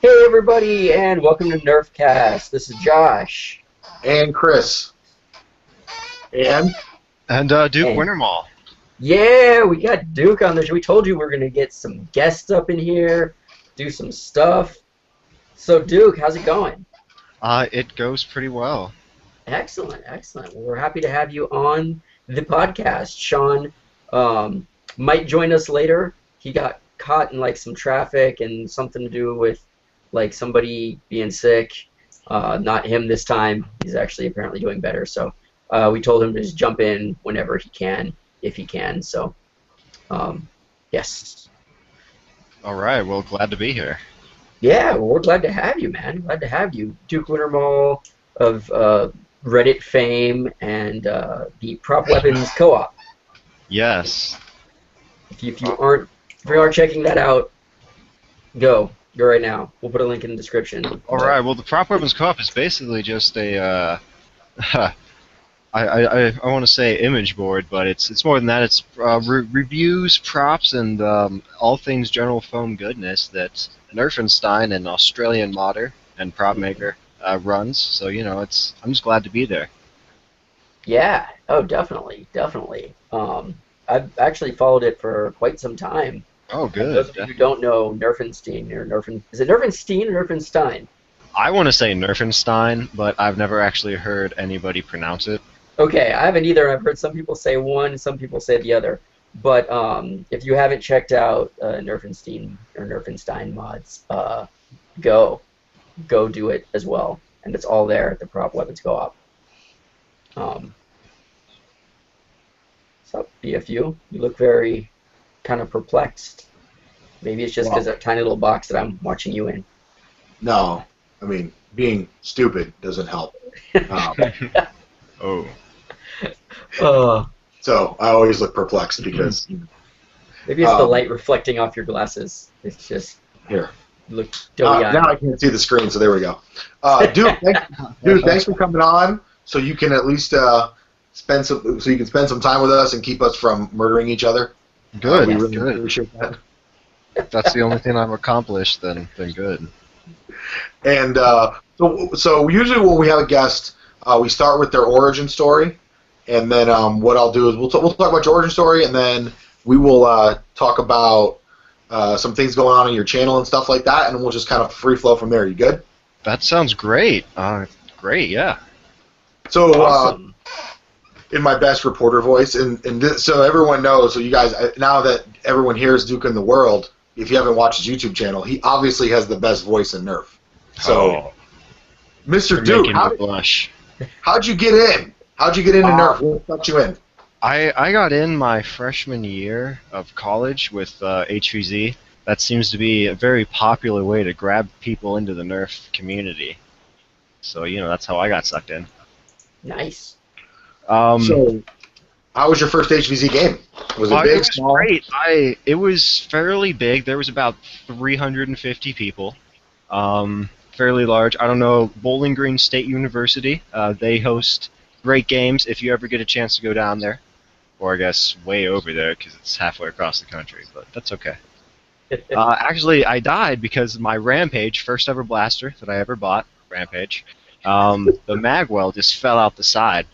Hey everybody, and welcome to NerfCast. This is Josh. And Chris. And And Duke And Wintermaul. yeah, we got Duke on the show. We told you we're gonna get some guests up in here, do some stuff. So Duke, how's it going? It goes pretty well. Excellent, excellent. Well, we're happy to have you on the podcast. Sean might join us later. He got caught in like some traffic and something to do with like somebody being sick. Not him this time. He's actually apparently doing better. So we told him to just jump in whenever he can, if he can. So yes. All right, well, glad to be here. Yeah, well, we're glad to have you, man. Glad to have you. Duke Wintermaul of Reddit fame and the Prop Weapons Co-op. Yes. If you aren't checking that out, go right now. We'll put a link in the description. All right, well, the Prop Weapons Co-op is basically just a, I want to say image board, but it's more than that. It's reviews, props, and all things general foam goodness that Nerfenstein, an Australian modder and prop maker, runs. So, you know, I'm just glad to be there. Yeah. Oh, definitely, definitely. I've actually followed it for quite some time. Oh, And good. those of you who don't know Nerfenstein or is it Nerfenstein or Nerfenstein? I want to say Nerfenstein, but I've never actually heard anybody pronounce it. Okay, I haven't either. I've heard some people say one, some people say the other. But if you haven't checked out Nerfenstein or Nerfenstein mods, go do it as well, and it's all there at the Prop Weapons Co-op. What's up, B.F.U? You look very kind of perplexed. Maybe it's just because that tiny little box that I'm watching you in. no, I mean, being stupid doesn't help. Oh. So I always look perplexed because Maybe it's the light reflecting off your glasses. It's just here. look doughy-eyed. Now I can't see the screen, so there we go. Dude, thanks for coming on. So you can at least spend some time with us and keep us from murdering each other. Good, We really good. appreciate that. If that's the only thing I've accomplished, then good. And so usually when we have a guest, we start with their origin story, and then what I'll do is we'll talk about your origin story, and then we will talk about some things going on in your channel and stuff like that, and we'll just kind of free flow from there. You good? That sounds great. Great, yeah. So Awesome. in my best reporter voice, so everyone knows. So you guys, now that everyone hears Duke in the world, if you haven't watched his YouTube channel, he obviously has the best voice in Nerf. So, Mr. You're Duke, making me blush. how'd you get in? How'd you get into Nerf? What got you in? I got in my freshman year of college with HVZ. That seems to be a very popular way to grab people into the Nerf community. So, you know, that's how I got sucked in. Nice. So, how was your first HVZ game? Was it big, It was small? great. It was fairly big. There was about 350 people. Fairly large. I don't know, Bowling Green State University. They host great games if you ever get a chance to go down there. Or I guess way over there because it's halfway across the country, but that's okay. Actually, I died because my Rampage, first ever blaster that I ever bought, Rampage, the magwell just fell out the side.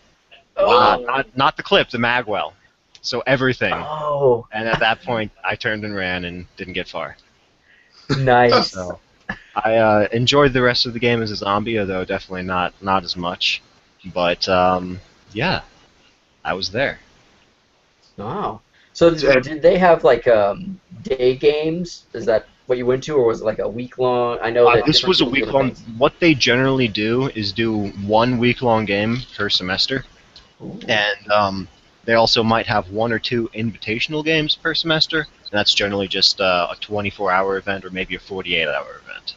Not the clip, the magwell. So everything. Oh, And at that point, I turned and ran and didn't get far. nice. So I enjoyed the rest of the game as a zombie, although definitely not as much. But yeah, I was there. Wow. So did they have like day games? Is that what you went to, or was it like a week long? I know that This different was a people do week long. different What they generally do is do 1 week-long game per semester, things. Ooh. and they also might have 1 or 2 invitational games per semester, and that's generally just a 24-hour event or maybe a 48-hour event.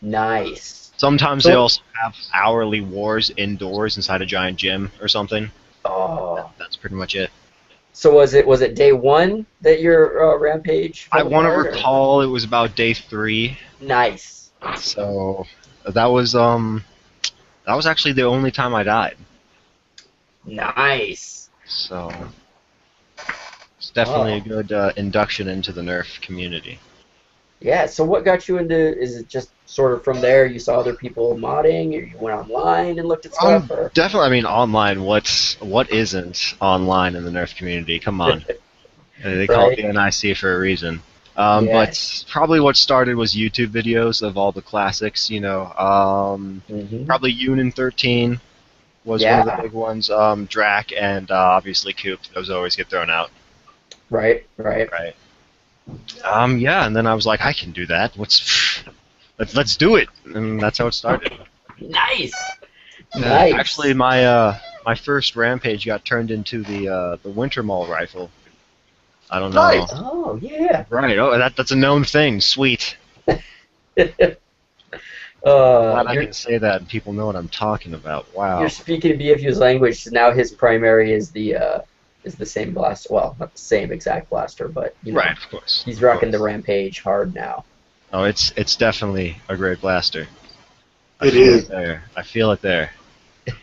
Nice. Sometimes they also have hourly wars indoors inside a giant gym or something. Oh. That's pretty much it. So was it day one that your Rampage? I fell want to apart, or- recall it was about day 3, Nice. so that was actually the only time I died. Nice. So it's definitely a good induction into the Nerf community. Yeah, so what got you into, is it just sort of from there you saw other people modding, or you went online and looked at stuff, or? Definitely. I mean, online. What isn't online in the Nerf community? Come on. They call it Right? the NIC for a reason. But Yes. probably what started was YouTube videos of all the classics. Hmm. Probably Unin 13 was one of the Yeah. big ones. Drac and obviously Coop. Those always get thrown out. Right, right. Right. Yeah, and then I was like, I can do that. Let's do it, and that's how it started. Nice. Yeah, actually, Nice. my first rampage got turned into the Wintermaul rifle. I don't know. Nice. Oh, yeah. Right. Oh, that's a known thing. Sweet. Glad I You're can say that and people know what I'm talking about. you're Wow. speaking B.F.U's language. So now his primary is the same blaster. Well, not the same exact blaster, but Right, of course. he's Of rocking the course. Rampage hard now. Oh, it's definitely a great blaster. I It feel it is. there. I feel it there.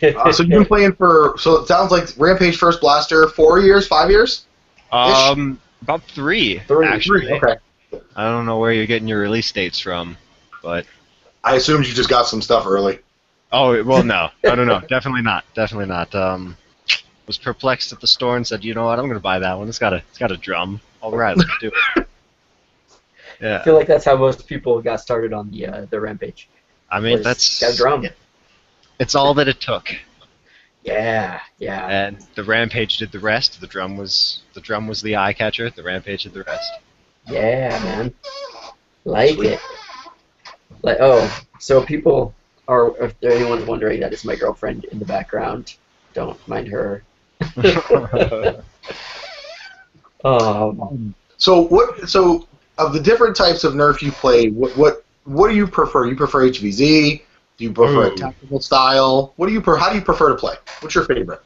So you've been playing for. So it sounds like Rampage First Blaster 4 years, 5 years ish. About three, Three. actually. Okay. I don't know where you're getting your release dates from, but I assumed you just got some stuff early. oh well, no, definitely not, definitely not. Was perplexed at the store and said, you know what, I'm gonna buy that one. It's got a drum. All right, let's do it. I Yeah, feel like that's how most people got started on the Rampage. I mean Got a drum. it's all that it took, Yeah, yeah, and the Rampage did the rest. The drum was the eye catcher. The Rampage did the rest. yeah, man. Like Sweet. it. Like, oh, so people are, if anyone's wondering, that is my girlfriend in the background. Don't mind her. Um, So what? So of the different types of Nerf you play, what do you prefer? You prefer HVZ? Do you prefer a Ooh. tactical style? What do you How do you prefer to play? What's your favorite?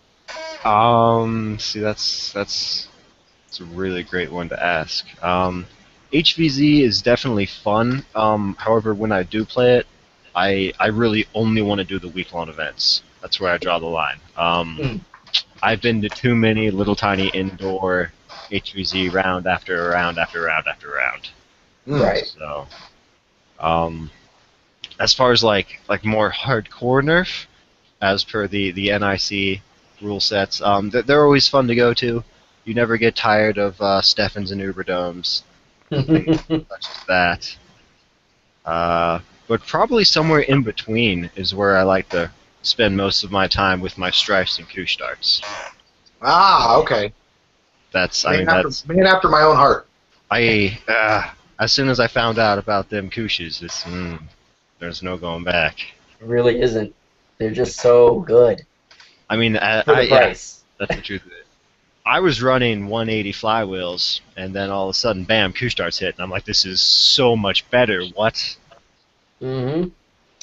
See, that's a really great one to ask. HVZ is definitely fun. However, when I do play it, I really only want to do the week-long events. That's where I draw the line. Mm. I've been to too many little tiny indoor HVZ round after round after round after round. Hmm. right. So, um, as far as like more hardcore Nerf, as per the NIC rule sets, they're always fun to go to. You never get tired of Steffens and Uberdomes, things such as that. But probably somewhere in between is where I like to spend most of my time with my strifes and couche darts. Ah, okay. I mean, Man after my own heart. as soon as I found out about them couches, there's no going back. It really isn't. They're just so good I mean, for the yeah, price. that's the truth of it. I was running 180 flywheels, and then all of a sudden, bam, couche darts hit, and I'm like, this is so much better. What? Mm-hmm.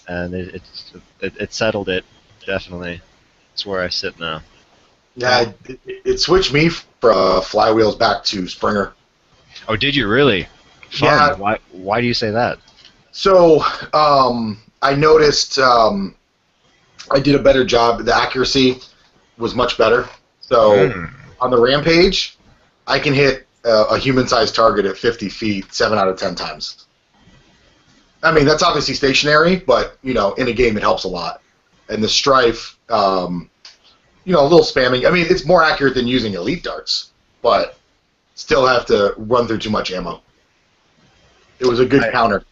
And it settled it, definitely. It's where I sit now. Yeah, it switched me from flywheels back to Springer. Oh, did you really? Fun. Yeah. Why do you say that? So I noticed I did a better job. The accuracy was much better. So on the Rampage, I can hit a human-sized target at 50 feet 7 out of 10 times. I mean, that's obviously stationary, but, in a game it helps a lot. And the Strife, a little spamming. I mean, it's more accurate than using elite darts, but still have to run through too much ammo. It was a good counter.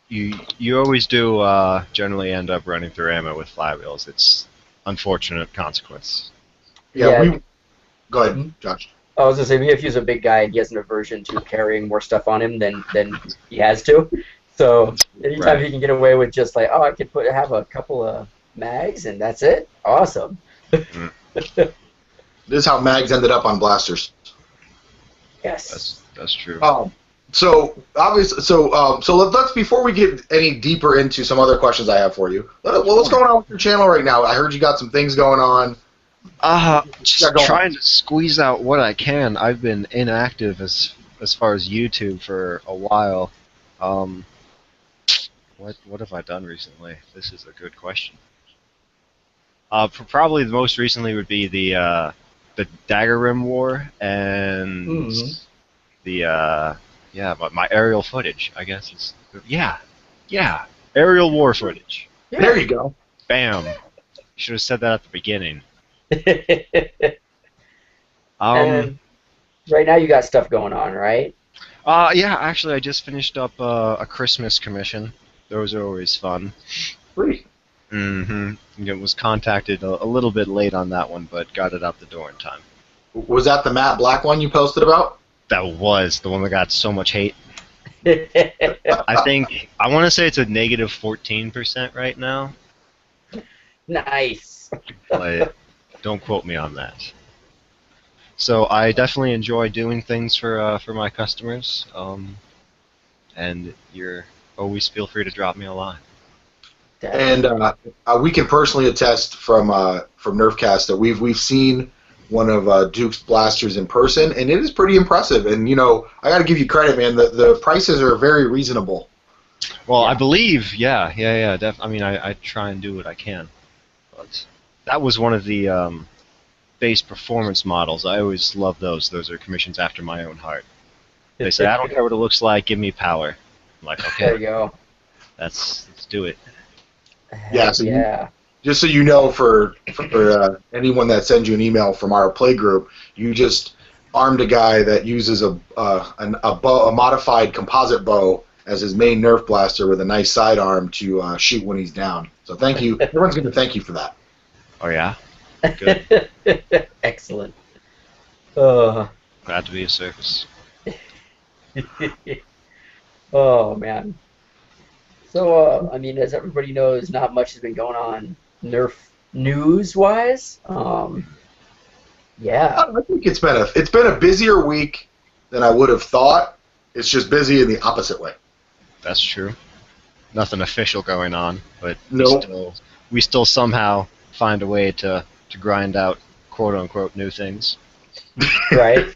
You always do generally end up running through ammo with flywheels. It's unfortunate consequence. Yeah. Go ahead, Josh. I was gonna say B.F.U's a big guy, and he has an aversion to carrying more stuff on him than he has to. So anytime he can get away with just like, oh, I could have a couple of mags and that's it, awesome. This is how mags ended up on blasters. Yes. That's true. So obviously, let's before we get any deeper into some other questions I have for you. What's going on with your channel right now? I heard you got some things going on. Just trying to squeeze out what I can. I've been inactive as far as YouTube for a while. What have I done recently? This is a good question. Probably the most recently would be the Dagger Rim War and the Yeah, my aerial footage, I guess is yeah, aerial war footage. There you go. Bam. Should have said that at the beginning. And right now you got stuff going on, right? Yeah, actually, I just finished up a Christmas commission. Those are always fun. Sweet. Mm-hmm. It was contacted a little bit late on that one, but got it out the door in time. Was that the matte black one you posted about? That was the one that got so much hate. I want to say it's a negative 14% right now. Nice. But don't quote me on that. So I definitely enjoy doing things for my customers. And you're always feel free to drop me a line. And we can personally attest from NerfCast that we've seen one of Duke's blasters in person, and it is pretty impressive. And I got to give you credit, man. The prices are very reasonable. Well, I believe, yeah. I mean, I try and do what I can. But that was one of the base performance models. I always love those. Those are commissions after my own heart. They say, I don't care what it looks like, give me power. I'm like, okay. There you go. Let's do it. Yeah. So just so you know, for anyone that sends you an email from our play group, you just armed a guy that uses a modified composite bow as his main Nerf blaster with a nice sidearm to shoot when he's down. So thank you. Everyone's going to thank you for that. Oh yeah. Good. Excellent. Glad to be of service. Oh man. So I mean, as everybody knows, not much has been going on Nerf news-wise. Yeah. I think it's been a busier week than I would have thought. It's just busy in the opposite way. That's true. Nothing official going on, but Nope. we still somehow find a way to grind out quote-unquote new things. Right.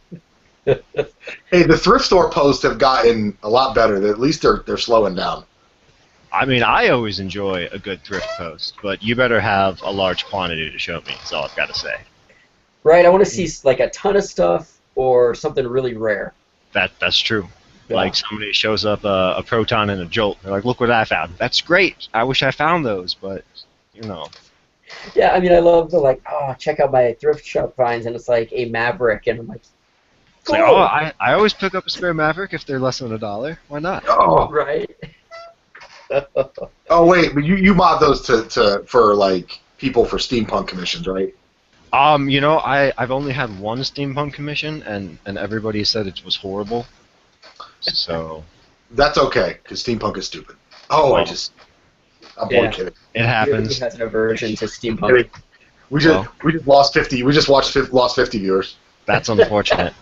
Hey, the thrift store posts have gotten a lot better. At least they're slowing down. I mean, I always enjoy a good thrift post, but you better have a large quantity to show me. That's all I've got to say. Right. I want to see like a ton of stuff or something really rare. That's true. Yeah. Like somebody shows up a proton and a jolt. They're like, look what I found. That's great. I wish I found those, but Yeah, I mean, I love the check out my thrift shop finds, and it's like a Maverick, and I'm like, It's like, oh, I always pick up a spare Maverick if they're less than $1. Why not? Oh, right. oh wait, but you mod those for like people for steampunk commissions, right? I've only had one steampunk commission, and everybody said it was horrible. So that's okay, because steampunk is stupid. Oh, well, I'm only kidding. It happens. He has an aversion to steampunk. We just lost 50. We just lost 50 viewers. That's unfortunate.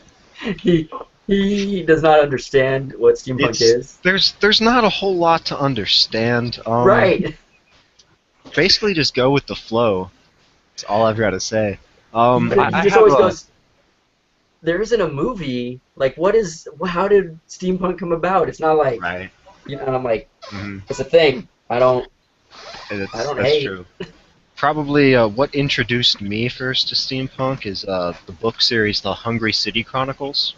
He does not understand what steampunk is. There's not a whole lot to understand. Right. Basically, just go with the flow. That's all I've got to say. He just always goes, there isn't a movie. Like, how did steampunk come about? It's not like, right. And I'm like, It's a thing. I don't that's hate. True. Probably what introduced me first to steampunk is the book series, The Hungry City Chronicles.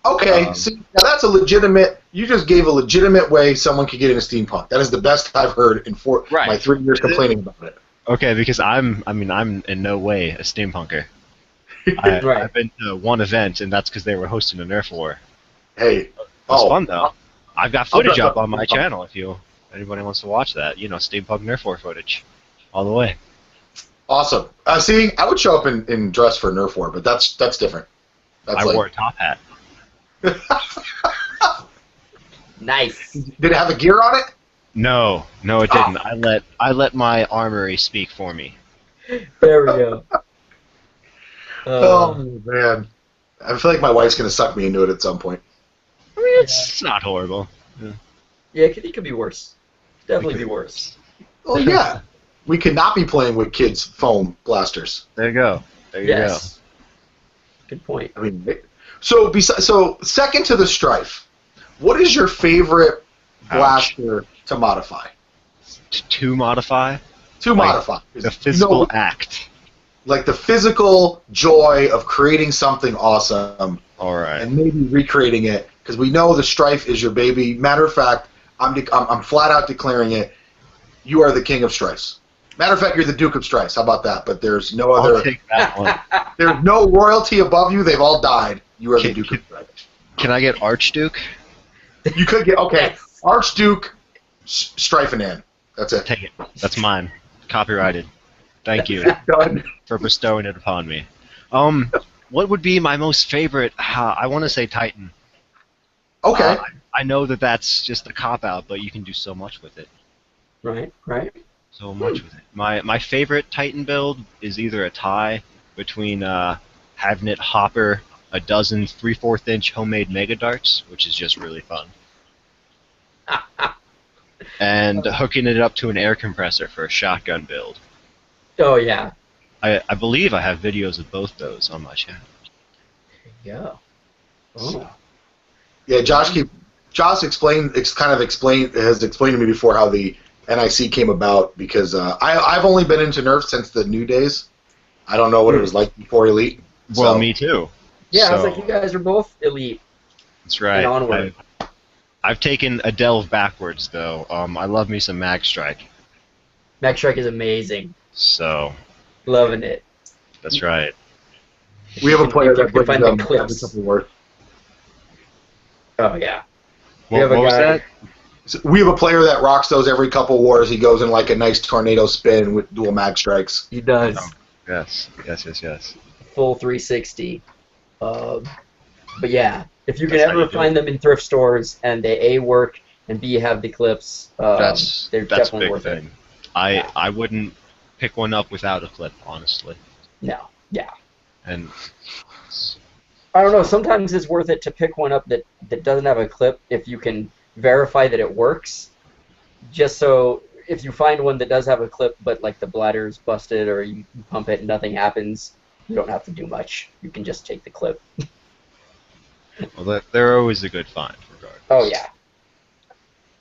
Okay, see, now that's a legitimate. You just gave a legitimate way someone could get into steampunk. That is the best I've heard in my 3 years complaining about it. Okay, because I'm in no way a steampunker. I've been to one event, and that's because they were hosting a Nerf war. Hey, it's fun though. I've got footage up on my channel if anybody wants to watch that. Steampunk Nerf war footage, all the way. Awesome. See, I would show up in dress for Nerf war, but that's different. I wore a top hat. Nice. Did it have a gear on it? No, it didn't. I let my armory speak for me. There we go. Oh man, I feel like my wife's gonna suck me into it at some point. I mean, it's not horrible. Yeah, it could be worse. Definitely be worse. Oh yeah, we could not be playing with kids' foam blasters. There you go. Yes. Good point. I mean, so second to the Strife, what is your favorite blaster to modify? To modify? Modify. The physical act. Like the physical joy of creating something awesome. All right. And maybe recreating it because we know the Strife is your baby. Matter of fact, I'm flat out declaring it. You are the king of Strifes. Matter of fact, you're the Duke of Strifes. How about that? But there's no other. I'll take that one. There's no royalty above you. They've all died. You are the Duke of Strifes. Can I get Archduke? You could get Archduke Strifenan. That's it. Take it. That's mine. Copyrighted. Thank you Done. for bestowing it upon me. What would be my most favorite? I want to say Titan. Okay. I know that that's just a cop-out, but you can do so much with it. Right. So much with it. My favorite Titan build is either a tie between having it hopper a dozen 3/4 inch homemade mega darts, which is just really fun, and hooking it up to an air compressor for a shotgun build. Oh yeah. I believe I have videos of both those on my channel. Yeah. Oh. Yeah, Josh has explained to me before how the NIC came about, because I've only been into Nerf since the New Days. I don't know what it was like before Elite. Well, me too. Yeah, So, I was like, you guys are both elite. that's right. And onward. I've taken a delve backwards though. I love me some Mag Strike. Max Strike is amazing. So Loving it. that's right. We have a player If you that can plays find the every clips. couple words. Oh yeah. We What have a was guy- that? So we have a player that rocks those every couple wars. He goes in like a nice tornado spin with dual mag strikes. He does. Yes. Full 360. But yeah, if you can That's how ever you do find them in thrift stores and they A, work, and B, have the clips, That's they're a definitely big worth thing. it. I wouldn't pick one up without a clip, honestly. No. Yeah. And I don't know. Sometimes it's worth it to pick one up that doesn't have a clip if you can verify that it works. Just so if you find one that does have a clip, but like the bladder's busted or you pump it and nothing happens, you don't have to do much. You can just take the clip. well, they're always a good find, regardless. Oh yeah.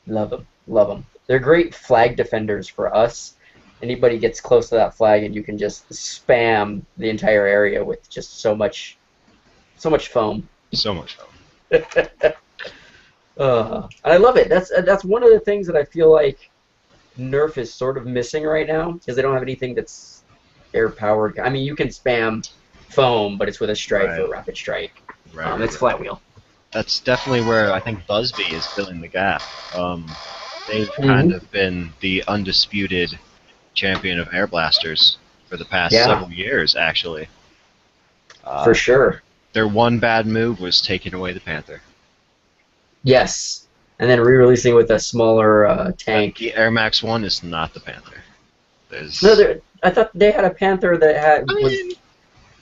Love them. Love them. They're great flag defenders for us. Anybody gets close to that flag and you can just spam the entire area with just so much foam. So much fun. And I love it. That's one of the things that I feel like Nerf is sort of missing right now, because they don't have anything that's air powered. I mean, you can spam foam, but it's with a strike Right. or a rapid strike. Right. It's flat wheel. That's definitely where I think Busby is filling the gap. They've kind of been the undisputed champion of air blasters for the past several years, actually. For sure. Their one bad move was taking away the Panther. Yes. And then re-releasing with a smaller tank. The Air Max 1 is not the Panther. There's... No, I thought they had a Panther that had.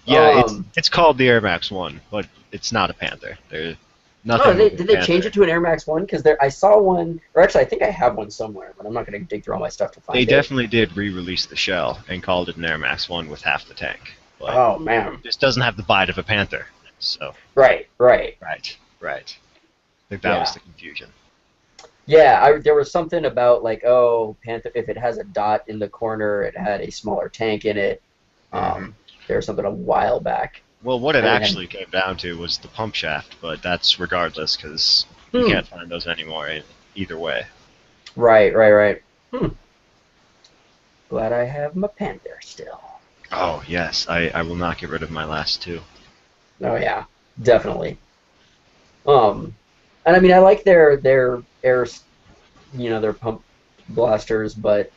Yeah, it's called the Air Max 1, but it's not a Panther. There's nothing. Oh, did they change it to an Air Max 1? Because I saw one, or actually I think I have one somewhere, but I'm not going to dig through all my stuff to find it. They definitely did re-release the shell and called it an Air Max 1 with half the tank. But oh, man. it just doesn't have the bite of a Panther. So. Right. Right. I think that was the confusion. Yeah, there was something about like, oh, Panther, if it has a dot in the corner, it had a smaller tank in it. There was something a while back. Well, what it actually came down to was the pump shaft, but that's regardless because you can't find those anymore either way. Right. Glad I have my Panther still. Oh, yes. I will not get rid of my last two. Oh, yeah. Definitely. And I mean, I like their air, their pump blasters, but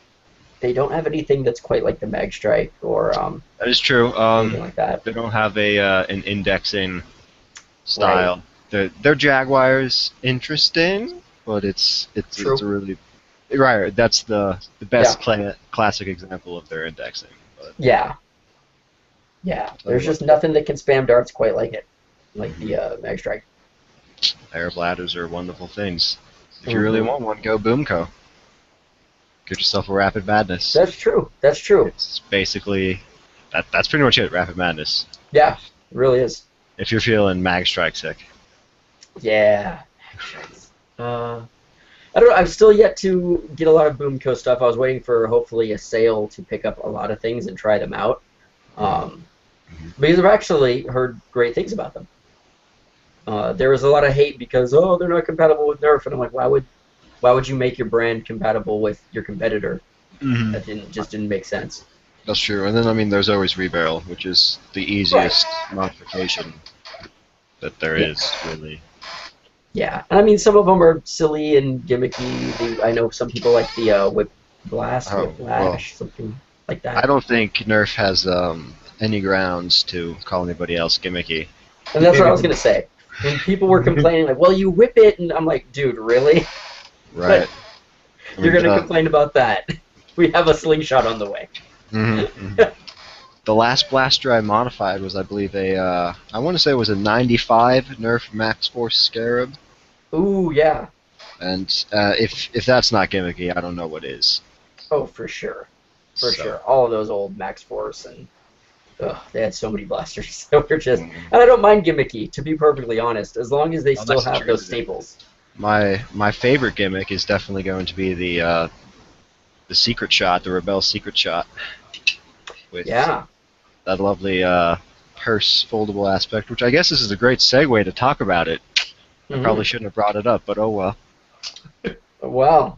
they don't have anything that's quite like the Mag Strike or that is true. anything like that. They don't have an indexing style. Right. Their Jaguar's interesting, but it's a really right. That's the best classic example of their indexing. But. Yeah. There's just nothing that can spam darts quite like it, like the Mag Strike. Air bladders are wonderful things. If you really want one, go Boomco. Get yourself a Rapid Madness. That's true. It's basically that's pretty much it. Rapid Madness. Yeah, it really is. If you're feeling Mag Strike sick. Yeah. I don't know. I've still yet to get a lot of Boomco stuff. I was waiting for hopefully a sale to pick up a lot of things and try them out. Because I've actually heard great things about them. There was a lot of hate because they're not compatible with Nerf, and I'm like, why would you make your brand compatible with your competitor? Hmm. That just didn't make sense. That's true. And then, I mean, there's always rebarrel, which is the easiest modification that there Yeah. is, really. Yeah, and I mean some of them are silly and gimmicky. I know some people like the whip blast, Oh, whiplash, something like I that. don't think Nerf has any grounds to call anybody else gimmicky. And that's what I was gonna say. When people were complaining, like, "Well, you whip it," and I'm like, "Dude, really? Right. I You're mean, gonna complain about that? We have a slingshot on the way." The last blaster I modified was, I believe, I want to say it was a 95 Nerf Max Force Scarab. Ooh, yeah. And if that's not gimmicky, I don't know what is. Oh, for sure. For So, sure. All of those old Max Force and they had so many blasters that were just. And I don't mind gimmicky, to be perfectly honest, as long as they still that's have true. those staples. My favorite gimmick is definitely going to be the secret shot, the Rebel secret shot, with Yeah. that lovely purse foldable aspect, which I guess this is a great segue to talk about it. I probably shouldn't have brought it up, but oh well. Wow.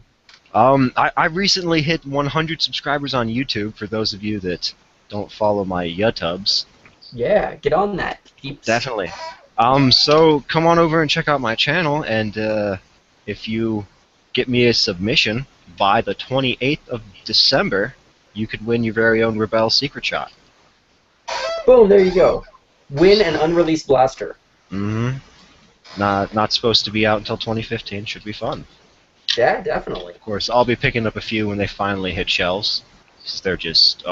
I recently hit 100 subscribers on YouTube, for those of you that don't follow my YouTubes. Yeah, get on that, peeps. Definitely. So come on over and check out my channel, and if you get me a submission by the 28th of December, you could win your very own Rebel secret shot. Boom, there you go. Win an unreleased blaster. Mm-hmm. Not supposed to be out until 2015. Should be fun. Yeah, definitely. Of course, I'll be picking up a few when they finally hit shelves. 'Cause they're just,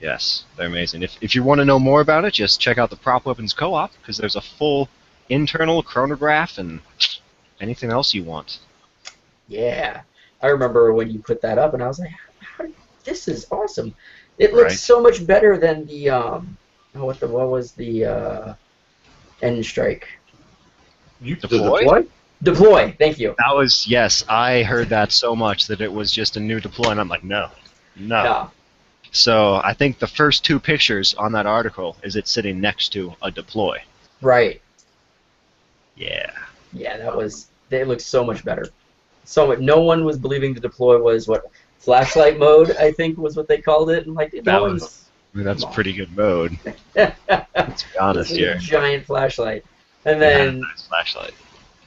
yes, they're amazing. If you want to know more about it, just check out the Prop Weapons Co-op, because there's a full internal chronograph and anything else you want. Yeah. I remember when you put that up, and I was like, this is awesome. It looks so much better than the, what was the End Strike? Deploy? Deploy, thank you. That was, yes, I heard that so much that it was just a new deploy, and I'm like, no. So I think the first two pictures on that article is it sitting next to a deploy. Right. Yeah. Yeah, they looked so much better. So no one was believing the deploy was flashlight mode, I think was what they called it. And like, that's a pretty good mode. Let's be honest here. Giant flashlight. And then nice flashlight.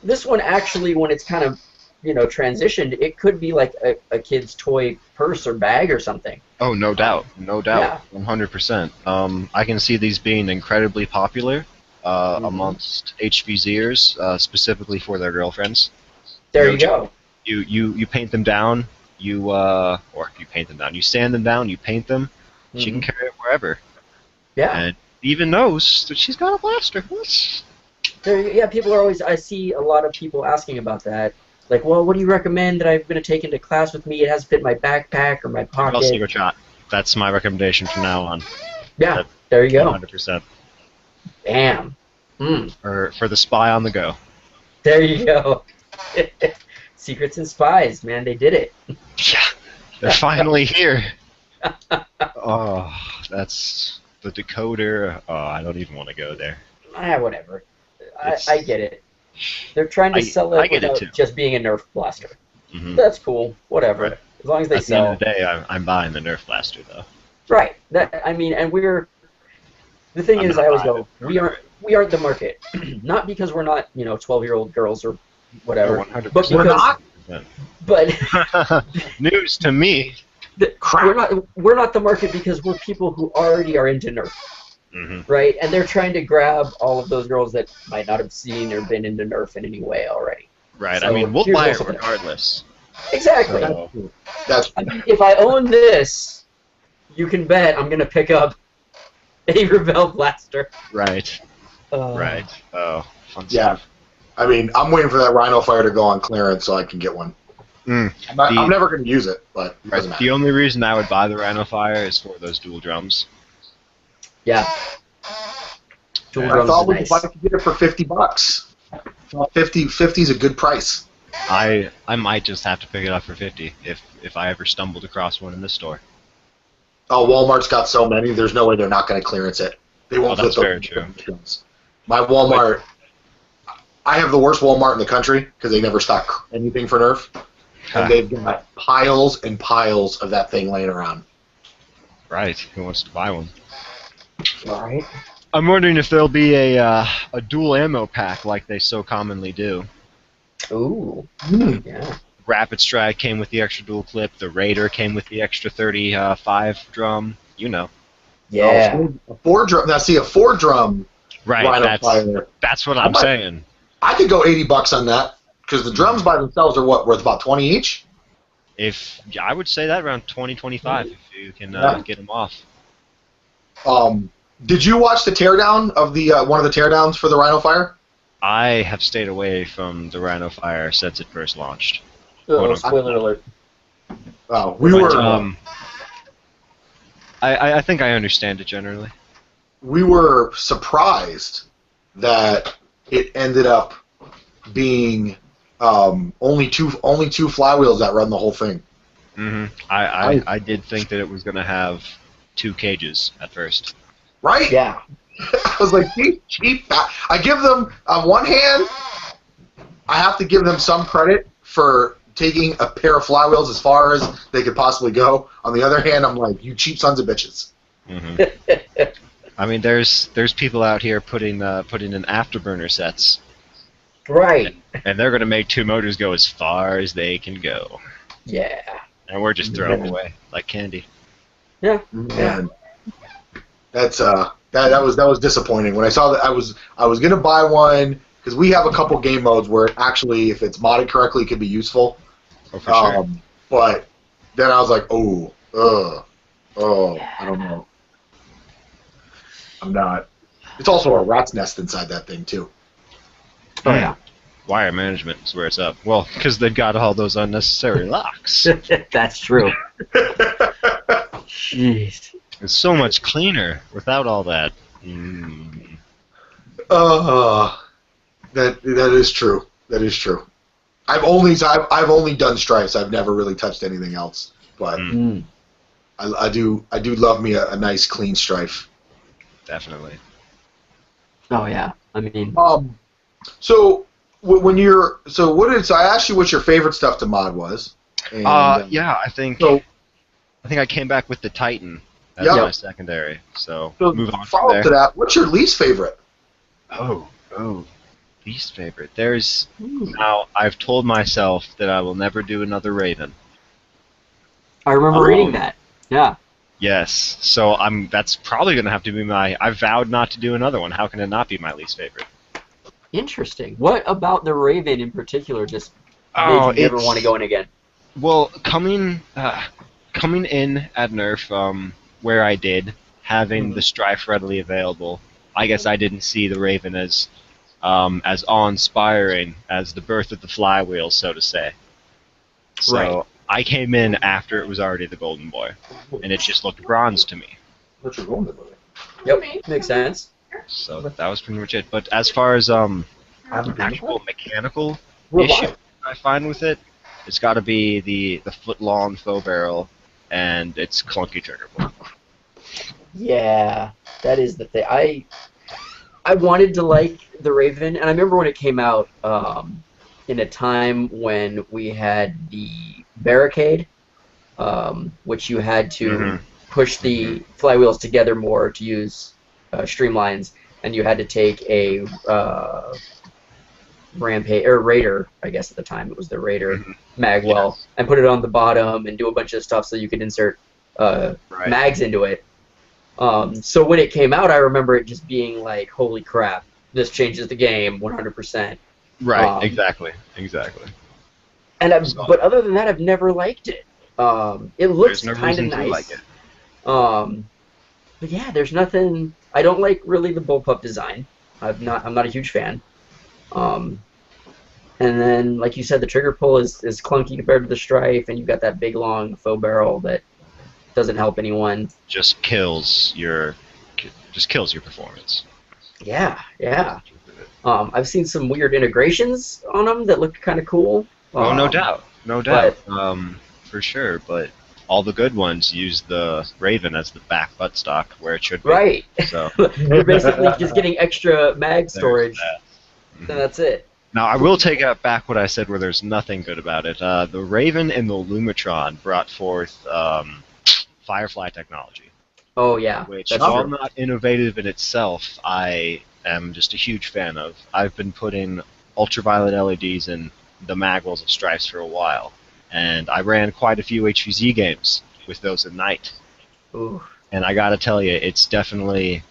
This one actually, when it's kind of, transitioned, it could be like a kid's toy purse or bag or something. Oh, no doubt. No doubt. Yeah. 100%. I can see these being incredibly popular amongst HVZers, specifically for their girlfriends. There you go. You paint them down, or you paint them down. You sand them down, you paint them, she can carry it wherever. Yeah. And even knows that she's got a blaster. People are always, I see a lot of people asking about that. Like, well, what do you recommend that I'm going to take into class with me? It has to fit my backpack or my pocket. Secret shot. That's my recommendation from now on. Yeah, there you go. 100%. Bam. For the spy on the go. There you go. Secrets and spies, man, they did it. Yeah, they're finally here. Oh, that's the decoder. Oh, I don't even want to go there. Whatever. I get it. They're trying to sell it without just being a Nerf blaster. That's cool. Whatever. Right. As long as they sell. At the end of the day, I'm buying the Nerf blaster, though. Right. And the thing is, I always go, we aren't the market. Not because we're not, 12-year-old girls or whatever. 100%. But because, we're not? But news to me. We're not the market because we're people who already are into Nerf. Right? And they're trying to grab all of those girls that might not have seen or been into Nerf in any way already. Right. So I mean, we'll buy it regardless. Exactly. So. If I own this, you can bet I'm going to pick up a Rebel blaster. Right. Right. Oh, fun stuff. I mean, I'm waiting for that Rhino Fire to go on clearance so I can get one. I'm never going to use it, but it doesn't matter. The only reason I would buy the Rhino Fire is for those dual drums. Yeah. I thought we could get it for $50. I thought 50 is a good price. I might just have to pick it up for 50 if I ever stumbled across one in the store. Oh, Walmart's got so many. There's no way they're not going to clearance it. They won't. That's very true. My Walmart I have the worst Walmart in the country because they never stock anything for Nerf, and they've got piles and piles of that thing laying around. Right. Who wants to buy one? Right. I'm wondering if there'll be a dual ammo pack like they so commonly do. Ooh. Yeah. Rapid Strike came with the extra dual clip. The Raider came with the extra 35 drum. You know. Yeah. A 4-drum. Now, see, a 4-drum Right. Rhino Fire. That's what I'm saying. I could go $80 on that because the drums by themselves are worth about 20 each. I would say that around 20-25 if you can get them off. Did you watch the teardown of the one of the teardowns for the Rhino Fire? I have stayed away from the Rhino Fire since it first launched. Spoiler alert. I think I understand it generally. We were surprised that it ended up being only two flywheels that run the whole thing. Mm-hmm. I did think that it was going to have 2 cages at first. Right? Yeah. I was like, cheap. I give them, on one hand, I have to give them some credit for taking a pair of flywheels as far as they could possibly go. On the other hand, I'm like, you cheap sons of bitches. Mm-hmm. I mean, there's people out here putting in afterburner sets. Right. And they're going to make 2 motors go as far as they can go. Yeah. And we're just throwing them away like candy. Yeah. Man. That's that was disappointing. When I saw that, I was gonna buy one because we have a couple game modes where actually, if it's modded correctly, it could be useful. Oh, for sure. But then I was like, I don't know. I'm not. It's also a rat's nest inside that thing too. Oh yeah. Wire management is where it's up. Well, because they've got all those unnecessary locks. That's true. Jeez. It's so much cleaner without all that. That is true. That is true. I've only done stripes. I've never really touched anything else. But I do love me a nice clean strife. Definitely. Oh yeah. I mean. So when you're I asked you what your favorite stuff to mod was. And, yeah, I think I came back with the Titan as my secondary. So move on follow from there. up to that. What's your least favorite? Oh, least favorite. Now I've told myself that I will never do another Raven. I remember reading that. Yeah. Yes. So that's probably gonna have to be I vowed not to do another one. How can it not be my least favorite? Interesting. What about the Raven in particular just made you never want to go in again? Well, coming in at Nerf, where I did, having the Strife readily available, I guess I didn't see the Raven as awe-inspiring as the birth of the flywheel, so to say. So Right. I came in after it was already the Golden Boy, and it just looked bronze to me. What's your Golden Boy? Yep. Makes sense. So that was pretty much it. But as far as actual mechanical issue I find with it, it's got to be the foot-long faux barrel and its clunky trigger pull. Yeah, that is the thing. I wanted to like the Raven, and I remember when it came out in a time when we had the barricade, which you had to push the flywheels together more to use streamlines, and you had to take a Raider, I guess at the time it was the Raider magwell, and put it on the bottom and do a bunch of stuff so you could insert mags into it. So when it came out, I remember it just being like, holy crap, this changes the game 100%. Right, exactly. And but other than that, I've never liked it. It looks kind of nice. Like it. But yeah, there's nothing. I don't like really the bullpup design. I'm not a huge fan. And then, like you said, the trigger pull is clunky compared to the Strife, and you've got that big long faux barrel that doesn't help anyone. Just kills your performance. Yeah. I've seen some weird integrations on them that look kind of cool. Oh, no doubt, for sure. But all the good ones use the Raven as the back buttstock where it should be. Right. So you're basically just getting extra mag storage, and that's it. Now, I will take back what I said where there's nothing good about it. The Raven and the Lumitron brought forth Firefly technology, Oh yeah, which, that's while true. not innovative in itself, I am just a huge fan of. I've been putting ultraviolet LEDs in the magwells of Stripes for a while, and I ran quite a few HVZ games with those at night. Ooh, And I gotta tell you, it's definitely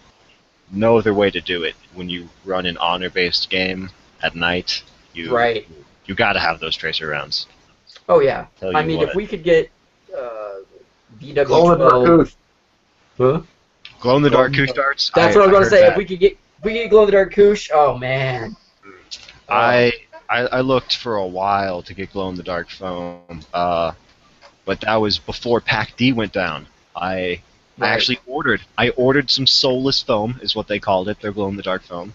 no other way to do it. When you run an honor-based game at night, you right. you gotta have those tracer rounds. Oh yeah. Tell I you mean, if what, we could get uh, Glow in the dark BW12. Goose. Huh? glow in the dark Glow- Koosh darts. That's what I was I gonna heard say. that. If we could get glow in the dark Koosh, oh man. I looked for a while to get glow in the dark foam, but that was before Pack D went down. I Right. actually ordered some soulless foam, is what they called it, their glow in the dark foam.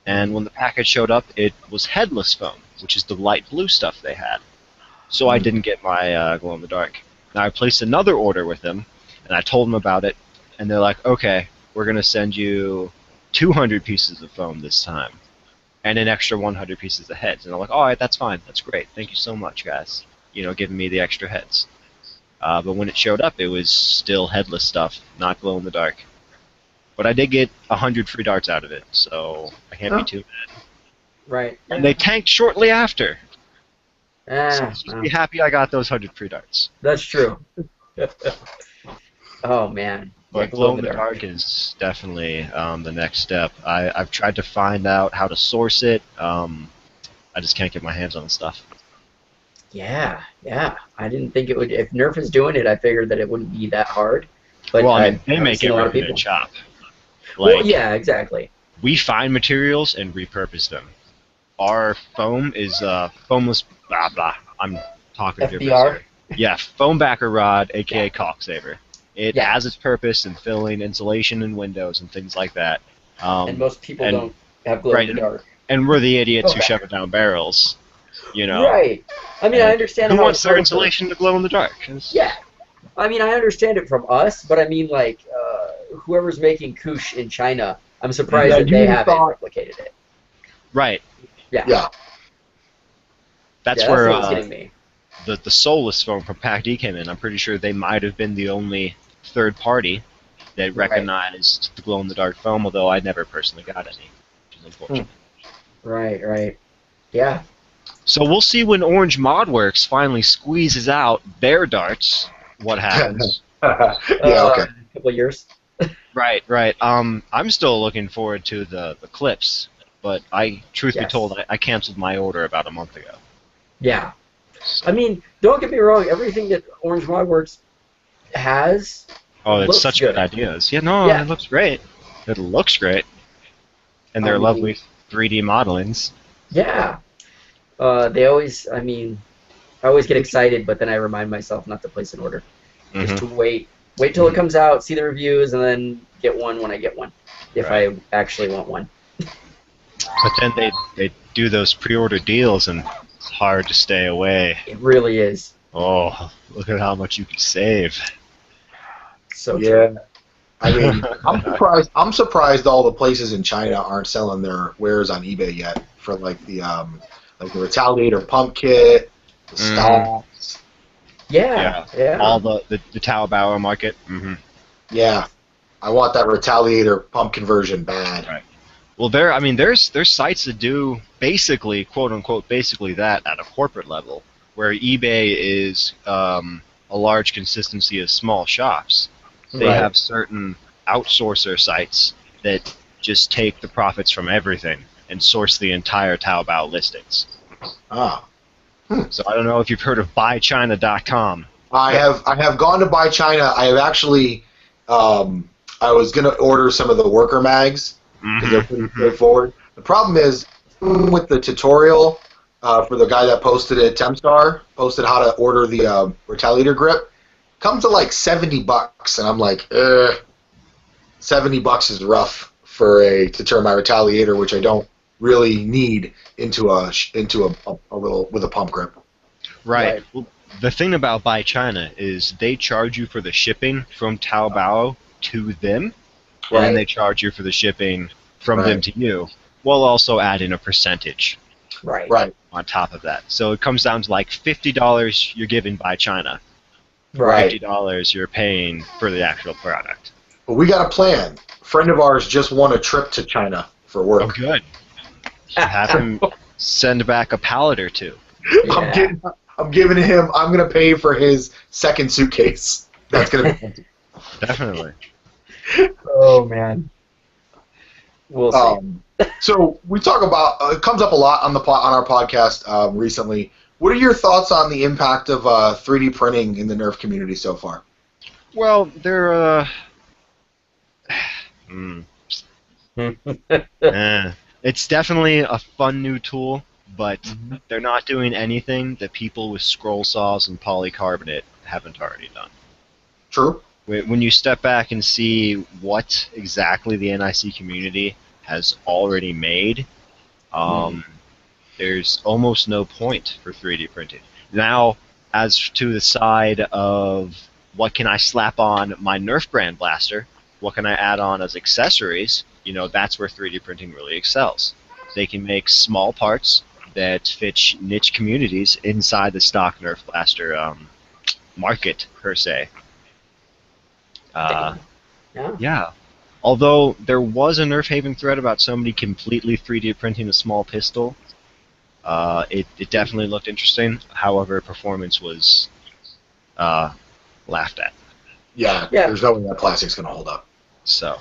And when the package showed up, it was headless foam, which is the light blue stuff they had. So I didn't get my glow in the dark. Now I placed another order with them, and I told them about it, and they're like, "Okay, we're gonna send you 200 pieces of foam this time, and an extra 100 pieces of heads." And I'm like, "All right, that's fine. That's great. Thank you so much, guys. Giving me the extra heads." But when it showed up, it was still headless stuff, not glow in the dark. But I did get 100 free darts out of it, so I can't be Oh. too mad. Right. And they tanked shortly after, so Ah, let's just be happy I got those 100 free darts. that's true. Oh man. Yeah, But glow in the dark is definitely the next step. I've tried to find out how to source it. I just can't get my hands on the stuff. Yeah, yeah. I didn't think it would. If Nerf is doing it, I figured that it wouldn't be that hard. But Well, I mean, they haven't make seen it a lot of right in people. a chop. Well, Like, yeah, exactly. we find materials and repurpose them. Our foam is foamless. Blah blah. I'm talking gibberish FDR? here. Yeah, foam backer rod, aka Yeah. cocksaver. It Yeah. has its purpose in filling insulation in windows and things like that. And most people and- don't have glow right, in the dark. And we're the idiots who Okay. shove it down barrels. Right. I mean, I And understand who how wants it's their hard insulation to glow in the dark? Yeah. I mean, I understand it from us, but I mean, like, whoever's making Koosh in China, I'm surprised Yeah, that they you haven't thought- replicated it. Right. Yeah. Yeah. That's Yeah, where what's getting me. the soulless foam from Pac D came in. I'm pretty sure they might have been the only third party that Right. recognized the glow in the dark foam, although I never personally got any, which is unfortunate. Right. Yeah. So we'll see when Orange Modworks finally squeezes out their darts. What happens? Yeah, okay. A couple of years. Right. I'm still looking forward to the clips, but truth be Yes. told, I canceled my order about a month ago. Yeah. I mean, don't get me wrong. Everything that Orange Modworks has. Oh, it's looks such good. good ideas. Yeah, no, Yeah. it looks great. It looks great. And I they're mean- lovely 3D modelings. Yeah. They always. I mean, I always get excited, but then I remind myself not to place an order. Just Mhm. to wait till it comes out, see the reviews, and then get one when I get one, if Right. I actually want one. But then they do those pre-order deals, and it's hard to stay away. It really is. Oh, look at how much you can save. So true. Yeah. I mean, I'm surprised all the places in China aren't selling their wares on eBay yet for like the Retaliator pump kit, the stocks. Yeah. All the Taobao market. Mm-hmm. Yeah. I want that Retaliator pump conversion bad. Right. Well, there's sites that do basically, quote unquote, basically that at a corporate level, where eBay is a large consistency of small shops. They Right. have certain outsourcer sites that just take the profits from everything and source the entire Taobao listings. Ah. So I don't know if you've heard of BuyChina.com. I have gone to buy China. I have actually I was gonna order some of the worker mags because they're pretty straightforward. The problem is with the tutorial for the guy that posted it, Temstar, posted how to order the Retaliator grip. Comes to like $70, and I'm like, $70 is rough to turn my Retaliator, which I don't really need into a little with a pump grip. Right. Well, the thing about Buy China is they charge you for the shipping from Taobao to them, and then they charge you for the shipping from them to you, while also adding a percentage. Right. Right. on top of that. So it comes down to like $50 you're giving by China. Right. $50 you're paying for the actual product. But we got a plan. A friend of ours just won a trip to China for work. Oh, good. Have him send back a pallet or two. Yeah. I'm giving him. I'm gonna pay for his second suitcase. That's gonna be empty. Definitely. Oh man. We'll see. So we talk about it comes up a lot on our podcast recently. What are your thoughts on the impact of 3D printing in the Nerf community so far? Well, they're it's definitely a fun new tool, but they're not doing anything that people with scroll saws and polycarbonate haven't already done. True. When you step back and see what exactly the NIC community has already made, there's almost no point for 3D printing. Now, as to the side of what can I slap on my Nerf brand blaster, what can I add on as accessories, that's where 3D printing really excels. They can make small parts that fit niche communities inside the stock Nerf blaster market, per se. Yeah. Although there was a Nerf Haven thread about somebody completely 3D printing a small pistol, it definitely looked interesting. However, performance was laughed at. Yeah. There's no way that plastic's gonna hold up. So.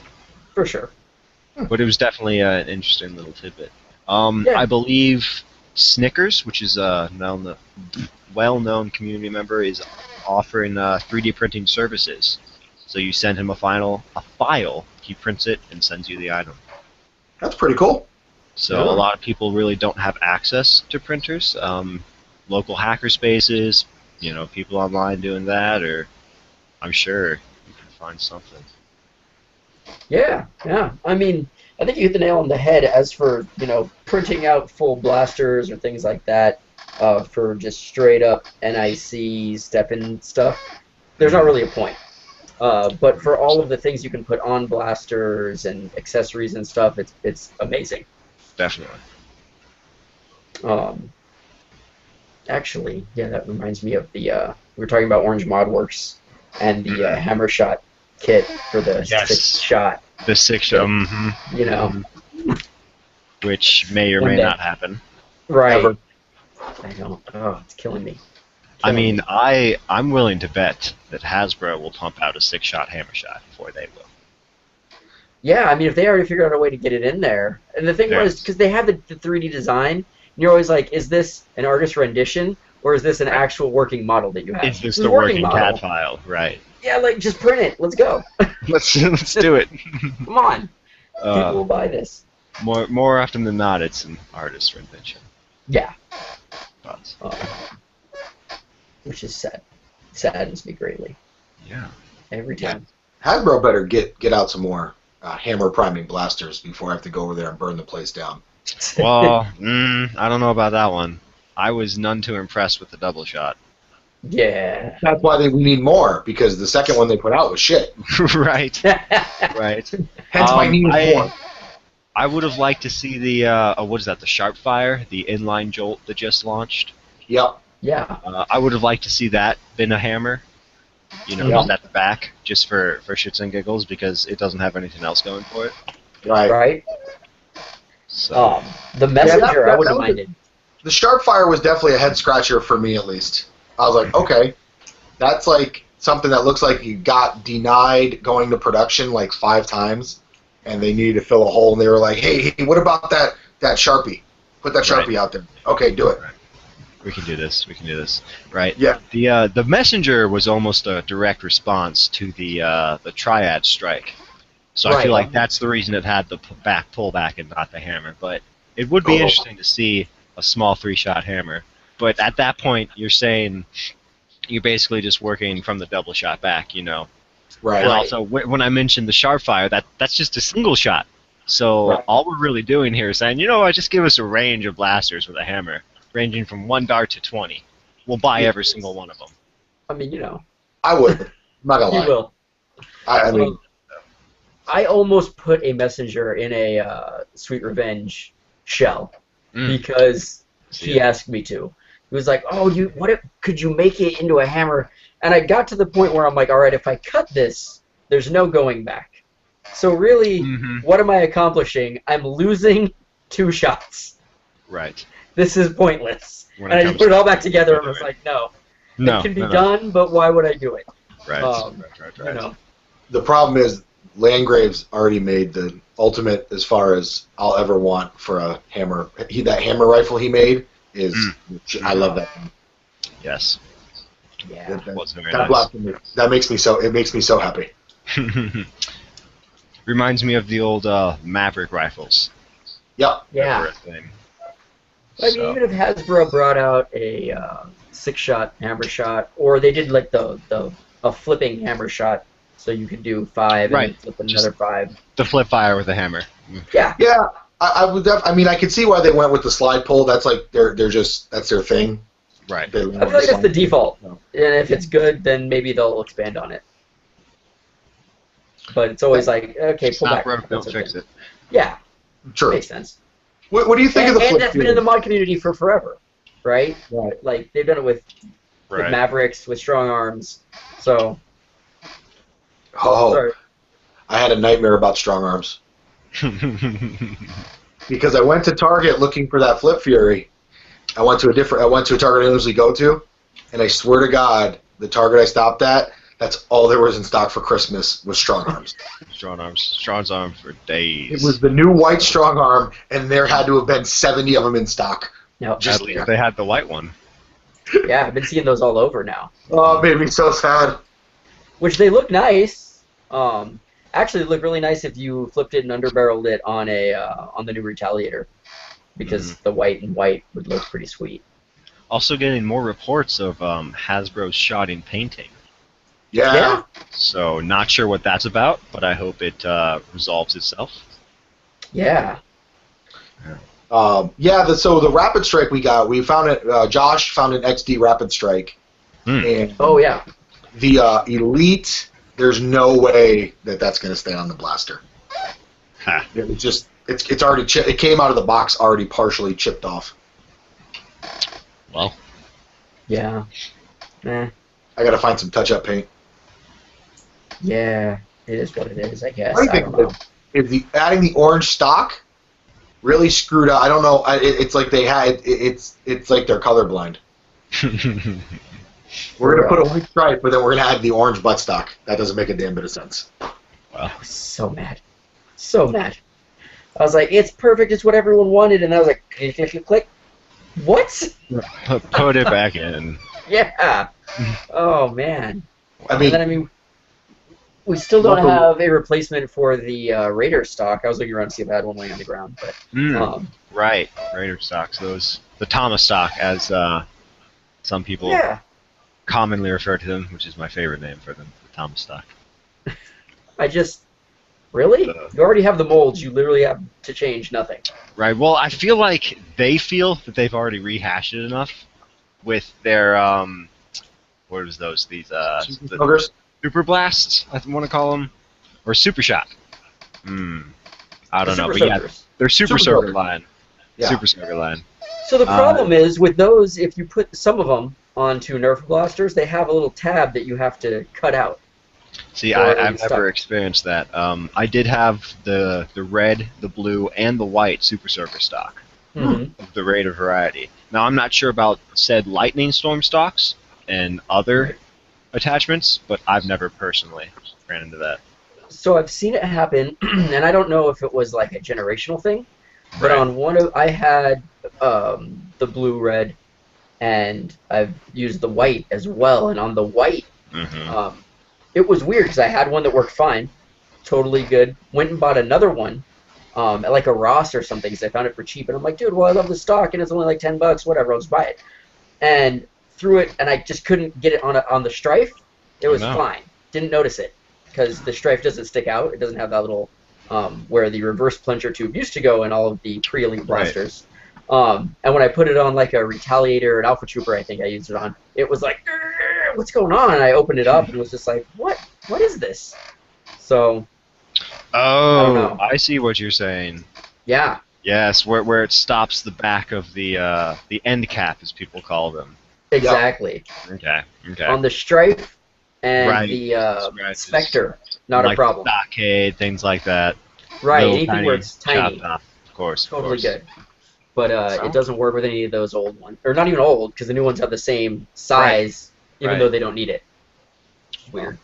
For sure. But it was definitely an interesting little tidbit. I believe Snickers, which is a well-known community member, is offering 3D printing services. So you send him a file, he prints it, and sends you the item. That's pretty cool. So a lot of people really don't have access to printers. Local hacker spaces, people online doing that, or I'm sure you can find something. Yeah. I mean, I think you hit the nail on the head. As for printing out full blasters or things like that, for just straight up NIC step-in stuff, there's not really a point. But for all of the things you can put on blasters and accessories and stuff, it's amazing. Definitely. Actually, yeah, that reminds me of the we were talking about Orange Modworks and the hammer shot kit for the 6-shot. The 6-shot. Which may or may not happen. Right. Ever. I don't. Oh, it's killing me. I mean, I'm willing to bet that Hasbro will pump out a 6-shot hammer shot before they will. Yeah, I mean, if they already figured out a way to get it in there. And the thing was, because they have the 3D design, and you're always like, is this an artist rendition, or is this an actual working model that you have? Is this the working CAD file? Right. Yeah, like, just print it. Let's go. Let's do it. Come on. People will buy this. More often than not, it's an artist rendition. Yeah. But. Which is sad. Saddens me greatly. Yeah. Every time. Hasbro better get out some more hammer priming blasters before I have to go over there and burn the place down. Well, I don't know about that one. I was none too impressed with the double shot. Yeah. That's why we need more, because the second one they put out was shit. Right. Right. Hence my need more. I would have liked to see the what is that? The Sharpfire, the inline jolt that just launched. Yep. Yeah. I would have liked to see that been a hammer. Just at the back, just for shits and giggles, because it doesn't have anything else going for it. Right. So. The messenger, I wouldn't minded. The Sharpfire was definitely a head scratcher for me, at least. I was like, okay, that's like something that looks like you got denied going to production like 5 times, and they needed to fill a hole, and they were like, hey, what about that Sharpie? Put that Sharpie out there. Okay, do it. Right. We can do this. Right. Yeah. The messenger was almost a direct response to the triad strike. So I feel like that's the reason it had the pullback and not the hammer. But it would be interesting to see a small 3-shot hammer. But at that point, you're saying you're basically just working from the double shot back, Right. And also, when I mentioned the Sharpfire, that's just a single shot. So all we're really doing here is saying, just give us a range of blasters with a hammer, ranging from 1 dart to 20. We'll buy every single one of them. I mean, I would. I'm not gonna lie. You will. I mean, I almost put a messenger in a Sweet Revenge shell because he asked me to. He was like, "Oh, could you make it into a hammer?" And I got to the point where I'm like, "All right, if I cut this, there's no going back." So really, what am I accomplishing? I'm losing 2 shots. Right. This is pointless. And I just put it all back together and was like, no. It can be done, but why would I do it? Right. You know. The problem is Landgrave's already made the ultimate as far as I'll ever want for a hammer. That hammer rifle he made is I love that thing. Yes. Yeah. That makes me so happy. Reminds me of the old Maverick rifles. Yep. Yeah. I mean, even if Hasbro brought out a 6-shot hammer shot, or they did like a flipping hammer shot, so you could do 5 and then flip another 5. The flip fire with a hammer. Yeah. Yeah. I would. I mean, I could see why they went with the slide pull. That's like that's their thing. Right. I feel like that's the default, and if it's good, then maybe they'll expand on it. But it's always like, okay, pull back. Don't fix it. Yeah. Sure. Makes sense. What do you think of the flip? And that's been in the mod community for forever, right? Right. Like, they've done it with Mavericks, with strong arms, so... Sorry. I had a nightmare about strong arms. Because I went to Target looking for that Flip Fury. I went to a Target I usually go to, and I swear to God, the Target I stopped at, that's all there was in stock for Christmas was strong arms. Strong arms for days. It was the new white strong arm, and there had to have been 70 of them in stock. Nope. At least they had the white one. Yeah, I've been seeing those all over now. Oh, it made me so sad. Which they look nice. Actually, they look really nice if you flipped it and underbarreled it on the new Retaliator, because the white and white would look pretty sweet. Also, getting more reports of Hasbro's shotting painting. Yeah. So, not sure what that's about, but I hope it resolves itself. Yeah. So the Rapid Strike we found it. Josh found an XD Rapid Strike. And the Elite. There's no way that's going to stay on the blaster. Ha. It's already it came out of the box already partially chipped off. Well. Yeah. I got to find some touch-up paint. Yeah, it is what it is, I guess. I don't know. Adding the orange stock really screwed up. I don't know. It's like it's like they're colorblind. We're gonna put a white stripe, but then we're gonna add the orange buttstock. That doesn't make a damn bit of sense. Wow. I was so mad. So mad. I was like, it's perfect, it's what everyone wanted, and I was like, click. What? Put it back in. Yeah. Oh man. I mean, we still don't have a replacement for the Raider stock. I was looking around to see if I had one laying on the ground, but right, Raider stocks, the Thomas stock, as some people commonly refer to them, which is my favorite name for them, the Thomas stock. Really? You already have the molds. You literally have to change nothing. Right. Well, I feel like they feel that they've already rehashed it enough with their what is those? These Super Blasts, I want to call them, or Super Shot. I don't know, but yeah, they're Super Soaker line. Yeah. Super Soaker line. So the problem is with those, if you put some of them onto Nerf blasters, they have a little tab that you have to cut out. See, I've never experienced that. I did have the red, the blue, and the white Super Soaker stock of the Raider variety. Now, I'm not sure about said Lightning Storm stocks and other attachments, but I've never personally ran into that. So I've seen it happen, and I don't know if it was like a generational thing, but on I had the blue, red, and I've used the white as well, and on the white, it was weird because I had one that worked fine, totally good. Went and bought another one at like a Ross or something because I found it for cheap. And I'm like, dude, well, I love the stock and it's only like $10, whatever, I'll just buy it. And threw it, and I just couldn't get it on the strife. It was fine. Didn't notice it because the strife doesn't stick out. It doesn't have that little where the reverse plunger tube used to go in all of the pre-elite blasters. And when I put it on like a Retaliator, an Alpha Trooper, I think I used it on, it was like, what's going on? And I opened it up and was just like, what is this? So I don't know. I see what you're saying. Yeah. Yes, where it stops the back of the end cap, as people call them. Exactly. Okay. Okay. On the Strife and Right. the Scratches. Spectre, not a Like problem. stockade, things like that. Right, Little anything where tiny it's tiny, chopped off. Of course. totally Of course. good. But it doesn't work with any of those old ones, or not even old, because the new ones have the same size, even though they don't need it. It's weird.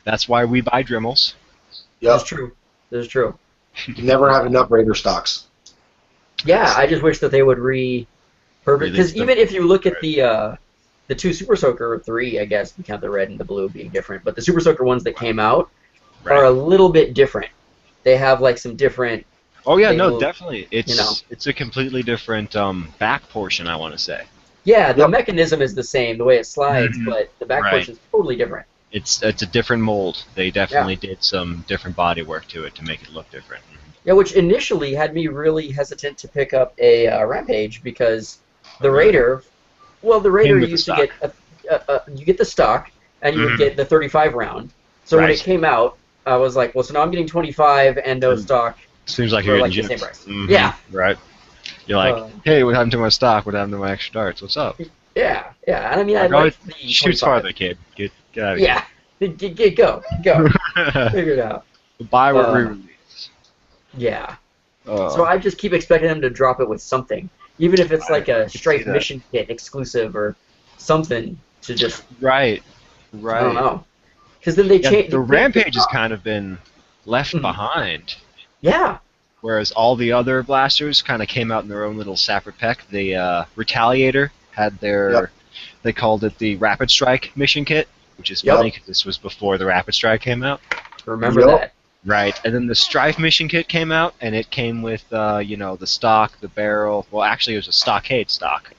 That's why we buy Dremels. Yep. That's true. That's true. You never have enough Raider stocks. Yeah, I just wish that they would perfect, because even if you look at the two Super Soaker, or three, I guess, we count the red and the blue being different, but the Super Soaker ones that came out are a little bit different. They have like some different. Oh yeah, they no, move, definitely. It's a completely different back portion, I want to say. Yeah, the mechanism is the same, the way it slides, but the back Right. portion is totally different. It's a different mold. They definitely did some different body work to it to make it look different. Yeah, which initially had me really hesitant to pick up a Rampage, because the Raider, the Raider Came with used the to get you get the stock, and you would get the 35 round. So when it came out, I was like, well, so now I'm getting 25 and no stock. Seems like for you're like getting the same gypped. price. Yeah. Right. You're like, hey, what happened to my stock? What happened to my extra darts? What's up? Yeah, and I mean, I Like, like the shoots 25. farther, kid. Get out of here. Go. Figure it out. Buy what re-release. Yeah. So I just keep expecting them to drop it with something, even if it's like a Strife mission kit exclusive or something to just. Right. I don't know. Because then they change. The Rampage has kind of been left behind. Yeah. Whereas all the other blasters kind of came out in their own little separate pack. The Retaliator had their. They called it the Rapid Strike mission kit, which is funny because this was before the Rapid Strike came out. Remember that. Right, and then the Strife mission kit came out, and it came with, the stock, the barrel. Well, actually, it was a stockade stock.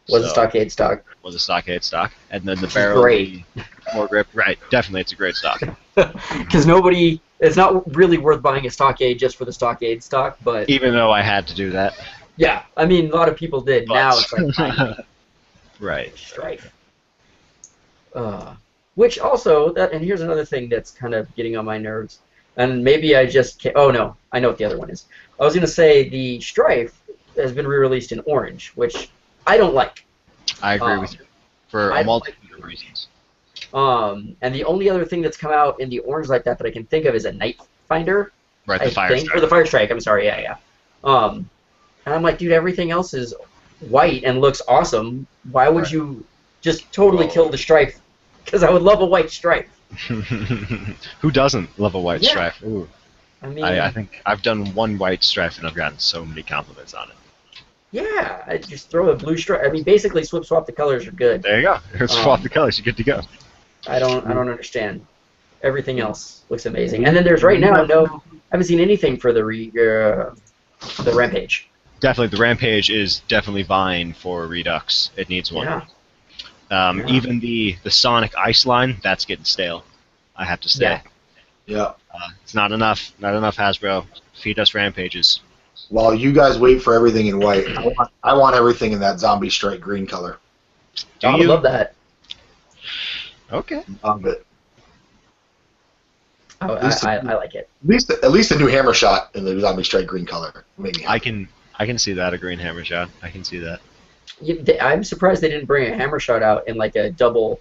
Was a stockade stock. Was a stockade stock, and then the barrel. Great. More grip. Right, definitely, it's a great stock. Because it's not really worth buying a stockade just for the stockade stock, but. Even though I had to do that. Yeah, I mean, a lot of people did. But. Now it's like. Right. Strife. Which also, and here's another thing that's kind of getting on my nerves. And maybe I just can't. Oh no, I know what the other one is. I was going to say the Strife has been re-released in orange, which I don't like. I agree with you for a multitude of reasons. And the only other thing that's come out in the orange like that I can think of is a Night Finder. Right, the Fire Strike. Or the Fire Strike. I'm sorry. Yeah. And I'm like, dude, everything else is white and looks awesome. Why would you just totally kill the Strife? Because I would love a white Strife. Who doesn't love a white strife? Ooh. I mean, I think I've done one white strife and I've gotten so many compliments on it. Yeah, I just throw a blue stripe. I mean, basically, swap the colors are good. There you go. Swap the colors. You're good to go. I don't understand. Everything else looks amazing. And then there's right now I haven't seen anything for the Rampage. Definitely, the Rampage is definitely vying for a Redux. It needs one. Yeah. Even the Sonic Ice line, that's getting stale. I have to say. Yeah. It's not enough. Not enough, Hasbro. Feed us Rampages. While you guys wait for everything in white, I want everything in that Zombie Strike green color. I would love that. Okay. Love it. I like it. At least a new Hammer Shot in the Zombie Strike green color. I can see that, a green Hammer Shot. I can see that. I'm surprised they didn't bring a Hammer Shot out in like a double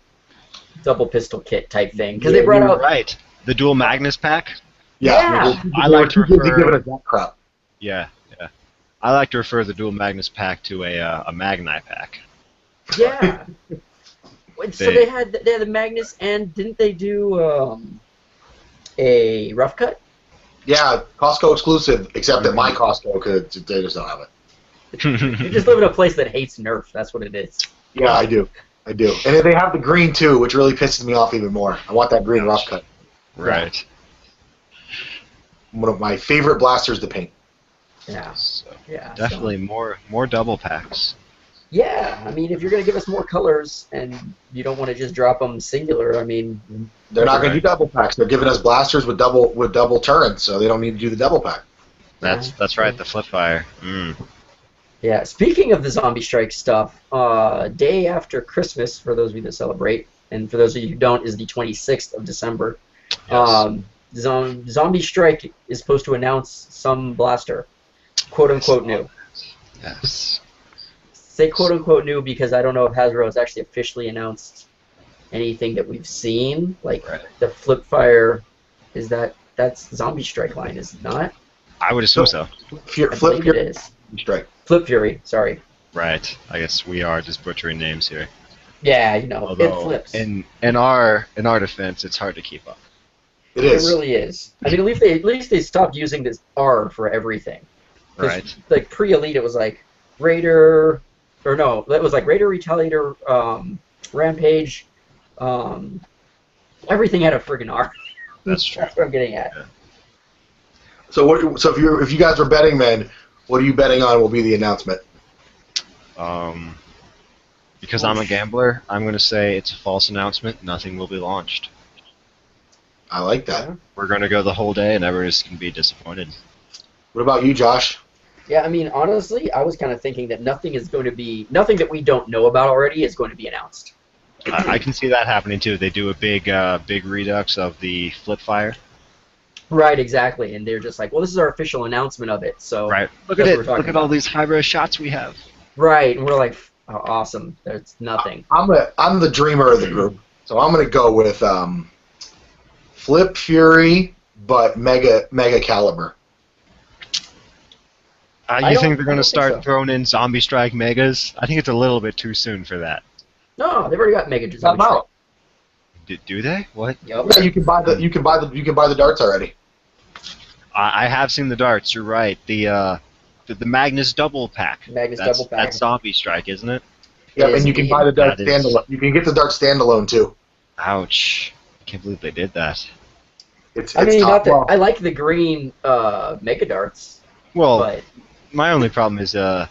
pistol kit type thing, because they brought out the dual Magnus pack. Yeah. I like to refer. That crap. Yeah. I like to refer the dual Magnus pack to a Magni pack. Yeah. So they had the Magnus, and didn't they do a rough cut? Yeah, Costco exclusive, except that my Costco they just don't have it. You just live in a place that hates Nerf. That's what it is. Yeah, I do. And they have the green too, which really pisses me off even more. I want that green rough cut. Right. One of my favorite blasters to paint. Yeah. Definitely more double packs. Yeah, I mean, if you're going to give us more colors and you don't want to just drop them singular, I mean... They're not going to do double packs. They're giving us blasters with double turrets, so they don't need to do the double pack. That's right, the flip fire. Yeah, speaking of the Zombie Strike stuff, day after Christmas, for those of you that celebrate, and for those of you who don't, is the 26th of December. Yes. Zombie Strike is supposed to announce some blaster. quote unquote new. Yes. Say quote unquote new because I don't know if Hasbro has actually officially announced anything that we've seen. Like Right. the Flipfire, that's Zombie Strike line, is it not? I would assume so. I believe it is. Strike. Flip Fury, sorry. Right. I guess we are just butchering names here. Yeah, you know, it Although, flips. in our defense, it's hard to keep up. It It is. really is. I mean, at least they stopped using this R for everything. 'Cause, Right. like pre-Elite, it was like Raider, or no, it was like Raider, Retaliator, Rampage. Everything had a friggin' R. That's true. That's what I'm getting at. So if you guys are betting men, what are you betting on will be the announcement? Because I'm a gambler, I'm going to say it's a false announcement. Nothing will be launched. I like that. Yeah. We're going to go the whole day, and everyone's going to be disappointed. What about you, Josh? Yeah, I mean, honestly, I was kind of thinking that nothing that we don't know about already is going to be announced. I can see that happening too. They do a big redux of the Flipfire. Right, exactly, and they're just like, well, this is our official announcement of it. So Right. Look that's at what it. we're talking Look at all these high-res shots we have. Right, and we're like, oh, awesome. There's nothing. I'm the dreamer of the group, so I'm gonna go with Flip Fury, but mega caliber. You think they're going to I don't start think so. throwing in Zombie Strike Megas? I think it's a little bit too soon for that. No, they've already got Mega I'm Zombie out. Do they? What? Yep. Yeah, you can buy the darts already. I have seen the darts. You're right. The Magnus double pack. Magnus That's, double pack. That's Zombie Strike, isn't it? Yep, It is and you can indeed. buy the dart That is- standalone. You can get the dart standalone too. Ouch! I can't believe they did that. It's I mean, top not that off. I like the green Mega Darts, Well, but my only problem is the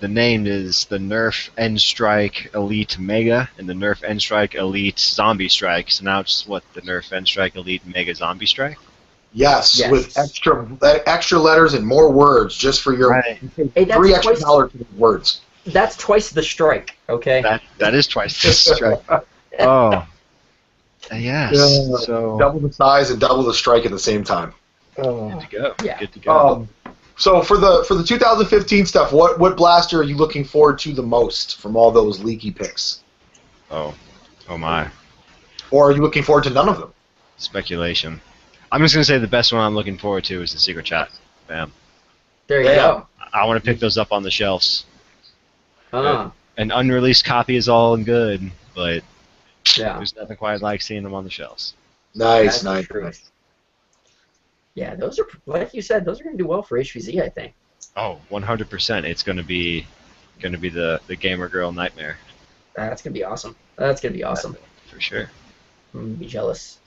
name is the Nerf N-Strike Elite Mega and the Nerf N-Strike Elite Zombie Strike. So now it's what, the Nerf N-Strike Elite Mega Zombie Strike? Yes, Yes. with extra letters and more words just for your Right. hey, that's $3 extra twice, for the words. that's twice the strike. Okay. That is twice the strike. Oh. Yes. Yeah. So Double the size and double the strike at the same time. Oh. good to go. Yeah. Good to go. So for the 2015 stuff, what blaster are you looking forward to the most from all those leaky picks? Oh my. Or are you looking forward to none of them? Speculation. I'm just gonna say the best one I'm looking forward to is the Secret Chat. Bam. There you Yeah. go. I want to pick those up on the shelves. Uh, An unreleased copy is all good, but yeah. there's nothing quite like seeing them on the shelves. Nice, That's nice. true. Yeah, those are, like you said, those are going to do well for HVZ, I think. Oh, 100%. It's gonna be the gamer girl nightmare That's going to be awesome. That's going to be awesome. for sure. I'm going to be jealous.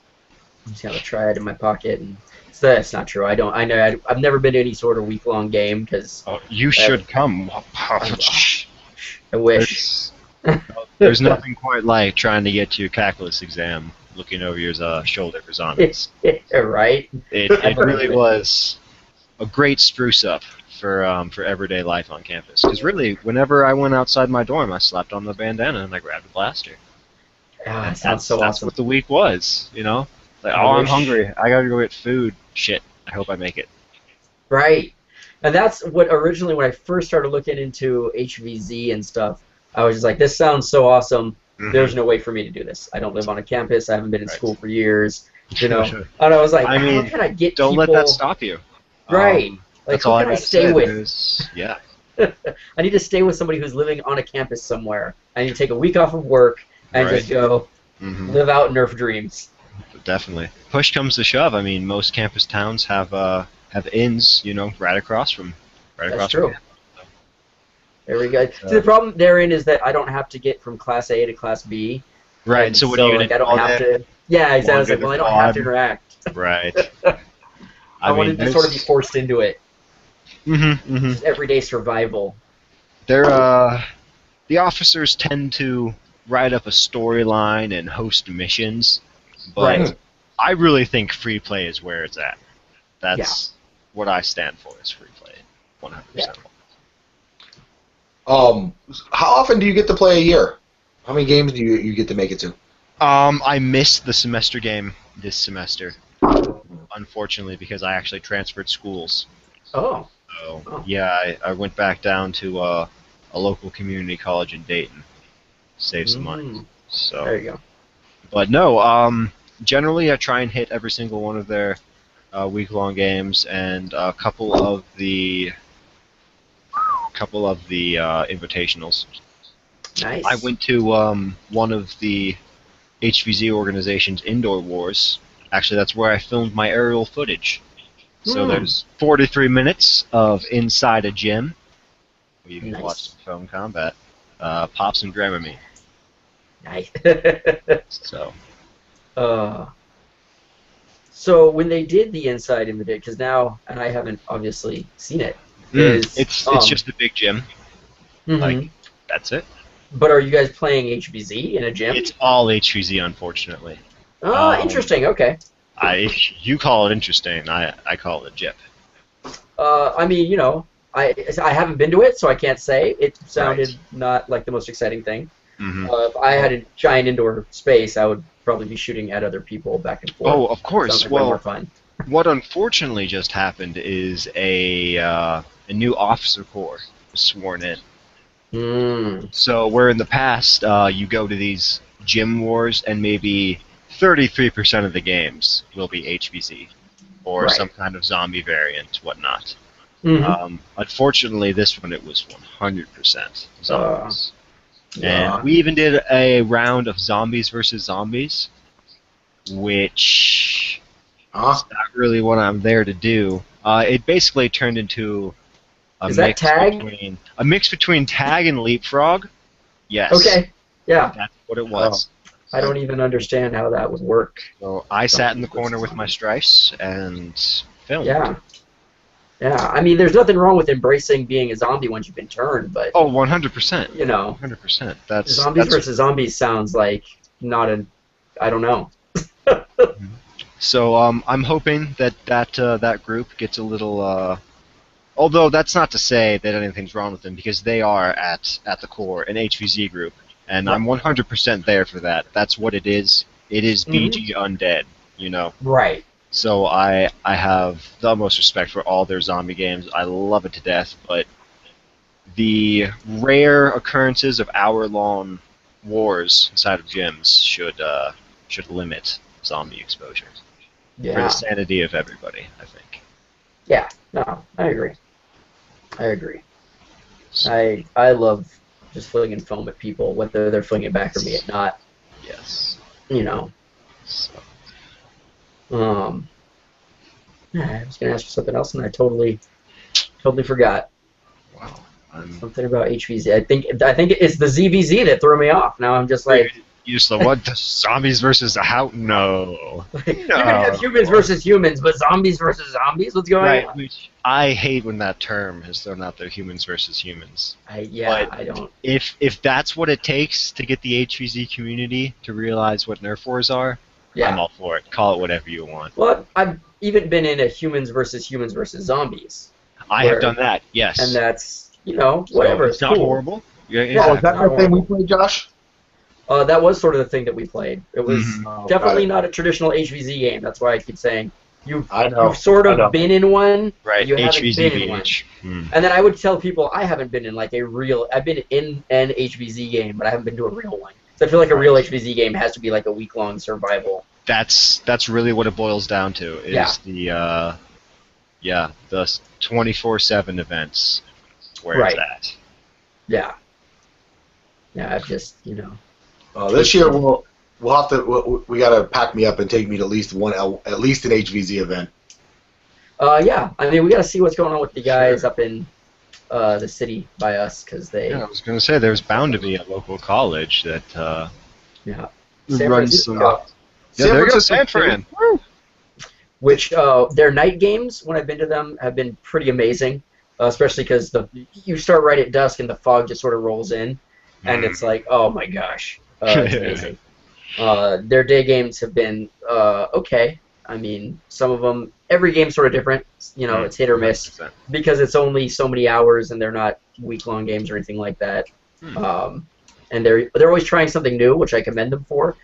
I'm just going to try it in my pocket. And that's not true. I've never been to any sort of week-long game because Oh, you should come. I wish. There's nothing quite like trying to get to your calculus exam, looking over your shoulder for zombies. Right? It really was a great spruce up for everyday life on campus. Because really, whenever I went outside my dorm, I slapped on the bandana and I grabbed a blaster. Ah, that sounds so That's awesome. what the week was, you know? Like, I oh, I'm wish- hungry. I gotta go get food. Shit. I hope I make it. Right. And that's what originally, when I first started looking into HVZ and stuff, I was just like, this sounds so awesome. There's no way for me to do this. I don't live on a campus. I haven't been in Right. school for years. You know? And I was like, I mean, how can I get Don't people... let that stop you. Right. Like, That's who all I can I gotta stay say. with? Yeah. I need to stay with somebody who's living on a campus somewhere. I need to take a week off of work and Right. just go Mhm. live out Nerf dreams. Definitely. Push comes to shove. I mean, most campus towns have inns, you know, right across from. That's true. campus. There we go. See, the problem therein is that I don't have to get from Class A to Class B. Right. And So what are you gonna like, I do don't all have day? to. Yeah, exactly. I was Longer like, well, I than don't have to odd. interact. Right. I wanted to sort of be forced into it. Mm-hmm. Just everyday survival. The officers tend to write up a storyline and host missions, but Right. I really think free play is where it's at. That's what I stand for, is free play, 100%. How often do you get to play a year? How many games do you get to make it to? I missed the semester game this semester, unfortunately, because I actually transferred schools. Oh. So Oh. yeah, I went back down to a local community college in Dayton, save some money. Mm, So, there you go. but no, generally I try and hit every single one of their week-long games and a couple of the invitationals. I Nice. went to one of the HVZ organization's indoor wars. Actually, that's where I filmed my aerial footage. So Hmm. there's 43 minutes of inside a gym where you can watch Nice. some phone combat. Pops and Dramamine. Nice. So uh, so when they did the inside invitation, because now, and I haven't obviously seen it, is it's just a big gym. mhm. Like that's it. But are you guys playing HBZ in a gym? It's all HVZ, unfortunately. Oh, interesting. Okay. You call it interesting. I call it JIP. I mean, I haven't been to it, so I can't say. It Right. sounded not like the most exciting thing. Hmm. If I had a giant indoor space, I would probably be shooting at other people back and forth. Oh, of Sounds course. like way more Well, fun. what unfortunately just happened is a new officer corps was sworn in. Mm, So where in the past you go to these gym wars and maybe 33% of the games will be HVZ or right. some kind of zombie variant, whatnot. Hmm. Unfortunately, this one it was 100% zombies. And Yeah. we even did a round of zombies versus zombies, which Huh? is not really what I'm there to do. It basically turned into Is that tag? a mix between tag and leapfrog. Yes, Okay. Yeah. that's what it Oh. was. I don't even understand how that would work. So I sat in the Zombies corner versus with my zombies. stripes and filmed. Yeah. Yeah. I mean, there's nothing wrong with embracing being a zombie once you've been turned, but Oh, 100%. you know, 100%. That's zombies versus zombies sounds like not a. I don't know. so. I'm hoping that group gets a little. Although that's not to say that anything's wrong with them because they are at the core an HVZ group, and I'm 100% there for that. That's what it is. It is Hmm. BG Undead. You know. Right. So I have the most respect for all their zombie games. I love it to death, but the rare occurrences of hour-long wars inside of gyms should limit zombie exposure for the Yeah. sanity of everybody. I think. Yeah. No, I agree. I agree. So, I love just flinging foam at people, whether they're flinging it back at me or not. yes. You know. So, Um. I was gonna ask you something else, and I totally forgot. wow. I'm, Something about HVZ. I think it's the ZVZ that threw me off. Now I'm just like, you just what? The zombies versus the how? No. you can have humans versus humans, but zombies versus zombies. What's going Right. on? Which I hate when that term is thrown out there. Humans versus humans. Yeah, But I don't. if that's what it takes to get the HVZ community to realize what Nerf wars are, I'm Yeah. all for it. Call it whatever you want. Well, I've even been in a humans versus zombies, I have done that, yes. and that's whatever. So It's it's not cool. horrible. Yeah, Yeah, Oh, exactly. is that the thing we played, Josh? That was sort of the thing that we played. It was Mhm. Oh, definitely got it. not a traditional HVZ game. That's why I keep saying I know. you've sort I know. of been in one. Right, You haven't been in one. HVZBH. Hmm. And then I would tell people I haven't been in like a real. I've been in an HVZ game, but I haven't been to a real one. So I feel like a real HVZ game has to be like a week-long survival. That's really what it boils down to. Is Yeah. the 24/7 events where Right. it's at. Yeah. Yeah. I've just This year we'll have to we gotta pack me up and take me to at least an HVZ event. Yeah. I mean, we got to see what's going on with the guys up in the city by us because they. Yeah, I was going to say there's bound to be a local college that Yeah. San runs some. Francisco. Yeah, there goes San San Fran. Which their night games, when I've been to them, have been pretty amazing. Especially because you start right at dusk and the fog just sort of rolls in, and it's like, oh my gosh, it's amazing. Their day games have been okay. I mean, some of them, every game's sort of different. It's hit or miss 100%. because it's only so many hours and they're not week-long games or anything like that. And they're always trying something new, which I commend them for.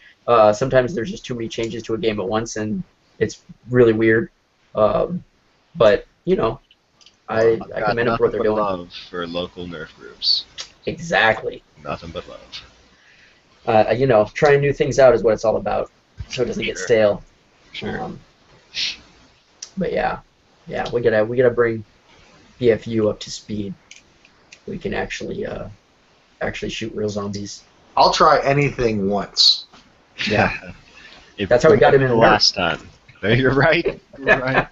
Sometimes there's just too many changes to a game at once, and it's really weird. But I I've got commend them for what nothing they're but doing. love for local Nerf groups. Exactly. Nothing but love. Trying new things out is what it's all about, so it doesn't get Sure. stale. Sure. But yeah, we gotta bring B.F.U up to speed. We can actually shoot real zombies. I'll try anything once. Yeah. That's how we got him in the Nerf. last time. You're right. You're right.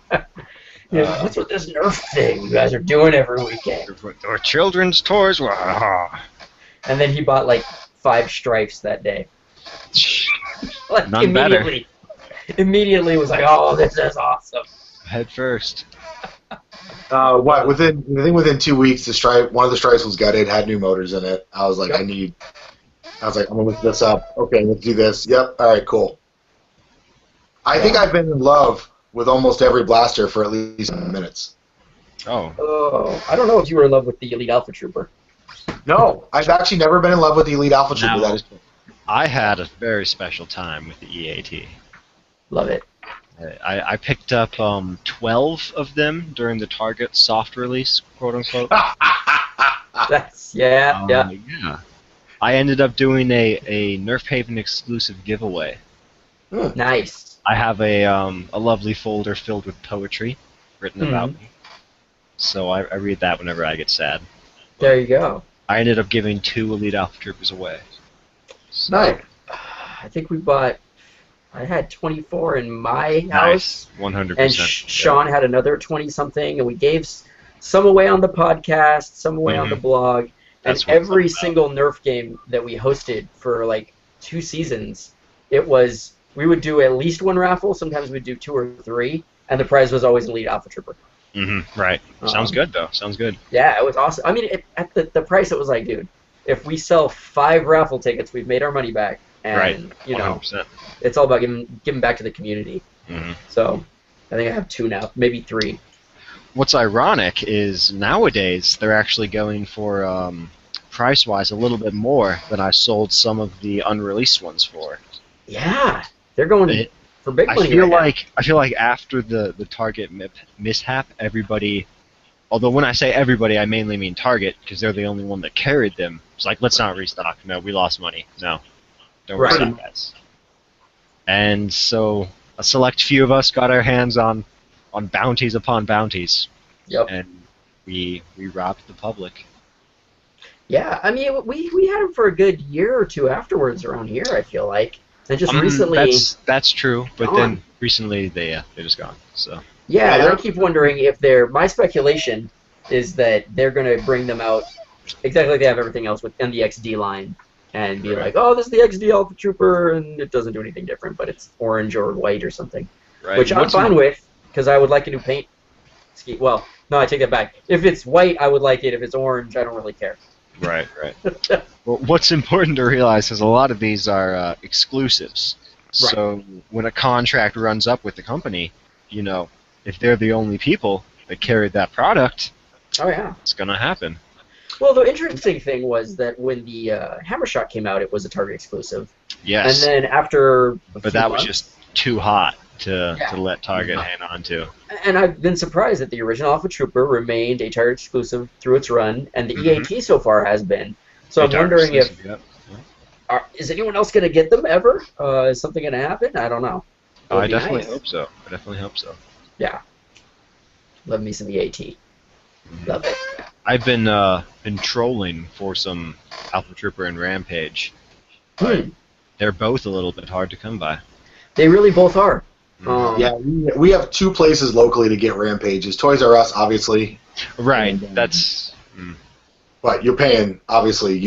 What's with this Nerf thing you guys are doing every weekend? Or children's toys. And then he bought like 5 stripes that day. Like None better. Immediately was like, oh, this is awesome. Head first. Within 2 weeks, one of the stripes was gutted, had new motors in it. I was like, Yep. I'm gonna look this up. Okay, let's do this. Yep. All right, cool. I think I've been in love with almost every blaster for at least 7 minutes. Oh. I don't know if you were in love with the Elite Alpha Trooper. No, I've actually never been in love with the Elite Alpha Trooper. No. That is true. I had a very special time with the EAT. Love it. I picked up 12 of them during the Target soft release, quote unquote. Yeah. Yeah. I ended up doing a Nerf Haven exclusive giveaway. Nice. I have a lovely folder filled with poetry written about me. So I read that whenever I get sad. There you go. I ended up giving 2 Elite Alpha Troopers away. So, Nice. I think I had 24 in my house. nice. 100%. And Sean had another 20-something, and we gave some away on the podcast, some away on the blog, and That's what every it's all about. single Nerf game that we hosted for like 2 seasons, we would do at least 1 raffle, sometimes we'd do 2 or 3, and the prize was always Elite Alpha Trooper. Right. Sounds good, though. Sounds good. Yeah, it was awesome. I mean, at the price, it was like, dude, if we sell 5 raffle tickets, we've made our money back. And, Right. 100%. it's all about giving back to the community. So, I think I have 2 now, maybe 3. What's ironic is nowadays they're actually going for price-wise a little bit more than I sold some of the unreleased ones for. Yeah, they're going for big money. I feel like after the Target mishap, everybody. Although when I say everybody, I mainly mean Target because they're the only one that carried them. It's like, let's not restock. No, we lost money. No, don't restock, guys. And so a select few of us got our hands on bounties upon bounties. Yep. And we robbed the public. Yeah, I mean, we had them for a good year or 2 afterwards around here, I feel like. And just recently... That's true, but gone. then recently they're just gone, so... Yeah, and I keep wondering if my speculation is that they're going to bring them out exactly like they have everything else in the XD line and be like, oh, this is the XD Alpha Trooper, and it doesn't do anything different, but it's orange or white or something. Right. Which I'm fine with, because I would like a new paint scheme. Well, no, I take that back. If it's white, I would like it. If it's orange, I don't really care. Right. Well, what's important to realize is a lot of these are exclusives. Right. So when a contract runs up with the company, if they're the only people that carried that product, oh yeah, it's gonna happen. Well, the interesting thing was that when the Hammershot came out, it was a Target exclusive. Yes. And then after but that was just too hot to let Target hang on to. And I've been surprised that the original Alpha Trooper remained a Target exclusive through its run, and the EAT so far has been. So I'm wondering is anyone else going to get them ever? Is something going to happen? I don't know. I definitely hope so. Yeah. Love me some EAT. Love it. I've been trolling for some Alpha Trooper and Rampage. They're both a little bit hard to come by. They really both are. Yeah, we have 2 places locally to get Rampages. Toys R Us, obviously. Right. And, that's. But you're paying, obviously,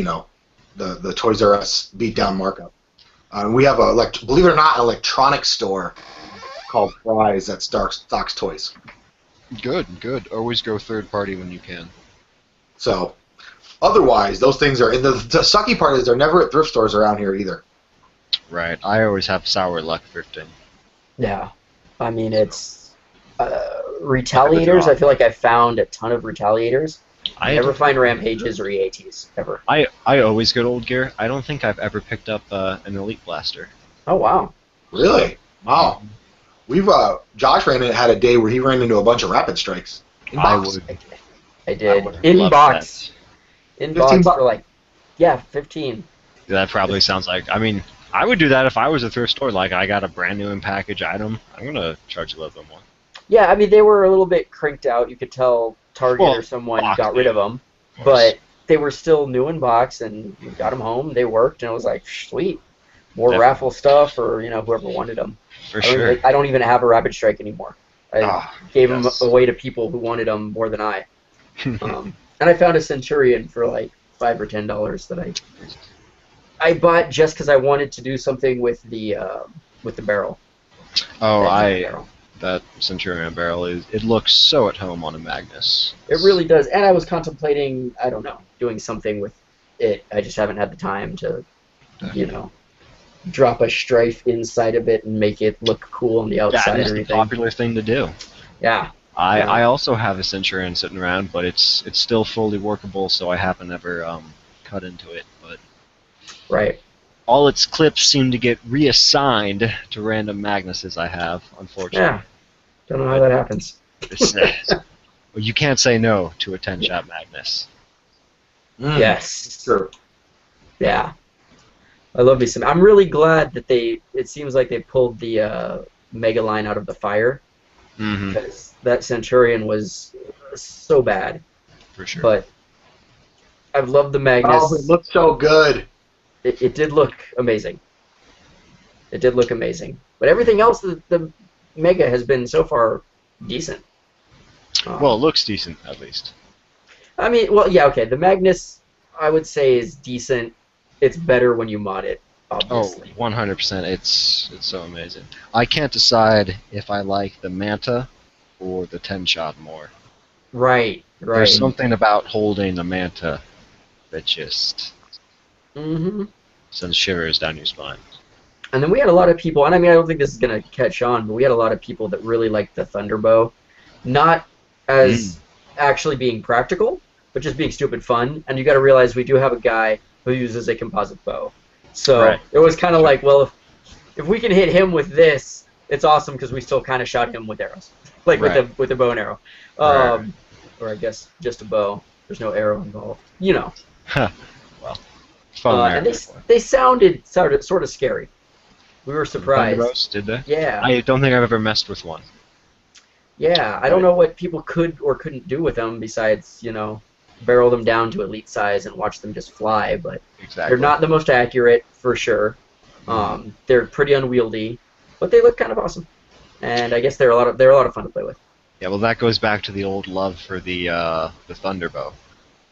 the Toys R Us beatdown markup. We have believe it or not, an electronics store called Fry's that stocks toys. Good. Always go third party when you can. So, otherwise, those things are. The sucky part is they're never at thrift stores around here either. Right. I always have sour luck thrifting. Yeah. I mean, it's Retaliators. I feel like I've found a ton of Retaliators. I never find Rampages or EATs, ever. I always get old gear. I don't think I've ever picked up an Elite Blaster. Oh, wow. Really? Wow. Josh had a day where he ran into a bunch of Rapid Strikes. I box? would. I did. would have In loved box. In 15 box for bucks. yeah, 15. That probably sounds like. I mean, I would do that if I was a thrift store. Like, I got a brand new in package item. I'm gonna charge a little bit more. Yeah, I mean, they were a little bit crinked out. You could tell Target Well, or someone box, got rid of them, Of course. but they were still new in box, and we got them home. They worked, and it was like, sweet, more Definitely. raffle stuff, or whoever wanted them. For sure. I don't even have a Rapid Strike anymore. I Ah, gave yes. them away to people who wanted them more than I. And I found a Centurion for like $5 or $10 that I bought just because I wanted to do something with the barrel. Oh, That barrel. that Centurion barrel it looks so at home on a Magnus. It really does. And I was contemplating, I don't know, doing something with it. I just haven't had the time to, drop a strife inside of it and make it look cool on the outside That is or the anything. popular thing to do. Yeah. I also have a Centurion sitting around, but it's still fully workable, so I haven't ever cut into it. But Right. all its clips seem to get reassigned to random Magnuses I have, unfortunately. Yeah. Don't know how that happens. Well, you can't say no to a 10-shot Magnus. Yes. Sure. Yeah. I love me some. I'm really glad that it seems like they pulled the Mega line out of the fire, Mm-hmm. because that Centurion was so bad. For sure. But I've loved the Magnus. Oh, it looks so good. It did look amazing. It did look amazing. But everything else, the Mega has been so far decent. Well, it looks decent, at least. I mean, well, yeah, okay. The Magnus, I would say, is decent. It's better when you mod it, obviously. Oh, 100%. It's so amazing. I can't decide if I like the Manta or the 10-shot more. Right. There's something about holding the Manta that just sends shivers down your spine. And then we had a lot of people, and I mean, I don't think this is going to catch on, but we had a lot of people that really liked the Thunderbow. Not as actually being practical, but just being stupid fun. And you got to realize we do have a guy who uses a composite bow. So it was kind of like, well, if we can hit him with this, it's awesome because we still kind of shot him with arrows, like with the bow and arrow. Or I guess just a bow. There's no arrow involved. Well, fun and they sounded sort of scary. We were surprised. Thunderbows, did they? Yeah. I don't think I've ever messed with one. Yeah, I don't know what people could or couldn't do with them besides, barrel them down to elite size and watch them just fly, but Exactly. they're not the most accurate, for sure. They're pretty unwieldy, but they look kind of awesome. And I guess they're a lot of fun to play with. Yeah, well, that goes back to the old love for the Thunderbow.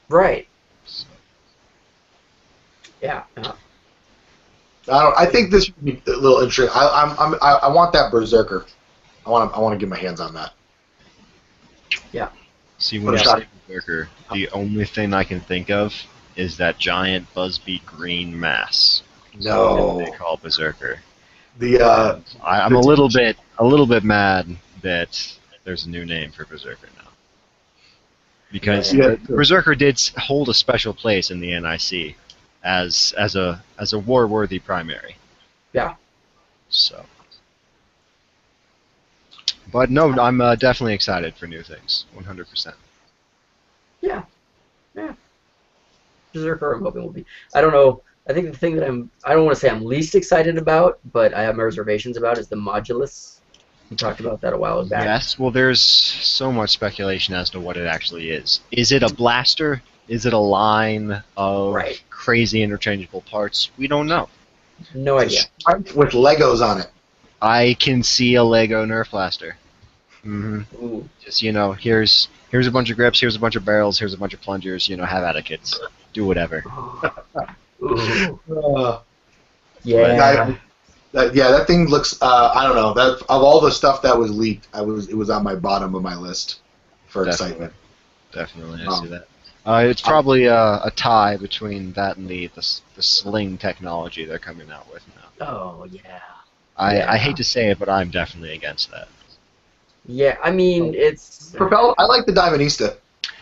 Right. So. Yeah. I think this would be a little interesting. I want that Berserker. I want to get my hands on that. Yeah. See, when you say Berserker, the only thing I can think of is that giant Busby green mass. No. That they call Berserker. I'm a little bit mad that there's a new name for Berserker now. Because Berserker did hold a special place in the NIC as a war-worthy primary. Yeah. So. But no, I'm definitely excited for new things, 100%. Yeah. Berserker, I'm hoping will be. I don't know. I think the thing that I don't want to say I'm least excited about, but I have my reservations about, is the Modulus. We talked about that a while back. Yes, well, there's so much speculation as to what it actually is. Is it a blaster? Is it a line of crazy interchangeable parts? We don't know. No idea. With Legos on it. I can see a Lego Nerf blaster. Ooh. Just, here's a bunch of grips, here's a bunch of barrels, here's a bunch of plungers, have at it, kids. Do whatever. Yeah. That thing looks. I don't know. That of all the stuff that was leaked, it was on my bottom of my list for excitement. Definitely, I see that. It's probably a tie between that and the sling technology they're coming out with now. Oh yeah. I hate to say it, but I'm definitely against that. Yeah, I mean it's. I like the Diamondista.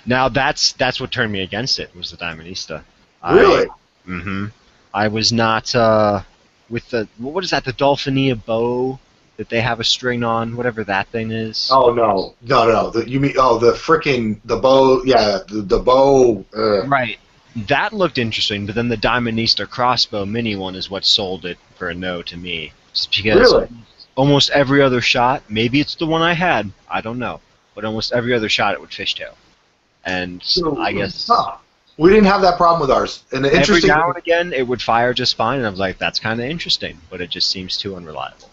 Now that's what turned me against it, was the Diamondista. Really? I was not with the what is that? The Dolphinia bow that they have a string on, whatever that thing is. Oh no. You mean the bow? Yeah, the bow. Right. That looked interesting, but then the Diamondista crossbow mini one is what sold it for a no to me. Just because Really? almost every other shot, maybe it's the one I had, I don't know, but almost every other shot it would fishtail. And I guess We didn't have that problem with ours. And the every interesting now and again it would fire just fine, and I was like, that's kind of interesting, but it just seems too unreliable.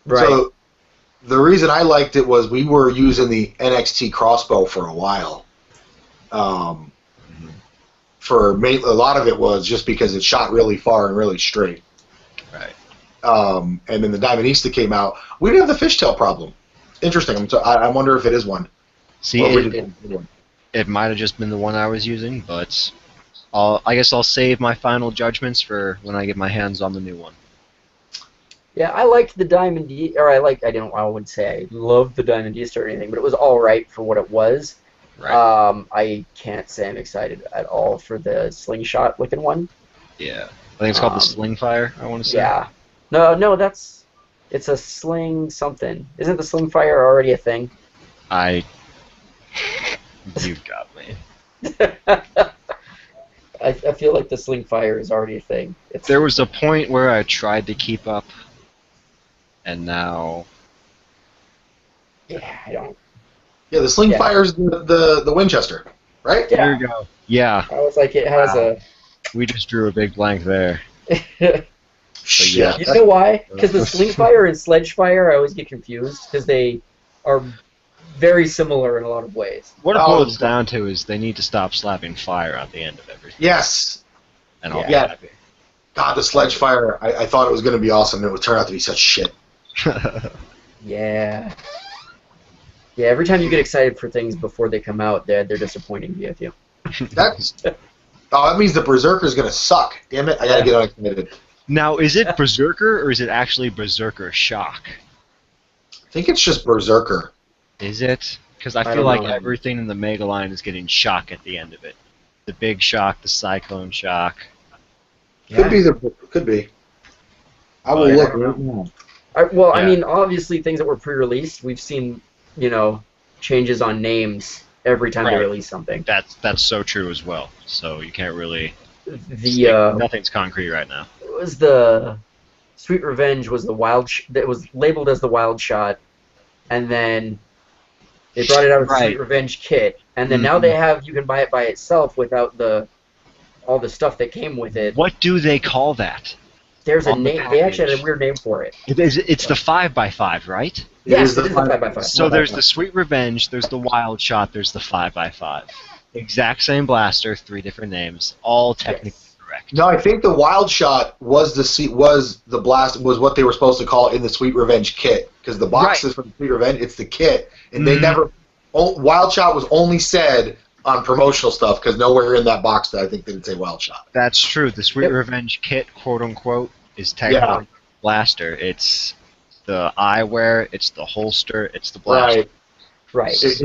Right. So the reason I liked it was we were using the NXT crossbow for a while. A lot of it was just because it shot really far and really straight. Right. And then the Diamondista came out. We didn't have the fishtail problem. Interesting. I wonder if it is one. See, it might have just been the one I was using, but I guess I'll save my final judgments for when I get my hands on the new one. Yeah, I liked the I wouldn't say I loved the Diamondista or anything, but it was all right for what it was. Right. I can't say I'm excited at all for the slingshot looking one. Yeah. I think it's called the Sling Fire, I want to say. Yeah. No, it's a sling something. Isn't the sling fire already a thing? You've got me. I feel like the sling fire is already a thing. There was a point where I tried to keep up, and now... Yeah, I don't... Yeah, the Sling Fire's the Winchester, right? Yeah. There you go. Yeah. I was like, it has a... We just drew a big blank there. Yeah. You know why? Because the sling fire and sledge fire, I always get confused, because they are very similar in a lot of ways. What it boils down to is they need to stop slapping fire at the end of everything. Yes. And I'll be happy. God, the Sledge Fire, I thought it was going to be awesome, and it would turn out to be such shit. Yeah. Yeah, every time you get excited for things before they come out, they're disappointing B.F.U. That means the Berserker's going to suck. Damn it, I got to get uncommitted. Now, is it Berserker, or is it actually Berserker Shock? I think it's just Berserker. Is it? Because I feel like everything in the Mega line is getting Shock at the end of it. The Big Shock, the Cyclone Shock. Yeah. Could be. I will look right now. I mean, obviously, things that were pre-released, we've seen, changes on names every time they release something. That's so true as well. So you can't really. Nothing's concrete right now. It was the Sweet Revenge was the that was labeled as the Wild Shot, and then they brought it out as the Sweet Revenge kit, and then now you can buy it by itself without all the stuff that came with it. What do they call that? There's a name. They actually had a weird name for it. It's the 5x5, right? Yes, it is the 5x5. So there's the Sweet Revenge, there's the Wild Shot, there's the 5x5. Exact same blaster, 3 different names, all technically correct. No, I think the Wild Shot was what they were supposed to call it in the Sweet Revenge kit, because the boxes for the Sweet Revenge, it's the kit, and they never. Wild Shot was only said on promotional stuff, because nowhere in that box I think they did say Wild Shot. That's true. The Sweet Revenge kit, quote unquote, is technically blaster. It's the eyewear, it's the holster, it's the blaster. Right. It's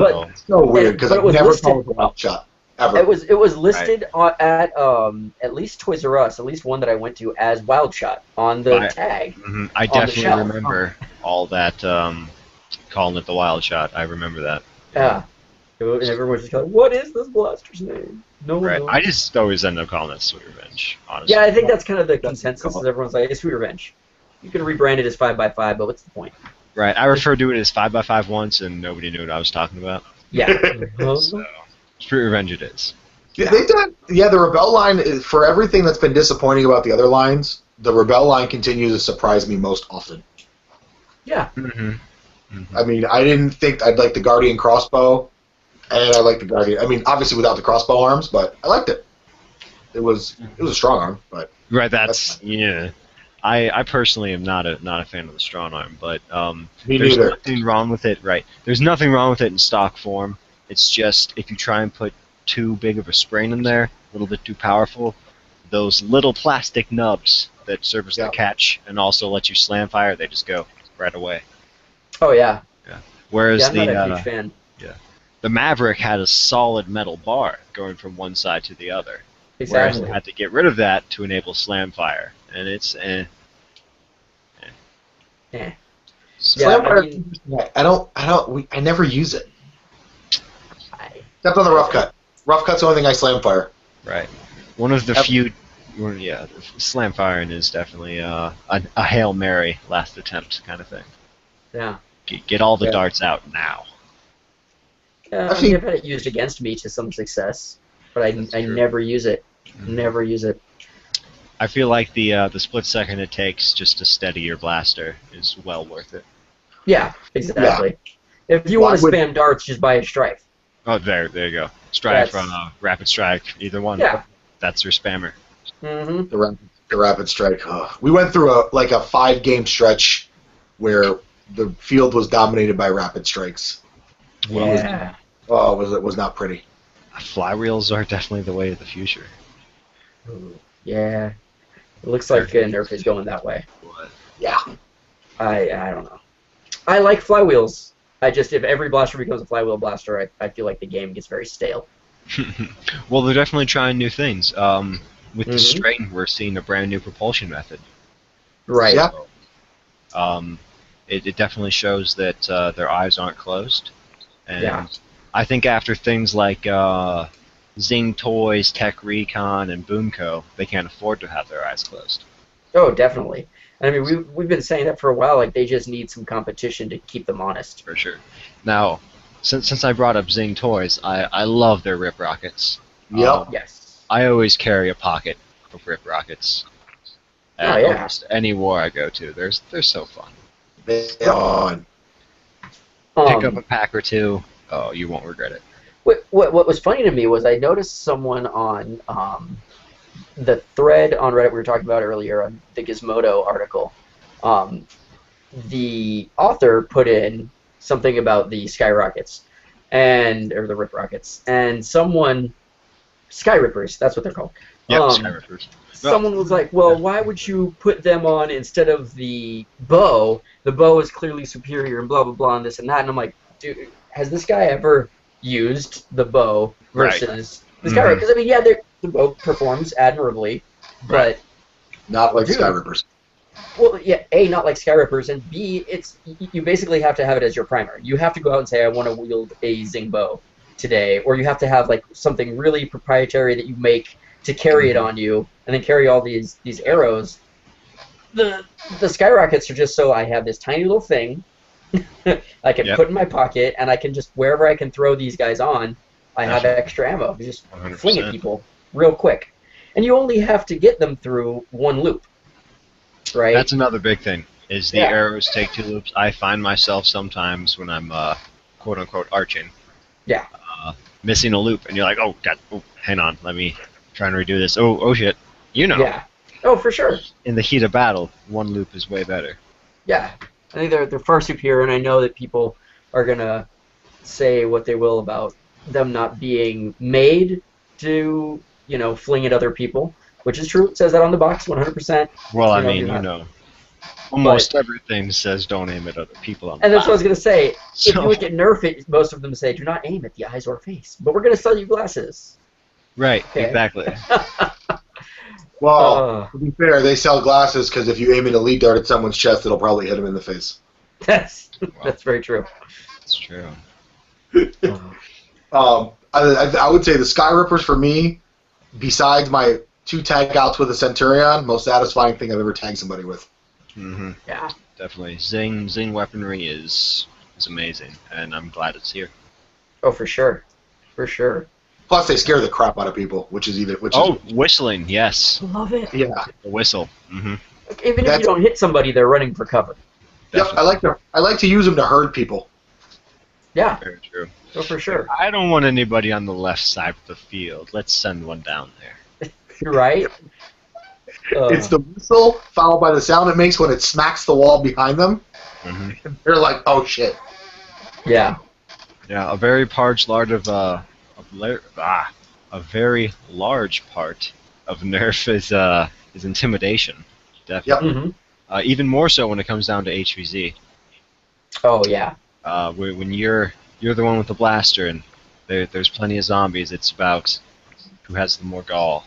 so weird because I never called it the Wild Shot ever. It was listed at least Toys R Us, at least one that I went to, as Wild Shot on the tag. I definitely remember all that calling it the Wild Shot. I remember that. Yeah. And everyone's just like, what is this blaster's name? No one knows. I just always end up calling it Sweet Revenge, honestly. Yeah, I think that's kind of the consensus. Everyone's like, it's Sweet Revenge. You can rebrand it as 5x5, but what's the point? Right. I referred to it as 5x5 once, and nobody knew what I was talking about. Yeah. So, Sweet Revenge it is. The Rebel line, for everything that's been disappointing about the other lines, the Rebel line continues to surprise me most often. Yeah. I mean, I didn't think I'd like the Guardian crossbow. And I like the Guardian. I mean, obviously without the crossbow arms, but I liked it. It was a strong arm, but I personally am not a fan of the strong arm, but me there's neither. nothing wrong with it. Right? There's nothing wrong with it in stock form. It's just if you try and put too big of a spring in there, a little bit too powerful, those little plastic nubs that serve as the catch and also let you slam fire, they just go right away. Oh yeah. Whereas I'm not a huge fan. The Maverick had a solid metal bar going from one side to the other. Exactly. Whereas I had to get rid of that to enable slam fire, and it's Yeah, Slamfire. I never use it I, except on the rough cut. Rough cut's the only thing I Slamfire. Right. One of the few. Yeah, slam firing is definitely a Hail Mary last attempt kind of thing. yeah. Get all the darts out now. I've had it used against me to some success, but I never use it. Never use it. I feel like the split second it takes just to steady your blaster is well worth it. Yeah, exactly. Yeah. If you want to spam darts, just buy a Strife. Oh, there you go. Strike from Rapid Strike, either one. Yeah. That's your spammer. Mm-hmm. The Rapid Strike. Oh. We went through a 5-game stretch where the field was dominated by Rapid Strikes. Yeah. It was not pretty. Flywheels are definitely the way of the future. Ooh, yeah. It looks like Nerf is going that way. What? Yeah. I don't know. I like flywheels. If every blaster becomes a flywheel blaster, I feel like the game gets very stale. Well, they're definitely trying new things. With the strain, we're seeing a brand new propulsion method. Right. Yeah. So, it definitely shows that their eyes aren't closed. And I think after things like Zing Toys, Tech Recon, and Boomco, they can't afford to have their eyes closed. Oh, definitely. I mean, we've been saying that for a while. Like, they just need some competition to keep them honest. For sure. Now, since I brought up Zing Toys, I love their Rip Rockets. Yep. Yes. I always carry a pocket of Rip Rockets. At almost any war I go to. They're so fun. Pick up a pack or two. Oh, you won't regret it. What was funny to me was I noticed someone on the thread on Reddit we were talking about earlier, on the Gizmodo article. The author put in something about the Skyrockets, or the Rip Rockets, and someone, Sky Rippers, that's what they're called. Yep, Sky Rippers. Someone was like, well, why would you put them on instead of the bow? The bow is clearly superior and blah, blah, blah, and this and that. And I'm like, dude, has this guy ever used the bow versus the Sky Rippers? Because, I mean, yeah, the bow performs admirably, but... Not like Sky Rippers. Well, yeah, A, not like Sky Rippers, and B, you basically have to have it as your primer. You have to go out and say, I want to wield a Zing bow today, or you have to have, like, something really proprietary that you make to carry it on you, and then carry all these arrows. The Skyrockets are just so I have this tiny little thing I can put in my pocket, and I can just, wherever I can throw these guys on, I have extra ammo. You just 100%. fling at people real quick. And you only have to get them through one loop, right? That's another big thing, is the arrows take 2 loops. I find myself sometimes when I'm, quote-unquote, arching, missing a loop, and you're like, oh, God, hang on, let me try and redo this. Oh, shit. You know. Yeah. Oh, for sure. In the heat of battle, 1 loop is way better. Yeah. I think they're far superior, and I know that people are going to say what they will about them not being made to, fling at other people, which is true. It says that on the box, 100%. Well, I mean, almost everything says don't aim at other people. And that's what I was going to say. If you look at Nerf, most of them say, do not aim at the eyes or face, but we're going to sell you glasses. Right, exactly. Well, to be fair, they sell glasses because if you aim an elite dart at someone's chest, it'll probably hit them in the face. That's very true. That's true. I would say the Sky Rippers for me, besides my 2 tag outs with a Centurion, most satisfying thing I've ever tagged somebody with. Mm-hmm. Yeah. Definitely. Zing weaponry is amazing, and I'm glad it's here. Oh, for sure. For sure. Plus, they scare the crap out of people, whistling, yes. Love it. Yeah. The whistle. Mm-hmm. Even if you don't hit somebody, they're running for cover. Definitely. Yep, I like to use them to herd people. Yeah. Very true. Oh, for sure. I don't want anybody on the left side of the field. Let's send one down there. Right? It's the whistle followed by the sound it makes when it smacks the wall behind them. Mm-hmm. They're like, oh, shit. Yeah. Yeah, a very large part of Nerf is intimidation. Definitely. Yep. Mm-hmm. Even more so when it comes down to HVZ. Oh yeah. When you're the one with the blaster and there's plenty of zombies, it's about who has the more gall.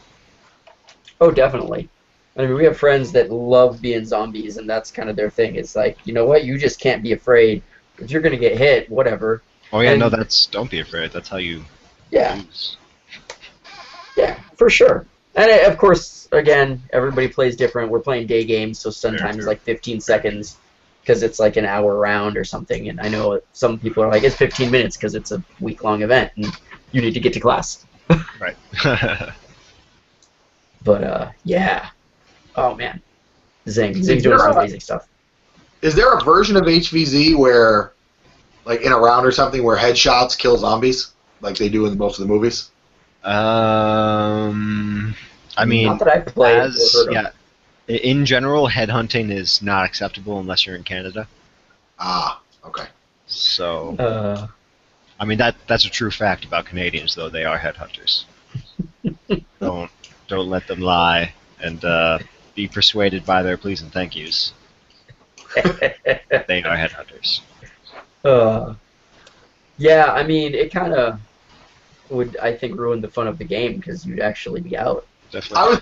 Oh, definitely. I mean, we have friends that love being zombies, and that's kind of their thing. It's like, you know what? You just can't be afraid. If you're gonna get hit, whatever. Oh yeah, no, And that's don't be afraid. That's how you yeah, lose. yeah, for sure. And of course, again, everybody plays different. We're playing day games, so Very sometimes true. like 15 seconds because it's like an hour round or something. And I know some people are like, it's 15 minutes because it's a week-long event and you need to get to class. Right. But yeah. Oh man, Zing. Is Zing's doing there some a, amazing stuff. is there a version of HVZ where, like in a round or something, where headshots kill zombies, like they do in most of the movies? I mean, Not that I've played or as heard of. yeah, in general, headhunting is not acceptable unless you're in Canada. Ah, okay. So, Uh, I mean that's a true fact about Canadians, though they are headhunters. don't don't let them lie and be persuaded by their pleas and thank yous. They are headhunters. uh, yeah, I mean, it kind of would, I think, ruin the fun of the game because you'd actually be out. Definitely. I was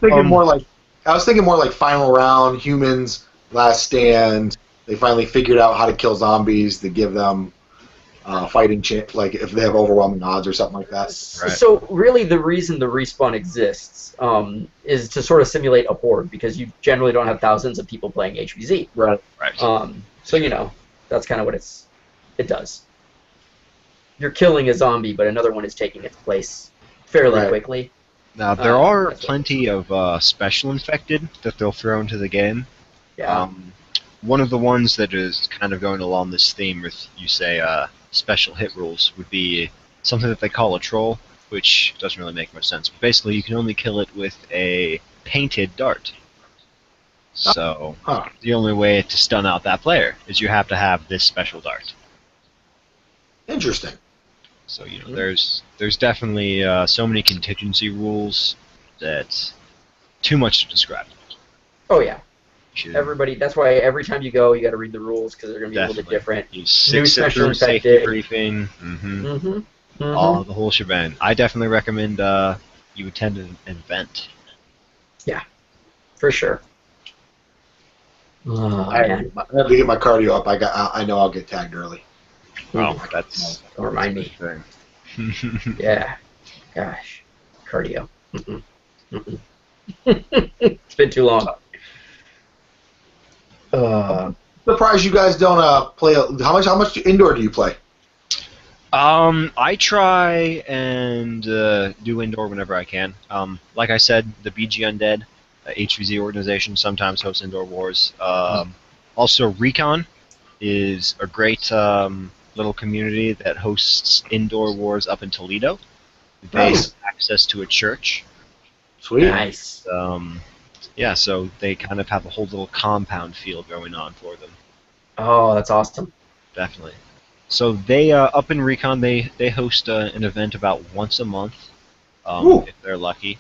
thinking more like final round, humans, last stand. They finally figured out how to kill zombies to give them fighting chance, like if they have overwhelming odds or something like that. Right. So really, the reason the respawn exists is to sort of simulate a horde because you generally don't have thousands of people playing HVZ. Right. Right. So that's kind of what it does. You're killing a zombie, but another one is taking its place fairly Right. quickly. Now there are that's what- plenty of special infected that they'll throw into the game. Yeah. One of the ones that is kind of going along this theme with, you say, special hit rules would be something that they call a troll, which doesn't really make much sense. But basically, you can only kill it with a painted dart. So Huh. the only way to stun out that player is you have to have this special dart. Interesting. So there's definitely so many contingency rules that too much to describe. Oh yeah. You should Everybody. That's why every time you go, you got to read the rules because they're going to be a little bit definitely different. you New sit special through safety infected. briefing. Mm-hmm. All the whole shebang. I definitely recommend you attend an event. For sure. Oh, I man. have to get my cardio up. I know I'll get tagged early. Oh, that's Don't remind me. thing. Yeah. Gosh. Cardio. Mm-mm. Mm-mm. It's been too long. Surprised you guys don't play. How much indoor do you play? I try and do indoor whenever I can. Like I said, the BG Undead HVZ organization sometimes hosts indoor wars. Also, Recon is a great little community that hosts indoor wars up in Toledo. They Nice. have access to a church. Sweet. Nice. Yeah, so they kind of have a whole little compound feel going on for them. Oh, that's awesome. Definitely. So they up in Recon, they host an event about once a month, Ooh. if they're lucky.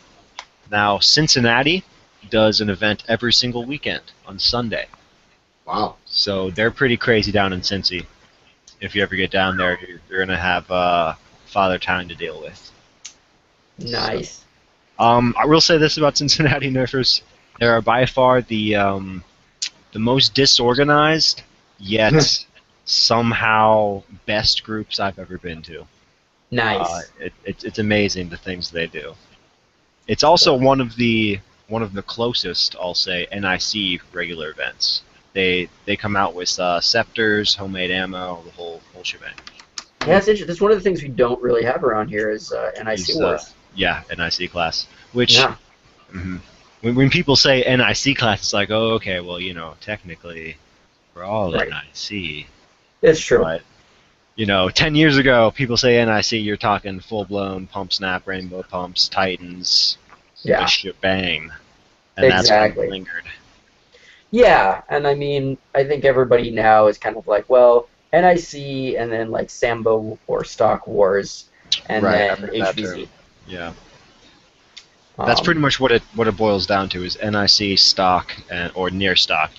Now Cincinnati does an event every single weekend on Sunday. Wow. So they're pretty crazy down in Cincy. If you ever get down there, you're gonna have Father Time to deal with. Nice. I will say this about Cincinnati Nerfers: they are by far the most disorganized, yet somehow best groups I've ever been to. Nice. It's amazing the things they do. It's also one of the closest, I'll say, NIC regular events. They come out with scepters, homemade ammo, the whole shebang. Yeah, it's interesting. That's one of the things we don't really have around here is NIC These, wars. Yeah, NIC class. Which, Yeah. when people say NIC class, it's like, oh, okay, well, technically, we're all Right. NIC. It's true. But, 10 years ago, people say NIC, you're talking full-blown pump snap, rainbow pumps, Titans, Yeah. the shebang. And that's Exactly. what lingered. Yeah, and I mean, I think everybody now is kind of like, well, NIC and then like Sambo or Stock Wars and Right, then I've heard that HVZ. term. Yeah. That's pretty much what it boils down to is NIC, stock, or near stock,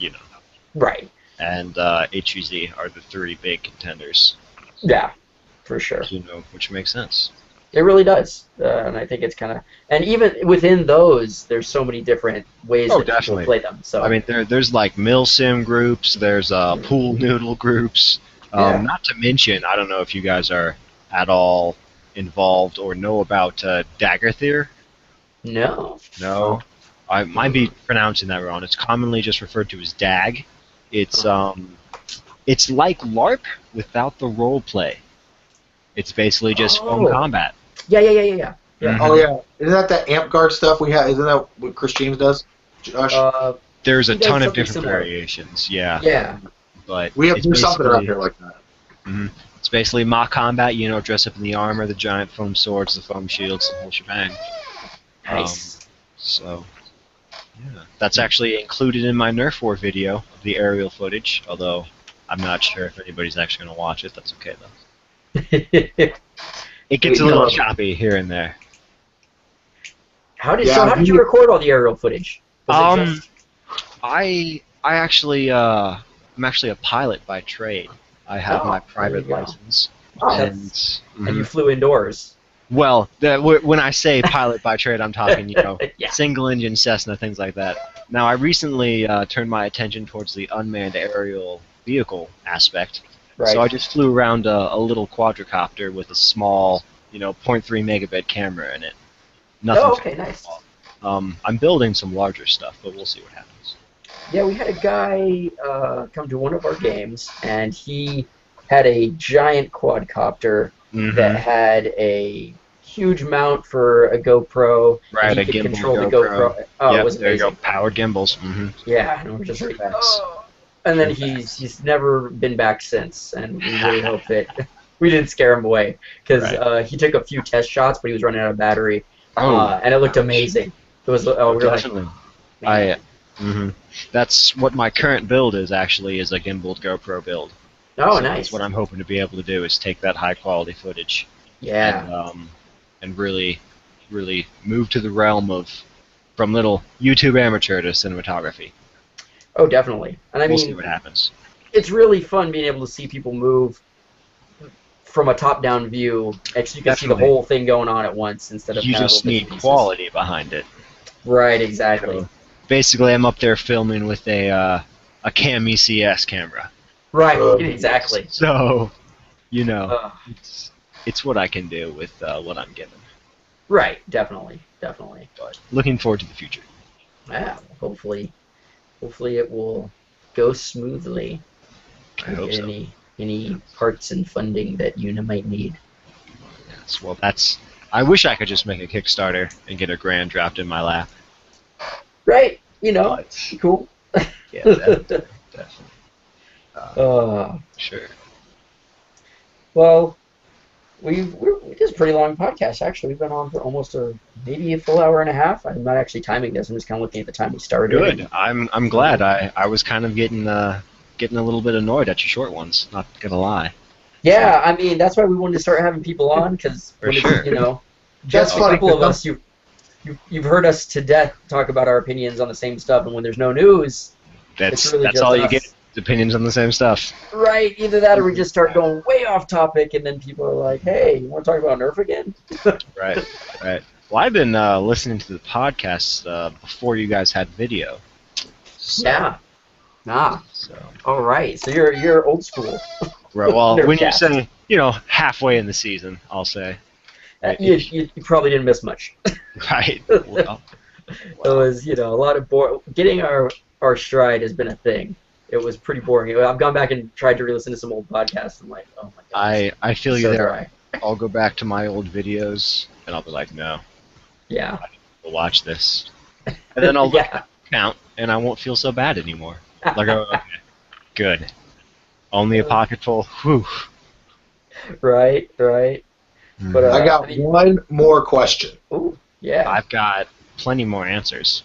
right. and HVZ are the three big contenders. Yeah, for sure. Which makes sense. It really does, and I think it's kind of, and even within those, there's so many different ways that people Definitely. play them. So I mean, there's like milsim groups, there's pool noodle groups. yeah, Not to mention, I don't know if you guys are at all involved or know about Daggerthier. no, No, I might be pronouncing that wrong. It's commonly just referred to as DAG. It's it's like LARP without the role play. It's basically just foam oh, combat. yeah. Mhm. Oh yeah, isn't that the amp guard stuff we have? Isn't that what Chris James does? Josh, Uh, There's a he does ton of something different similar. variations, yeah. Yeah. But we have it's there's something around basically here like that. it's basically mock combat. You know, dress up in the armor, the giant foam swords, the foam shields, the whole shebang. Nice. So yeah, that's actually included in my Nerf War video, the aerial footage. Although I'm not sure if anybody's actually going to watch it. That's okay though. It gets a little choppy here and there. How did Yeah, so? How did you record all the aerial footage? Was it just, I actually I'm actually a pilot by trade. I have my there private you go. license, Oh, and and you flew indoors. well, when I say pilot by trade, I'm talking Yeah. single engine Cessna, things like that. Now I recently turned my attention towards the unmanned aerial vehicle aspect. Right. So I just flew around a little quadricopter with a small, 0.3 megabit camera in it. Nothing. Oh, okay, nice. I'm building some larger stuff, but we'll see what happens. Yeah, we had a guy come to one of our games, and he had a giant quadcopter that had a huge mount for a GoPro. Right, and a he could gimbal control the GoPro. GoPro. Oh, Yep, it was there you go. amazing. Powered gimbals. Yeah, and we're just like, Facts. oh. And then True he's never been back since, and we really hope that we didn't scare him away because he took a few test shots, but he was running out of battery, and it looked amazing. It was we were Definitely. like, man. That's what my current build is actually, is a gimbaled GoPro build. Oh, So nice. That's what I'm hoping to be able to do, is take that high quality footage Yeah. and really move to the realm of from little YouTube amateur to cinematography. Oh, definitely. And I We'll mean, see what happens. it's really fun being able to see people move from a top-down view. Actually, you can see the Definitely. whole thing going on at once instead of You kind of just little bits need and pieces. quality behind it. Right, exactly. So, basically, I'm up there filming with a Cam ECS camera. Right, exactly. So, Uh, it's what I can do with what I'm given. right, definitely. But looking forward to the future. Yeah, hopefully it will go smoothly. I hope so. Any parts and funding that Una might need. Yes, well, I wish I could just make a Kickstarter and get $1,000 dropped in my lap. Right, But, cool. yeah, definitely. Sure. Well, this is a pretty long podcast, actually. We've been on for almost maybe a full hour and a half. I'm not actually timing this. I'm just kind of looking at the time we started. Good. I'm glad. I was kind of getting a little bit annoyed at your short ones. Not gonna lie. Yeah, I mean, that's why we wanted to start having people on, because For sure. just That's a funny, couple of us, you've heard us to death talk about our opinions on the same stuff, and when there's no news, That's really just all you us. get. Opinions on the same stuff. Right, either that or we just start going way off topic, and then people are like, hey, you want to talk about Nerf again? Right. Well, I've been listening to the podcast before you guys had video. So, Yeah. So, All right, so you're old school. right, well, when you NerfCast. say, halfway in the season, I'll say. You probably didn't miss much. Right. Well, It was, a lot of getting our stride has been a thing. It was pretty boring. I've gone back and tried to re-listen to some old podcasts. I'm like, oh my god. I feel you so there. dry. I'll go back to my old videos and I'll be like, no, Yeah. I'll watch this, and then I'll look Yeah. at the count and I won't feel so bad anymore. Like, oh, okay, good. Only a pocketful. Whew. Right. But I got one more question. ooh, yeah. I've got plenty more answers.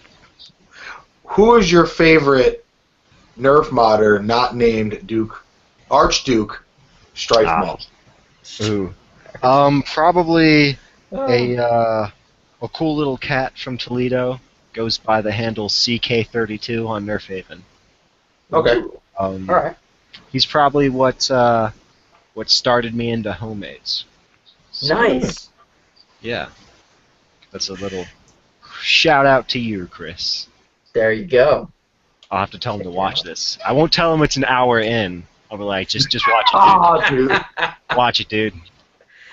Who is your favorite Nerf modder not named Duke, Archduke Strife Maul? Ooh. Probably Oh. a cool little cat from Toledo. Goes by the handle CK32 on Nerf Haven. Okay. Ooh. All right. He's probably what started me into homemades. So, Nice. Yeah, that's a little shout out to you, Chris. There you go. I'll have to tell him to Check it watch out. this. I won't tell him it's an hour in. I'll be like, just watch it, Ah, dude. dude. Watch it, dude.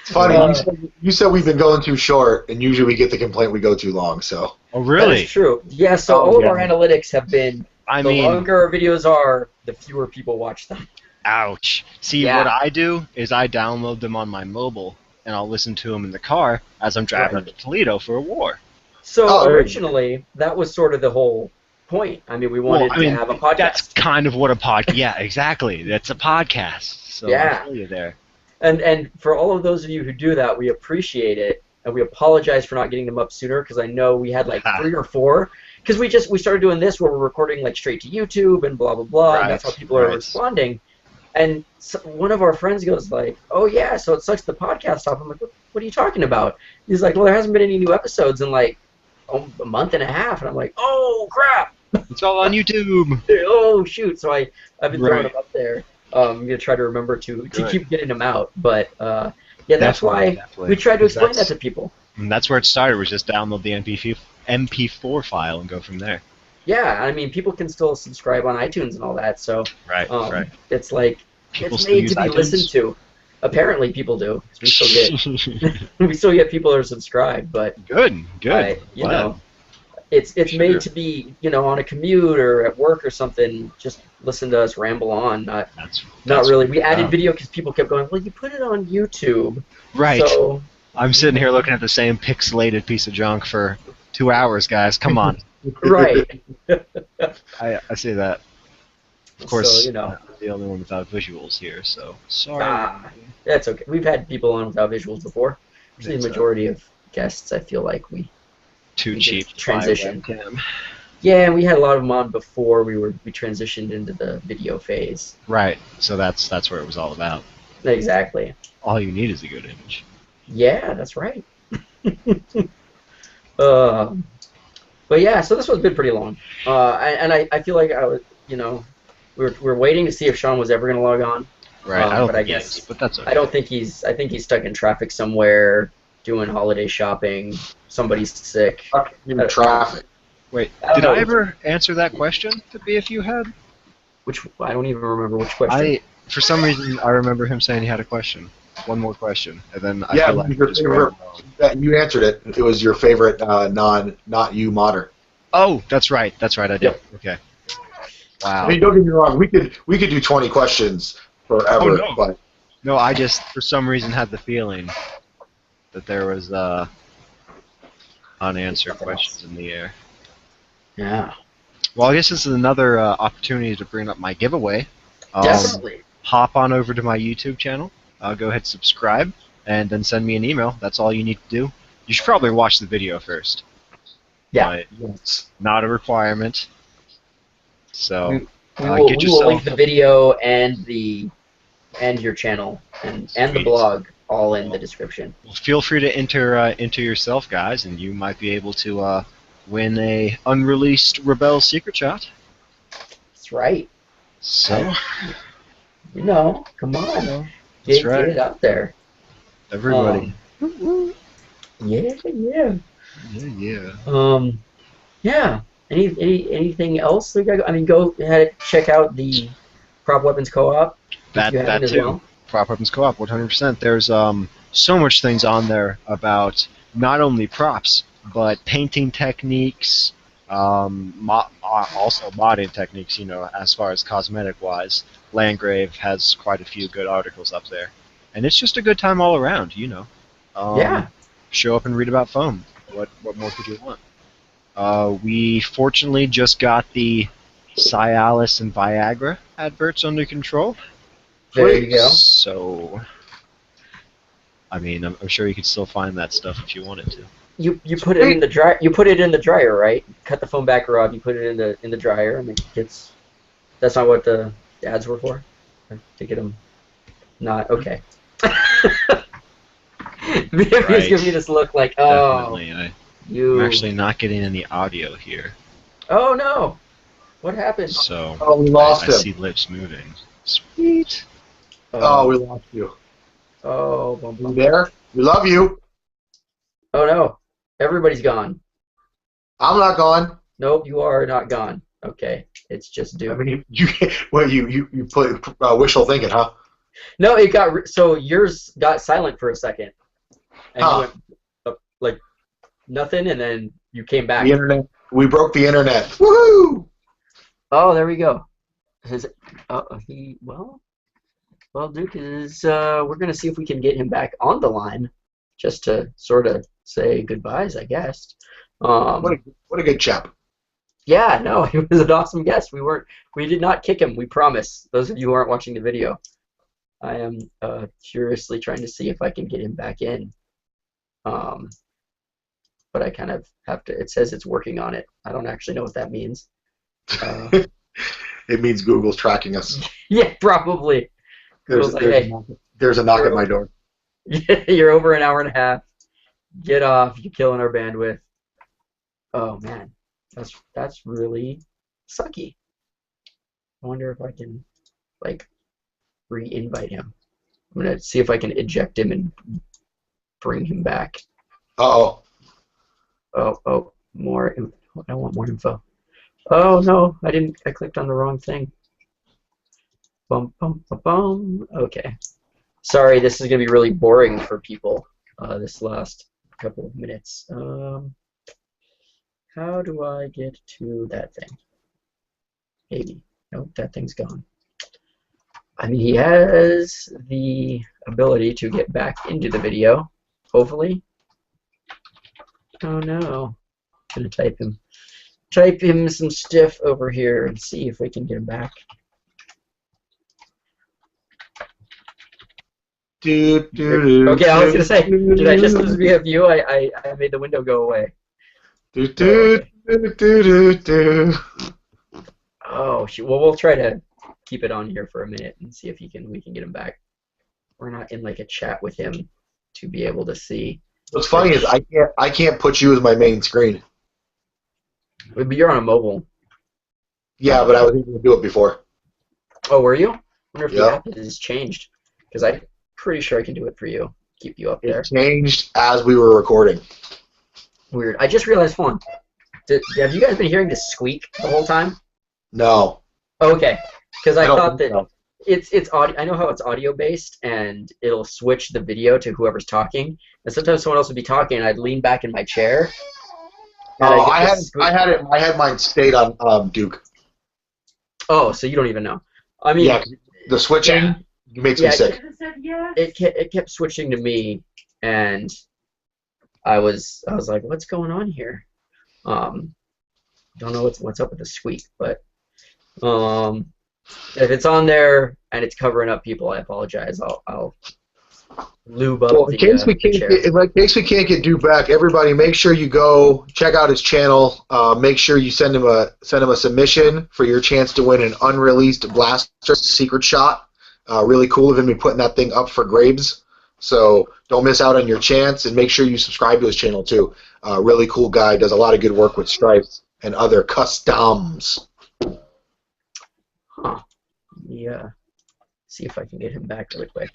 It's funny. Uh, You said we've been going too short, and usually we get the complaint we go too long. So Oh, That really? is true. Yeah, so Oh, all of yeah. our analytics have been I the mean, longer our videos are, the fewer people watch them. ouch. See, Yeah. what I do is I download them on my mobile, and I'll listen to them in the car as I'm driving Right. up to Toledo for a war. So Oh, there you originally, that was sort of the whole point. I mean, we wanted to have a podcast. That's kind of what a podcast. Yeah, exactly. That's a podcast. So Yeah. I feel you there. And for all of those of you who do that, we appreciate it, and we apologize for not getting them up sooner because I know we had like 3 or 4. Because we started doing this where we're recording like straight to YouTube and blah blah blah, and that's how people are Right. responding. And so one of our friends goes like, "Oh yeah, so it sucks the podcast stopped." I'm like, "What are you talking about?" He's like, "Well, there hasn't been any new episodes in like a month and a half," and I'm like, "Oh crap! It's all on YouTube. Oh shoot!" So I've been throwing Right. them up there. I'm gonna try to remember to Good. keep getting them out, but yeah, that's why Definitely. we tried to explain that That's- to people. And that's where it started. Was just download the MP4 file and go from there. Yeah, I mean, people can still subscribe on iTunes and all that, so Right. Right. it's like People it's still made use to be iTunes? listened to. Apparently, people do. We still get we still get people that are subscribed, but Good. Good. you Glad. know, it's Sure. made to be on a commute or at work or something. Just listen to us ramble on. Not That's really. We added wow. video because people kept going. Well, you put it on YouTube, right. So I'm sitting here looking at the same pixelated piece of junk for 2 hours, guys. Come on. right. I see that. Of course, So, I'm the only one without visuals here, so sorry. That's okay. We've had people on without visuals before. Usually, the majority of guests, I feel like we Too we cheap did to buy a transition. webcam. Yeah, we had a lot of them on before we transitioned into the video phase. Right. So that's where it was all about. Exactly. All you need is a good image. Yeah, that's right. But yeah, so this one's been pretty long, I feel like I was, we're waiting to see if Sean was ever going to log on. Right. I don't but I think he guess- is, but that's okay. I don't think I think he's stuck in traffic somewhere, doing holiday shopping. Somebody's sick. in traffic. Wait, I did don't I know. ever answer that question that B.F.U had? I don't even remember which question. For some reason, I remember him saying he had a question. One more question, and then I Yeah, feel like your I just favorite- ran along. You answered it. It was your favorite not you modder. Oh, that's right. I did. Yep. Okay. I Wow. mean, don't get me wrong. We could do 20 questions forever, Oh, no. but No, I just for some reason had the feeling that there was unanswered questions in the air. Yeah, Well, I guess this is another opportunity to bring up my giveaway. definitely. Hop on over to my YouTube channel. Go ahead, subscribe, and then send me an email. That's all you need to do. You should probably watch the video first. Yeah. But yes. not a requirement. So We get will link yourself- the video and your channel and the Sweet. blog all in the description. feel free to enter yourself, guys, and you might be able to win a unreleased Rebel secret shot. That's right. So Come on, that's get right. it out there. Everybody. Yeah. Yeah. Yeah. Anything else we got? I mean, go ahead and check out the Prop Weapons Co-op. if you haven't That as too. well. Prop Weapons Co-op, 100%. There's so much things on there about not only props, but painting techniques, also modding techniques, as far as cosmetic-wise. Landgrave has quite a few good articles up there. And it's just a good time all around, Yeah. Show up and read about foam. What more could you want? We fortunately just got the Cialis and Viagra adverts under control. There you go. So, I mean, I'm sure you could still find that stuff if you wanted to. You put it in the dryer. You put it in the dryer, right? Cut the foam back off. You put it in the dryer, and it gets. That's not what the ads were for. To get them. Not okay. He's Right. giving me this look like, oh, Definitely. you. I'm actually not getting any audio here, Oh no! What happened? so Oh, we lost I him. see lips moving. Sweet. Oh, we lost you. Oh, bum, You bum. there? We love you. Oh no, everybody's gone. I'm not gone. Nope, you are not gone. Okay, it's just I Duke. mean, you put wishful thinking, huh? No, it got so yours got silent for a second, and you Huh? went like nothing, and then you came The back. internet. We broke the internet. Woohoo! Oh, there we go. His, well, Duke is. We're gonna see if we can get him back on the line, just to sort of say goodbyes, I guess. What a good chap. Yeah, no, he was an awesome guest. We did not kick him. We promise. Those of you who aren't watching the video, I am curiously trying to see if I can get him back in. But I kind of have to. It says it's working on it. I don't actually know what that means. It means Google's tracking us. Yeah, probably. Google's like, hey, There's a knock at my door. you're over an hour and a half. Get off. You're killing our bandwidth. Oh man, that's really sucky. I wonder if I can like re-invite him. I'm gonna see if I can eject him and bring him back. Uh-oh. Oh, more. I want more info. Oh no, I didn't. I clicked on the wrong thing. Bum bum bum bum. Okay. Sorry, this is gonna be really boring for people. This last couple of minutes. How do I get to that thing? Maybe. Nope, that thing's gone. I mean, he has the ability to get back into the video, hopefully. Oh no. I'm gonna type him some stuff over here and see if we can get him back. Okay, I was gonna say, did I just lose B.F.U? I made the window go away. Oh, shoot. Well, we'll try to keep it on here for a minute and see if we can get him back. We're not in like a chat with him to be able to see. What's funny is I can't put you as my main screen. But you're on a mobile. Yeah, but I was able to do it before. Oh, were you? I wonder if the Yeah. app has changed. Because I'm pretty sure I can do it for you. Keep you up there. It changed as we were recording. Weird. I just realized, hold on. Have you guys been hearing this squeak the whole time? No. Okay. Because I don't thought think that so. it's audio. I know how it's audio based, and it'll switch the video to whoever's talking. And sometimes someone else would be talking, and I'd lean back in my chair. And Oh, I'd get this squeak. I had mine stayed on Duke. Oh, so you don't even know. I mean, Yeah, the switching makes me sick. it kept switching to me, and I was like, what's going on here? Don't know what's up with the squeak, but if it's on there and it's covering up people, I apologize. I'll lube up Well, in case we can't get Duke back, everybody make sure you go check out his channel. Make sure you send him a submission for your chance to win an unreleased blaster secret shot. Really cool of him to be putting that thing up for grabs. So don't miss out on your chance, and make sure you subscribe to his channel too. Really cool guy, does a lot of good work with stripes and other customs. Huh. Yeah. See if I can get him back really quick.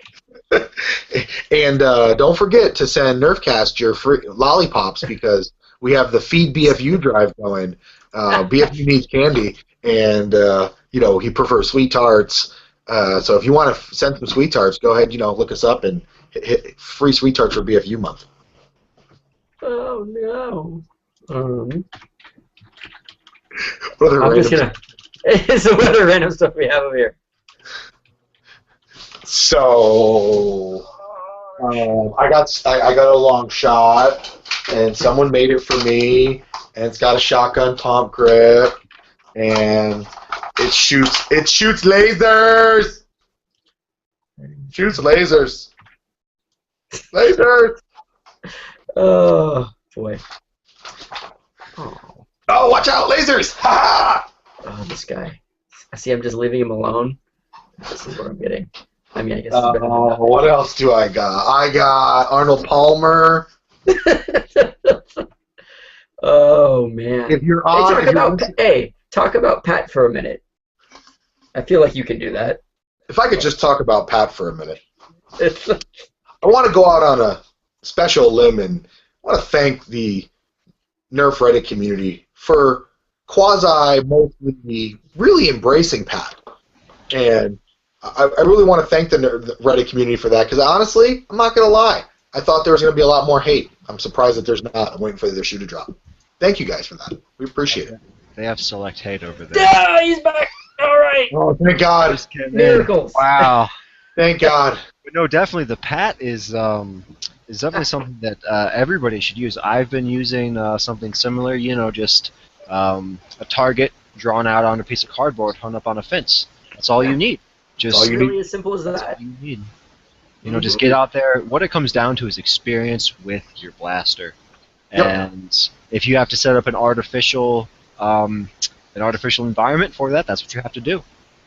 And don't forget to send NerfCast your free lollipops, because we have the Feed B.F.U drive going. B.F.U needs candy, and he prefers sweet tarts. So if you want to send some sweet tarts, go ahead. Look us up and hit free sweet tarts for B.F.U month. Oh no. What other I'm just random- gonna. So what other random stuff we have over here? So I got a long shot, and someone made it for me, and it's got a shotgun pump grip, and it shoots lasers. Shoots lasers. Lasers. Oh boy. Oh. Oh, watch out, lasers! Ha ha! Oh, this guy. I see. I'm just leaving him alone. This is what I'm getting. I mean, I guess. It's better than nothing. What else do I got? I got Arnold Palmer. Oh man. If you're Hey, on, talk about Pat for a minute. I feel like you can do that. if I could just talk about Pat for a minute. I want to go out on a special limb and want to thank the Nerf Reddit community for mostly really embracing Pat. And I really want to thank the Reddit community for that, because honestly, I'm not going to lie, I thought there was going to be a lot more hate. I'm surprised that there's not. I'm waiting for the shoe to drop. Thank you guys for that. We appreciate it. They have select hate over there. Yeah, he's back. All right. Oh, thank God. Miracles. Wow. Thank God. But no, definitely the Pat is definitely something that everybody should use. I've been using something similar, you know, just a target drawn out on a piece of cardboard hung up on a fence. That's all you need. Just It's really as simple as that's that. all you need. You know, just get out there. What it comes down to is experience with your blaster. Yep. And if you have to set up an artificial environment for that, that's what you have to do.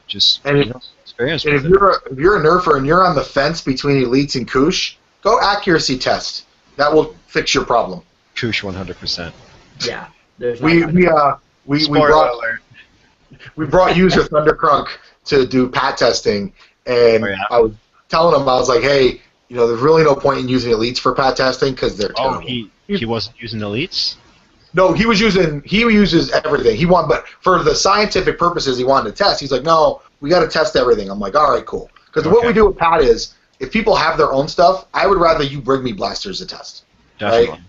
Just experience and with if you're a Nerfer and you're on the fence between elites and Koosh, go accuracy test. That will fix your problem. Koosh 100%. Yeah. There's We Spoiler alert. brought user Thundercrunk to do Pat testing, and I was telling him, I was like, hey, you know, there's really no point in using elites for Pat testing because they're terrible. He wasn't using elites? No, he uses everything. But for the scientific purposes he wanted to test, he's like, no, we got to test everything. I'm like, all right, cool. Because what we do with Pat is, if people have their own stuff, I would rather you bring me blasters to test. Definitely. Right?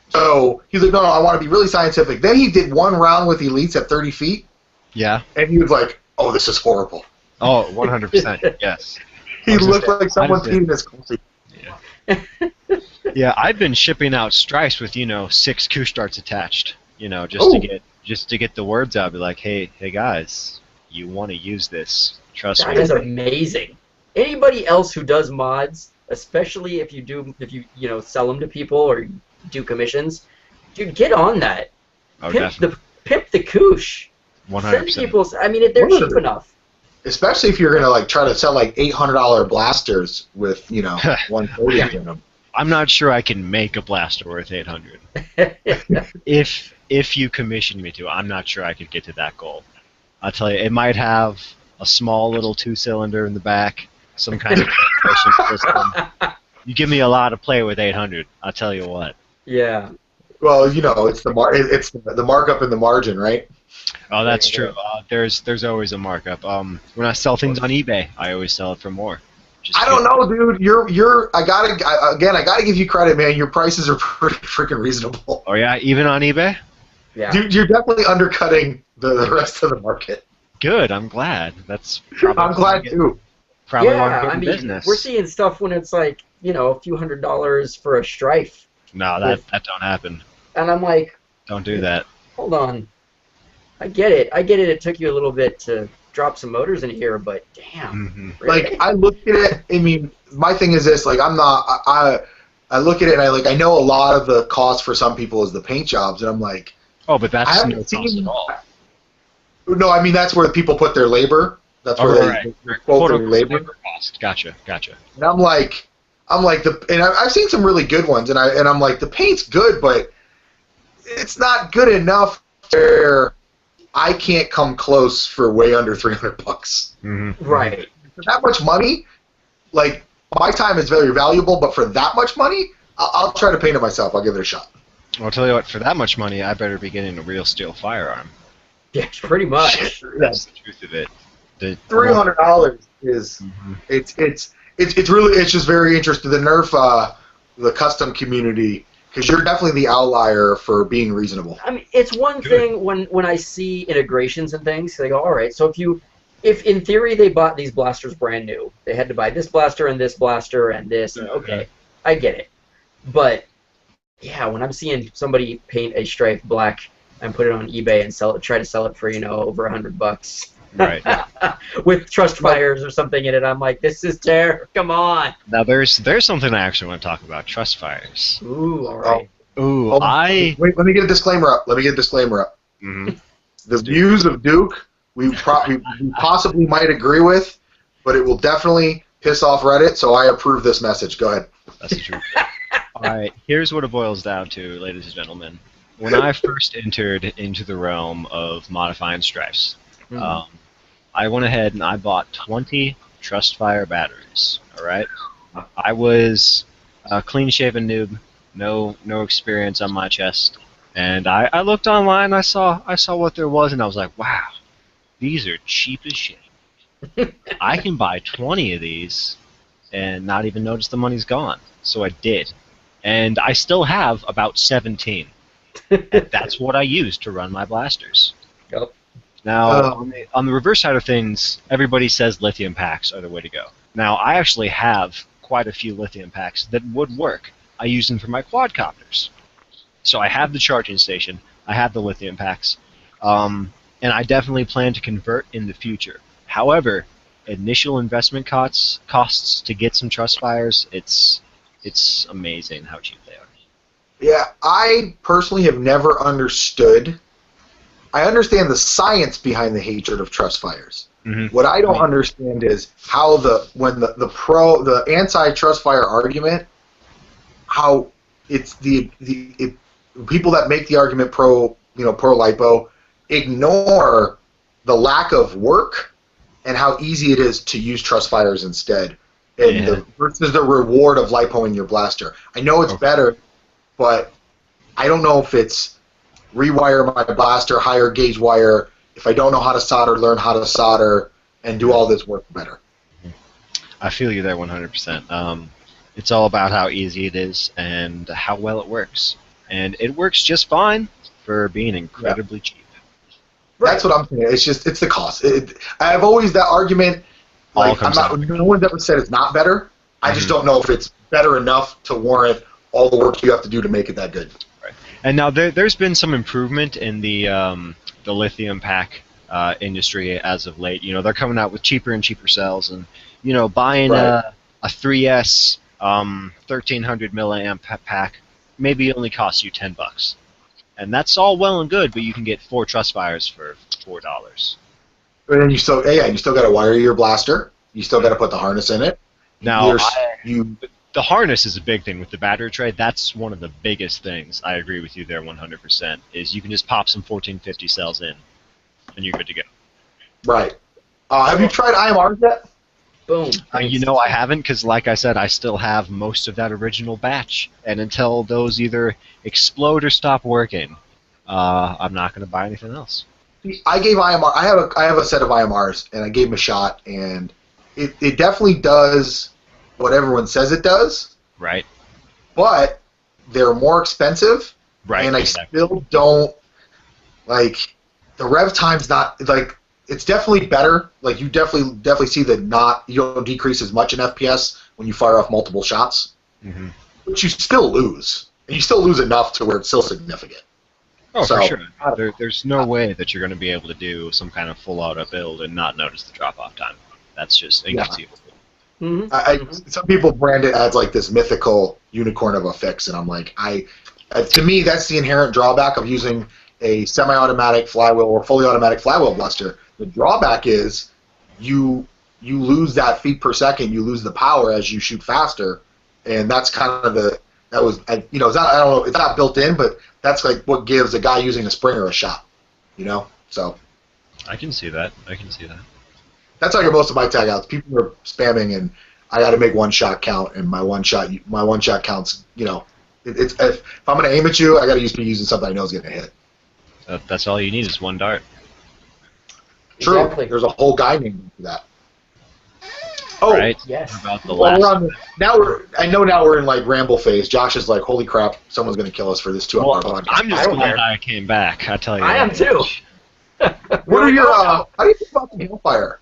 So he's like, no, I want to be really scientific. Then he did one round with elites at 30 feet. Yeah. And he was like, oh, this is horrible. Oh, 100%. Yes. He looked like someone peeing his coffee. Yeah. Yeah, I've been shipping out stripes with 6 Koosh darts attached. Just to get the words out. Be like, hey guys, you want to use this? Trust me. That is amazing. Anybody else who does mods, especially if you sell them to people or do commissions, dude, get on that. Oh, Pimp the Koosh. 100%. Send people. I mean, they're cheap enough. Especially if you're gonna try to sell $800 blasters with 130 in them. I'm not sure I can make a blaster worth 800. If you commission me to, I'm not sure I could get to that goal. I'll tell you, it might have a small little 2-cylinder in the back, some kind of transmission system. You give me a lot of play with 800, I'll tell you what. Yeah. Well, it's the markup in the margin, right? Oh, that's true. There's always a markup. When I sell things on eBay, I always sell it for more. I don't know, dude. I gotta give you credit, man. Your prices are pretty freaking reasonable. Oh yeah, even on eBay? Yeah. Dude, you're definitely undercutting the rest of the market. Good. I'm glad. I'm glad too. Probably Yeah, why I'm getting business. we're seeing stuff when it's like, a few $100s for a strife. No, that don't happen. And I'm like, Don't do that. hold on. I get it. It took you a little bit to drop some motors in here, but damn. Mm-hmm. Really? I look at it. I mean, my thing is this. I'm not. I look at it and I know a lot of the cost for some people is the paint jobs, and I'm like. Oh, but that's I no haven't cost seen. at all. No, I mean that's where people put their labor. That's where they quote their labor. Cost. Gotcha. And I'm like I've seen some really good ones, and I'm like, the paint's good, but it's not good enough where I can't come close for way under $300. Mm-hmm. Right. For that much money, my time is very valuable, but for that much money, I'll try to paint it myself. I'll give it a shot. Well, I'll tell you what. For that much money, I better be getting a real steel firearm. Yeah, pretty much. That's the truth of it. $300 is it's just very interesting. The Nerf the custom community, because you're definitely the outlier for being reasonable. I mean, it's one thing when I see integrations and things, they go, all right, so if in theory they bought these blasters brand new, they had to buy this blaster and this blaster and this, and okay, I get it. But yeah, when I'm seeing somebody paint a stripe black and put it on eBay and try to sell it for over $100, Right. with trust fires or something in it, I'm like, this is terrible. Come on. Now there's something I actually want to talk about. Trust fires. Ooh, all right. Ooh, Wait, let me get a disclaimer up. Mm-hmm. The views of Duke, we possibly might agree with, but it will definitely piss off Reddit, so I approve this message. Go ahead. That's the truth. All right, here's what it boils down to, ladies and gentlemen. When I first entered into the realm of modifying stripes, I went ahead and I bought 20 Trustfire batteries. All right, I was a clean-shaven noob. no experience on my chest. And I looked online, I saw what there was, and I was like, wow, these are cheap as shit. I can buy 20 of these and not even notice the money's gone. So I did. And I still have about 17. And that's what I use to run my blasters. Yep. Now, on the reverse side of things, everybody says lithium packs are the way to go. Now, I actually have quite a few lithium packs that would work. I use them for my quadcopters. So I have the charging station, I have the lithium packs, and I definitely plan to convert in the future. However, initial investment costs to get some trust fires, it's amazing how cheap they are. Yeah, I personally have never understood. I understand the science behind the hatred of trust fires. Mm-hmm. What I don't understand is how the anti-trust fire argument, how it's the people that make the argument pro lipo ignore the lack of work and how easy it is to use trust fires instead, and versus the reward of lipoing your blaster. I know it's better, but I don't know if it's rewire my blaster, higher gauge wire. If I don't know how to solder, learn how to solder, and do all this work better. I feel you there 100%. It's all about how easy it is and how well it works. And it works just fine for being incredibly cheap. That's what I'm saying. It's the cost. I've always that argument. Like no one's ever said it's not better. I just don't know if it's better enough to warrant all the work you have to do to make it that good. Right. And now there's been some improvement in the lithium pack industry as of late. You know, they're coming out with cheaper and cheaper cells, and buying a 3S 1300 milliamp pack maybe only costs you $10. And that's all well and good, but you can get 4 truss fires for $4. And then you still got to wire your blaster. You still got to put the harness in it. Now, the harness is a big thing with the battery tray. That's one of the biggest things. I agree with you there 100%. Is you can just pop some 1450 cells in, and you're good to go. Right. Have you tried IMRs yet? Boom. I haven't, because like I said, I still have most of that original batch, and until those either explode or stop working, I'm not going to buy anything else. I gave IMR. I have a set of IMRs, and I gave them a shot, and it definitely does what everyone says it does. Right. But they're more expensive. Right. And I still don't like the rev time's not like. It's definitely better. Like you definitely see that you don't decrease as much in FPS when you fire off multiple shots. Mm-hmm. But you still lose, and you still lose enough to where it's still significant. Oh, for sure. There's no way that you're going to be able to do some kind of full-out build and not notice the drop-off time. That's just inconceivable. Mm-hmm. Some people brand it as like this mythical unicorn of a fix, and I'm like, to me, that's the inherent drawback of using a semi-automatic flywheel or fully automatic flywheel blaster. The drawback is you lose that feet per second, you lose the power as you shoot faster, and that's kind of it's not built in, but that's like what gives a guy using a Springer a shot, So I can see that. That's like most of my tag outs. People are spamming, and I got to make one shot count, and my one shot counts. It's if I'm going to aim at you, I got to be using something I know is going to hit. That's all you need is one dart. True. Exactly. There's a whole guy named for that. Oh, right. Yes. About the last. I know now we're in like ramble phase. Josh is like, "Holy crap! Someone's going to kill us for this 2-hour podcast." I'm just glad I came back. I tell you. I am too. What are your? How do you think about the Hailfire?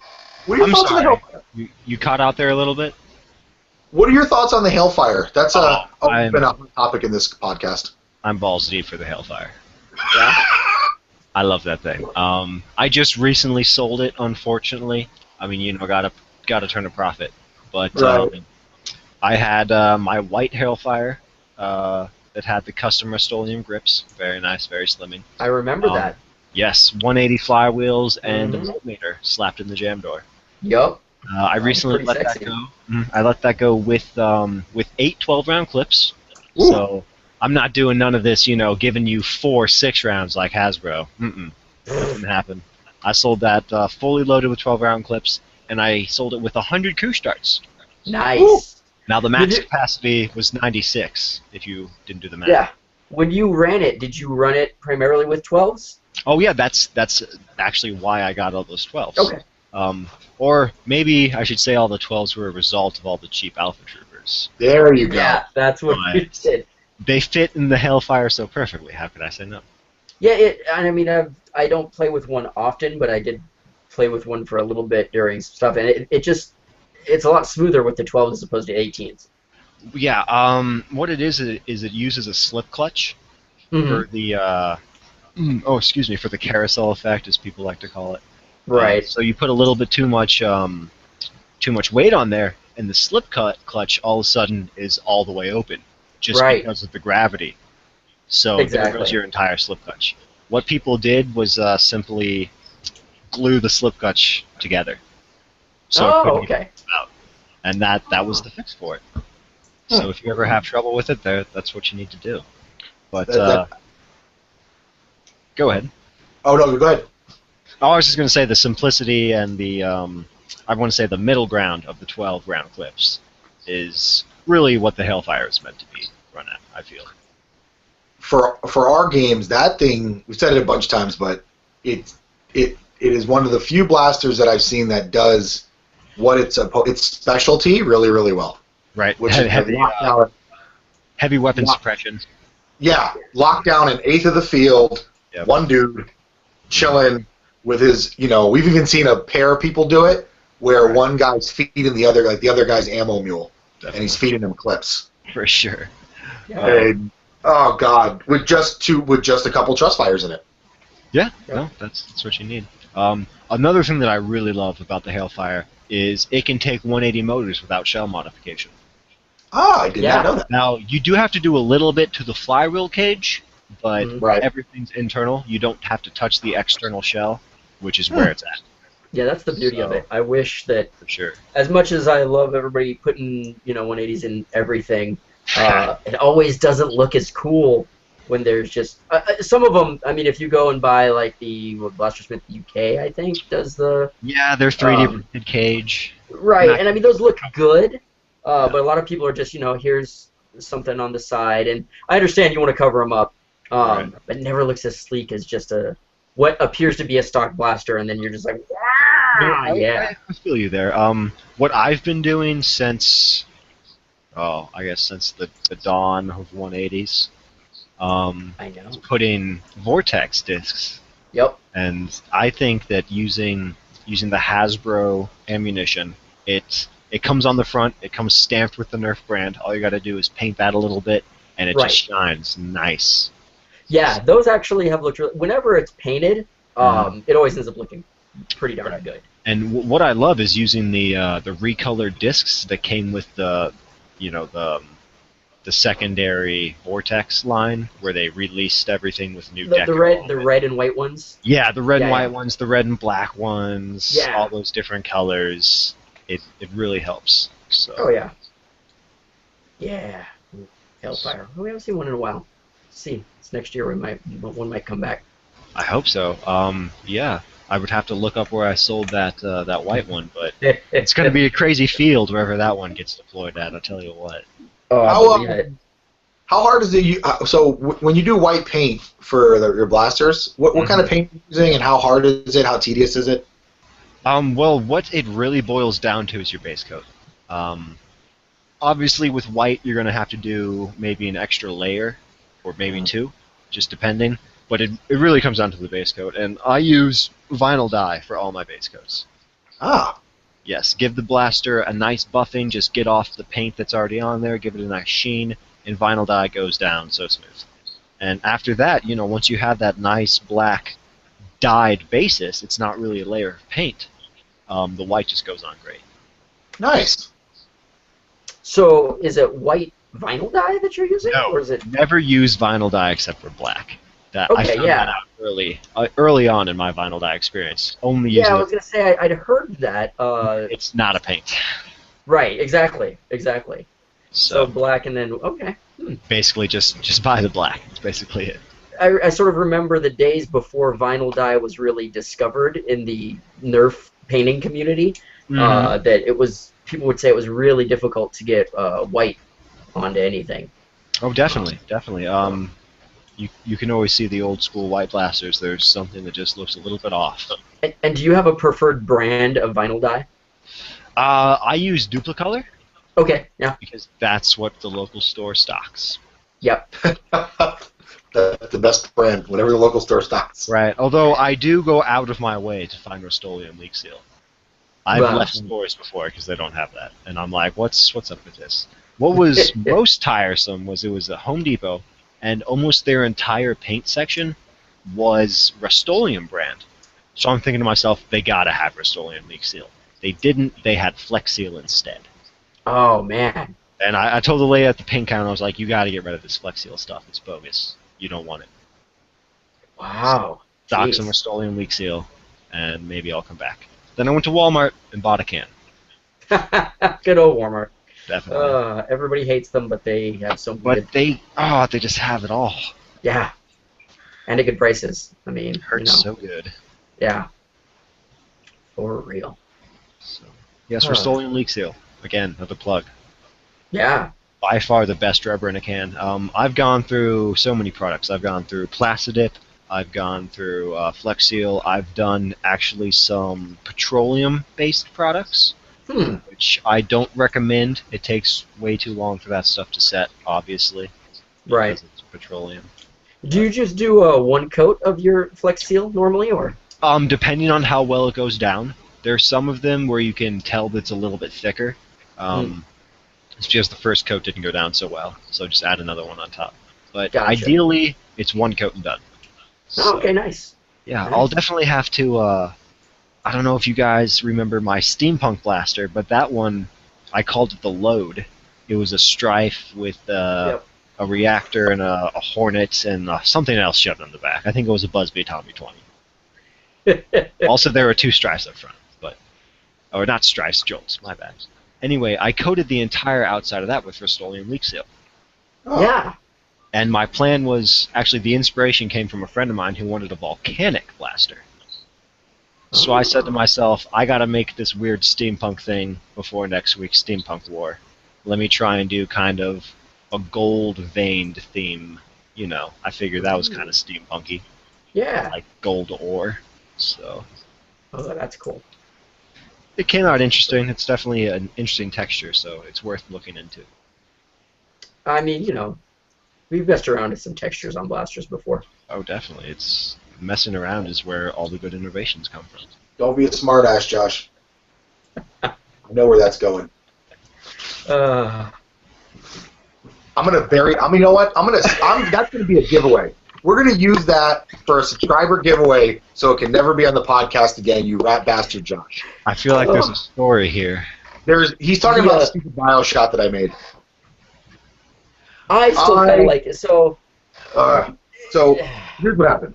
What are your thoughts on the Hailfire? You caught out there a little bit. What are your thoughts on the Hailfire? That's been a hot topic in this podcast. I'm balls deep for the Hailfire. Yeah. I love that thing. I just recently sold it, unfortunately. I mean, gotta turn a profit. But I had my white Hailfire that had the custom Rust-Oleum grips. Very nice, very slimming. I remember that. Yes, 180 flywheels and a voltmeter slapped in the jam door. Yup. I recently let that go. I let that go with 8 12-round clips. Ooh. So I'm not doing none of this, giving you 4 6-rounds like Hasbro. That didn't happen. I sold that fully loaded with 12-round clips, and I sold it with 100 Koosh darts. Nice. Now the max capacity was 96. If you didn't do the math. Yeah. When you ran it, did you run it primarily with 12s? Oh yeah, that's actually why I got all those 12s. Okay. Or maybe I should say all the 12s were a result of all the cheap Alpha Troopers. There you go. Yeah, that's what you did. They fit in the Hellfire so perfectly. How could I say no? Yeah, I mean, I don't play with one often, but I did play with one for a little bit during stuff, and it's a lot smoother with the 12s as opposed to 18s. Yeah. What it is it uses a slip clutch for the for the carousel effect, as people like to call it. Right. So you put a little bit too much weight on there, and the slip clutch all of a sudden is all the way open, just because of the gravity. So there goes your entire slip clutch. What people did was simply glue the slip clutch together. So it couldn't even come out. And that was the fix for it. So if you ever have trouble with it, that's what you need to do. But go ahead. Oh no, go ahead. I was just going to say the simplicity and the I want to say the middle ground of the 12 round clips is really what the Hellfire is meant to be run at, I feel. For our games, that thing, we've said it a bunch of times, but it is one of the few blasters that I've seen that does what its specialty really, really well. Right. Which heavy weapon suppression. Yeah, lockdown an eighth of the field, one dude chilling with his, we've even seen a pair of people do it where one guy's feeding the other, like the other guy's ammo mule, and he's feeding him clips. For sure. And, oh God, with just a couple trust fires in it. Yeah, no, that's what you need. Another thing that I really love about the Hellfire is it can take 180 motors without shell modification. Ah, I did not know that. Now, you do have to do a little bit to the flywheel cage, but everything's internal. You don't have to touch the external shell, which is where it's at. Yeah, that's the beauty of it. I wish that, for sure, as much as I love everybody putting 180s in everything, it always doesn't look as cool when there's just some of them. I mean, if you go and buy like the Blastersmith UK, I think does the their 3D printed cage. Right, and I mean those look good, but a lot of people are just here's something on the side, and I understand you want to cover them up, but it never looks as sleek as just what appears to be a stock blaster, and then you're just like, wow, I feel you there. What I've been doing since, I guess since the dawn of 180s, I know, putting vortex discs. Yep. And I think that using the Hasbro ammunition, it comes on the front, it comes stamped with the Nerf brand. All you got to do is paint that a little bit, and it just shines nice. Yeah, those actually have looked. Whenever it's painted, it always ends up looking pretty darn good. And what I love is using the recolored discs that came with the secondary Vortex line, where they released everything with new deck. The red and white ones. Yeah, the red and white ones, the red and black ones, all those different colors. It really helps. So. Oh yeah. Yeah, Hellfire. We haven't seen one in a while. Let's see, it's next year one might come back. I hope so. Yeah, I would have to look up where I sold that white one, but it's going to be a crazy field wherever that one gets deployed at. I'll tell you what. How hard is it? So when you do white paint for your blasters, what kind of paint are you using, and how hard is it? How tedious is it? Well, what it really boils down to is your base coat. Obviously, with white, you're going to have to do maybe an extra layer, or maybe two, just depending. But it really comes down to the base coat, and I use vinyl dye for all my base coats. Ah. Yes, give the blaster a nice buffing, just get off the paint that's already on there, give it a nice sheen, and vinyl dye goes down so smooth. And after that, once you have that nice black dyed basis, it's not really a layer of paint. The white just goes on great. Nice. So is it white vinyl dye that you're using? No, or is it... never use vinyl dye except for black. I found that out early on in my vinyl dye experience. Only using I was going to say, I'd heard that. It's not a paint. Right, exactly. So black and then, Basically, just buy the black. That's basically it. I sort of remember the days before vinyl dye was really discovered in the Nerf painting community, that it was people would say it was really difficult to get white onto anything. Oh, definitely, definitely. You can always see the old school white blasters. There's something that just looks a little bit off. And do you have a preferred brand of vinyl dye? I use Duplicolor Okay, yeah. because that's what the local store stocks. Yep. That's the best brand, whatever the local store stocks. Right. Although I do go out of my way to find Rust-Oleum leak seal. I've Wow. left stores before because they don't have that, and I'm like, what's up with this? What was most tiresome was it was at Home Depot, and almost their entire paint section was Rust-Oleum brand. So I'm thinking to myself, they gotta have Rust-Oleum leak seal. They didn't. They had Flex Seal instead. Oh, man. And I told the lady at the paint counter, I was like, you gotta get rid of this Flex Seal stuff. It's bogus. You don't want it. Wow. Stock Jeez. some Rust-Oleum leak seal, and maybe I'll come back. Then I went to Walmart and bought a can. Good old Walmart. Definitely. Everybody hates them, but they have so But good. they just have it all. Yeah. And at good prices. I mean, It hurts so good. Yeah. For real. So, yes, Rust-Oleum leak seal. Again, another plug. Yeah. By far the best rubber in a can. I've gone through so many products. I've gone through Plastidip. I've gone through Flex Seal. I've done actually some petroleum-based products, which I don't recommend. It takes way too long for that stuff to set, obviously. Right. Because it's petroleum. Do you just do one coat of your Flex Seal normally, or? Depending on how well it goes down. There's some of them where you can tell that it's a little bit thicker. It's just the first coat didn't go down so well, so just add another one on top. But Gotcha. ideally, it's one coat and done. Oh, okay, nice. Yeah, Nice. I'll definitely have to. I don't know if you guys remember my steampunk blaster, but that one, I called it the Load. It was a Strife with a reactor and a Hornet and something else shoved on the back. I think it was a Buzzbee Tommy 20. Also, there were two Strifes up front, or not Strifes, Jolts. My bad. Anyway, I coated the entire outside of that with Rust-Oleum leak seal. Oh. Yeah. And my plan was, actually the inspiration came from a friend of mine who wanted a volcanic blaster. So I said to myself, I gotta make this weird steampunk thing before next week's Steampunk War. Let me try and do kind of a gold-veined theme. You know, I figured that was kind of steampunky. Yeah. Like gold ore. So Oh, that's cool. it came out interesting. It's definitely an interesting texture, so it's worth looking into. I mean, you know, we've messed around with some textures on blasters before. Oh, definitely. It's messing around is where all the good innovations come from. Don't be a smartass, Josh. I know where that's going. Uh, I'm gonna bury. You know what? That's gonna be a giveaway. We're gonna use that for a subscriber giveaway, so it can never be on the podcast again. You rat bastard, Josh. I feel like there's a story here. He's talking about the stupid bio shot that I made. I still kind of like it. So Here's what happened.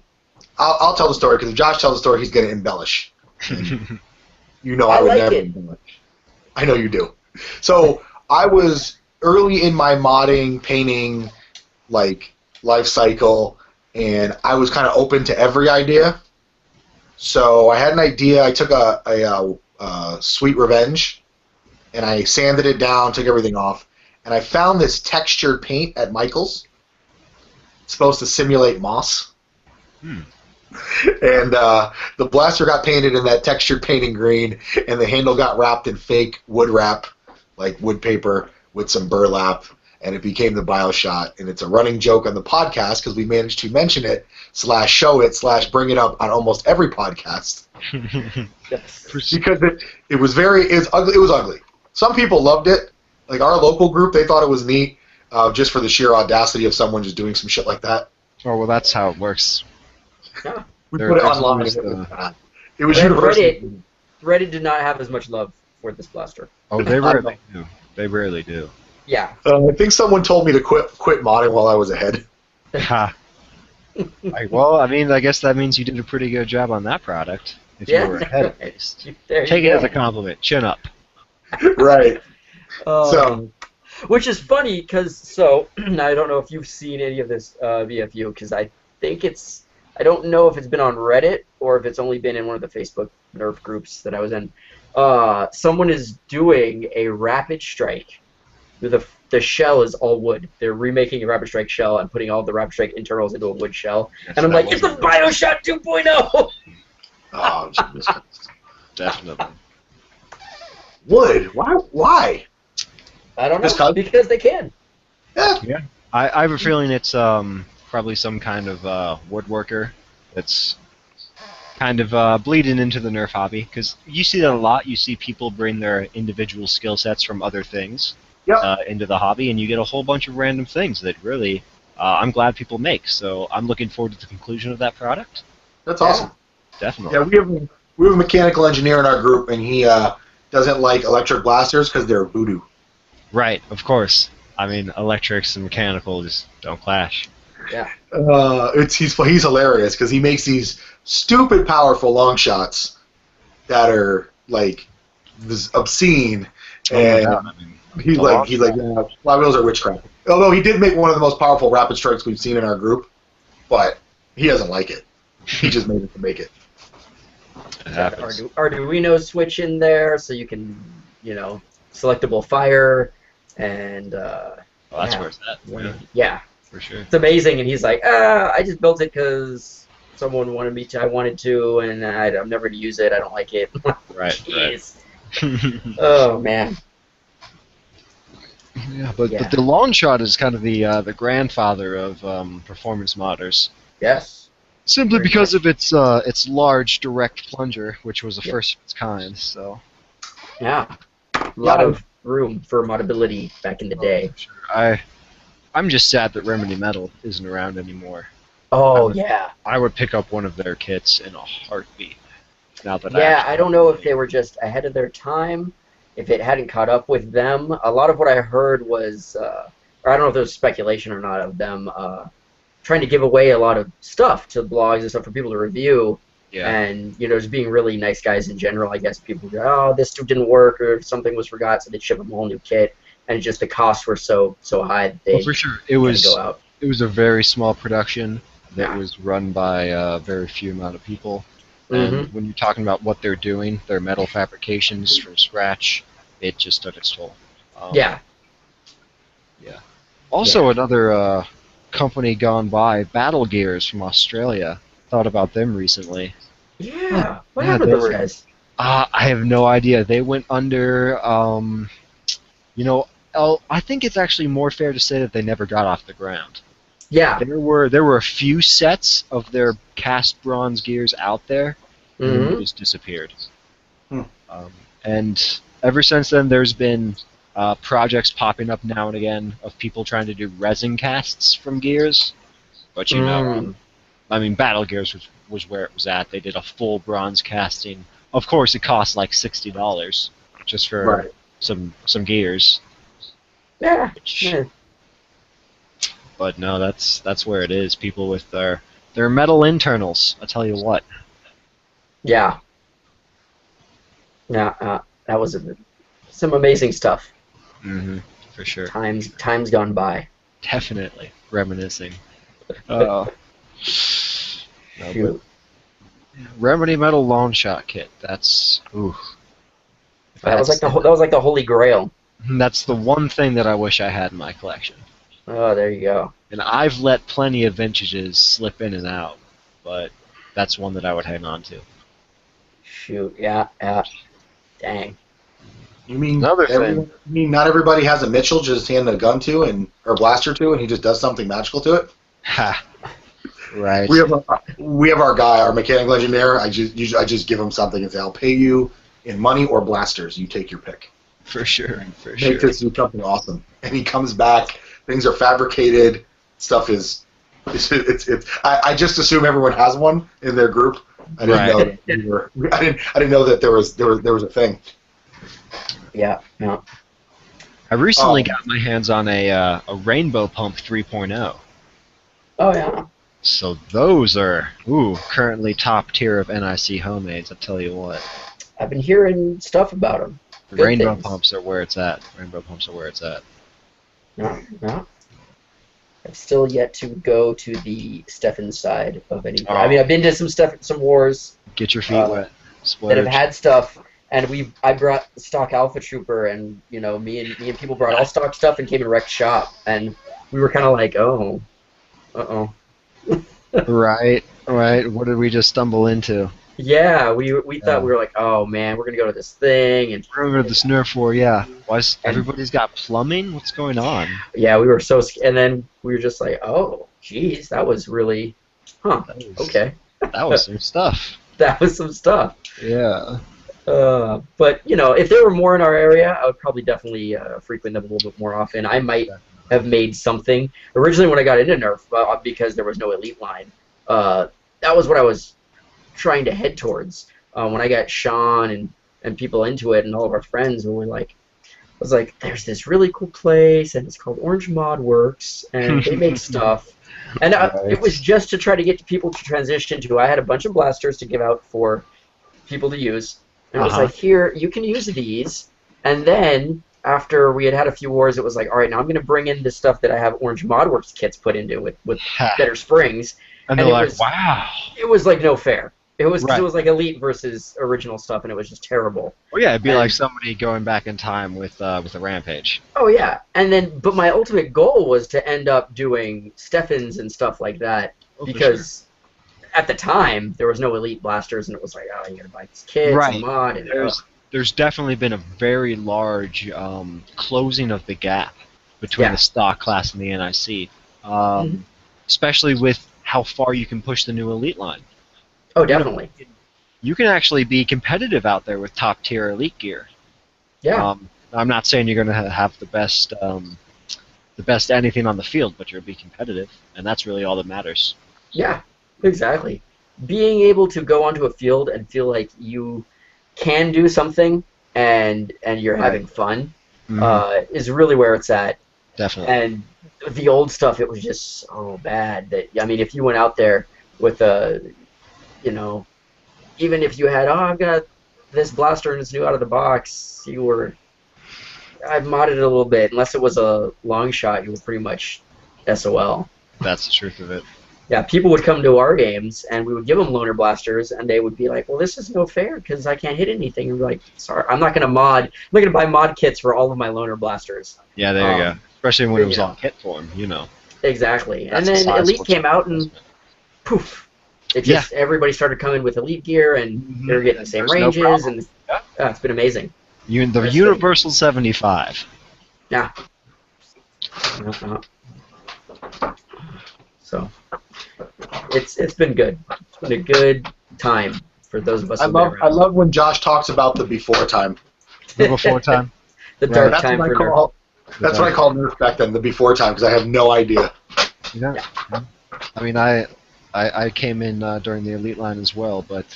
I'll tell the story because if Josh tells the story, he's gonna embellish. You know, I would like never it. embellish. I know you do. So I was early in my modding, painting, like life cycle, and I was kind of open to every idea. So I had an idea. I took a Sweet Revenge, and I sanded it down, took everything off, and I found this textured paint at Michael's. It's supposed to simulate moss. And the blaster got painted in that textured painting green, and the handle got wrapped in fake wood wrap, like wood paper, with some burlap, and it became the BioShot. And it's a running joke on the podcast because we managed to mention it, /show it, /bring it up on almost every podcast. Because it was ugly. It was ugly. Some people loved it. Like our local group, they thought it was neat, just for the sheer audacity of someone just doing some shit like that. Oh, well, that's how it works. yeah. We put it online. And it was bad. It was universal. Reddit did not have as much love for this blaster. Oh, they rarely do. They rarely do. Yeah. I think someone told me to quit modding while I was ahead. Ha. Well, I mean, I guess that means you did a pretty good job on that product. If you were ahead at least. Take it as a compliment. Chin up. Right. So, which is funny because I don't know if you've seen any of this B.F.U. because I think I don't know if it's been on Reddit or if it's only been in one of the Facebook Nerf groups that I was in. someone is doing a rapid strike. The shell is all wood. They're remaking a rapid strike shell and putting all the rapid strike internals into a wood shell. Yes, and I'm that like, it's was a BioShock 2.0. Oh, Jesus Christ. Definitely. Wood? Why? I don't Just know. 'cause? Because they can. Yeah. I have a feeling it's probably some kind of woodworker that's kind of bleeding into the Nerf hobby, because you see that a lot. You see people bring their individual skill sets from other things Yep. into the hobby, and you get a whole bunch of random things that really I'm glad people make. So I'm looking forward to the conclusion of that product. That's awesome. Definitely. Yeah, we have a mechanical engineer in our group, and he doesn't like electric blasters because they're voodoo. Right, of course. I mean, electrics and mechanical just don't clash. Yeah. He's hilarious because he makes these stupid powerful long shots that are like this obscene, and I mean, he's like flywheels are witchcraft. Although he did make one of the most powerful rapid strikes we've seen in our group, but he doesn't like it. He just made it to make it. it happens. Arduino switch in there so you can, selectable fire and Well, that's yeah. where it's at. Yeah, Yeah, for sure. it's amazing. And he's like, I just built it because someone wanted me to. I wanted to, and I'm never going to use it. I don't like it. Right. Jeez. Oh man. Yeah, but the long shot is kind of the grandfather of performance modders. Yes. Simply Very because much. of its large direct plunger, which was the first of its kind. So Yeah. A lot of room for modability back in the day. sure. I'm just sad that Remedy Metal isn't around anymore. Oh yeah. I would pick up one of their kits in a heartbeat. Now that I don't know if they were just ahead of their time, if it hadn't caught up with them. A lot of what I heard was, or I don't know if there was speculation or not, of them trying to give away a lot of stuff to blogs and stuff for people to review. Yeah. And, just being really nice guys in general. I guess people go, oh, this didn't work, or something was forgot, so they'd ship them a whole new kit. And just the costs were so high that they for sure. It was go out. It was a very small production that Yeah. was run by a very few amount of people. Mm-hmm. And when you're talking about what they're doing, their metal fabrications from scratch, it just took its toll. Yeah. Also, another company gone by, Battle Gears from Australia. Thought about them recently. Yeah. What Yeah, happened they to those were- guys? I have no idea. They went under. I think it's actually more fair to say that they never got off the ground. Yeah. There were a few sets of their cast bronze gears out there, and then Mm-hmm. they just disappeared. Hmm. And ever since then, there's been projects popping up now and again of people trying to do resin casts from gears. But I mean, Battle Gears was where it was at. They did a full bronze casting. Of course, it cost like $60 just for some gears. Yeah. Which- Yeah. But no, that's where it is. People with their metal internals. I tell you what. Yeah. Yeah. That was some amazing stuff. Mm-hmm. For sure. Times gone by. Definitely reminiscing. No, but Shoot. Remedy Metal Long Shot Kit. That's ooh. That was like the holy grail. That's the one thing that I wish I had in my collection. Oh, there you go. And I've let plenty of vintages slip in and out, but that's one that I would hang on to. Shoot. Yeah. Dang. You mean Another thing. you mean not everybody has a Mitchell just hand a gun to or blaster to, and he just does something magical to it? Ha. Right. We have our guy, our mechanical engineer. I just give him something and say, I'll pay you in money or blasters. You take your pick. For sure. Make this do something awesome. And he comes back. Things are fabricated. Stuff is. I just assume everyone has one in their group. I didn't know that we were. I didn't know that there was a thing. Yeah. I recently got my hands on a Rainbow Pump 3.0. Oh yeah. So those are currently top tier of NIC homemades. I tell you what. I've been hearing stuff about them. The Good Rainbow things. Pumps are where it's at. Rainbow Pumps are where it's at. No. I've still yet to go to the Stefan side of anything. Oh. I mean, I've been to some wars Get your feet wet. that have had stuff, and I brought stock Alpha Trooper, and me and people brought all stock stuff and came and wrecked shop, and we were kind of like, oh, uh-oh. Right, right. What did we just stumble into? Yeah, we thought we were like, oh man, we're gonna go to this thing, and We're over this Nerf war, yeah. Everybody's got plumbing? What's going on? yeah, we were so and then we were just like, oh, geez, that was really, okay, That was some stuff. that was some stuff. Yeah. But if there were more in our area, I would probably definitely frequent them a little bit more often. I might have made something originally when I got into Nerf because there was no elite line. That was what I was trying to head towards when I got Sean and people into it, and all of our friends were like, I was like, there's this really cool place, and it's called Orange Mod Works, and they make stuff. And it was just to try to get people to transition to. I had a bunch of blasters to give out for people to use, and it was like, here, you can use these. And then after we had a few wars, it was like, all right, now I'm going to bring in the stuff that I have Orange Mod Works kits put into with better springs. And they're like, wow. It was like no fair. It was it was like Elite versus original stuff, and it was just terrible. Well, yeah, it'd be like somebody going back in time with a Rampage. Oh yeah, but my ultimate goal was to end up doing Steffens and stuff like that because at the time there was no Elite blasters, and it was like, oh, you gotta buy these kits and mod. And there's definitely been a very large closing of the gap between the stock class and the NIC, especially with how far you can push the new Elite line. Oh, definitely. You can actually be competitive out there with top tier Elite gear. Yeah. I'm not saying you're going to have the best anything on the field, but you'll be competitive, and that's really all that matters. Yeah, exactly. Being able to go onto a field and feel like you can do something and you're having fun is really where it's at. Definitely. And the old stuff, it was just so bad that, I mean, if you went out there with even if you had, I've got this blaster and it's new out of the box, I've modded it a little bit. Unless it was a long shot, you were pretty much SOL. That's the truth of it. Yeah, people would come to our games, and we would give them loaner blasters, and they would be like, well, this is no fair, because I can't hit anything. And we're like, sorry, I'm not going to buy mod kits for all of my loaner blasters. Yeah, there you go. Especially when it was on kit form, Exactly. And then Elite came out, and poof. It just everybody started coming with Elite gear, and they were getting the same ranges, and it's been amazing. The Universal 75. Yeah. So it's been good. It's been a good time for those of us. I love when Josh talks about the before time. The before time. The dark time for Nerf. That's what I called Nerf back then, the before time, because I have no idea. Yeah. I mean, I came in during the Elite line as well, but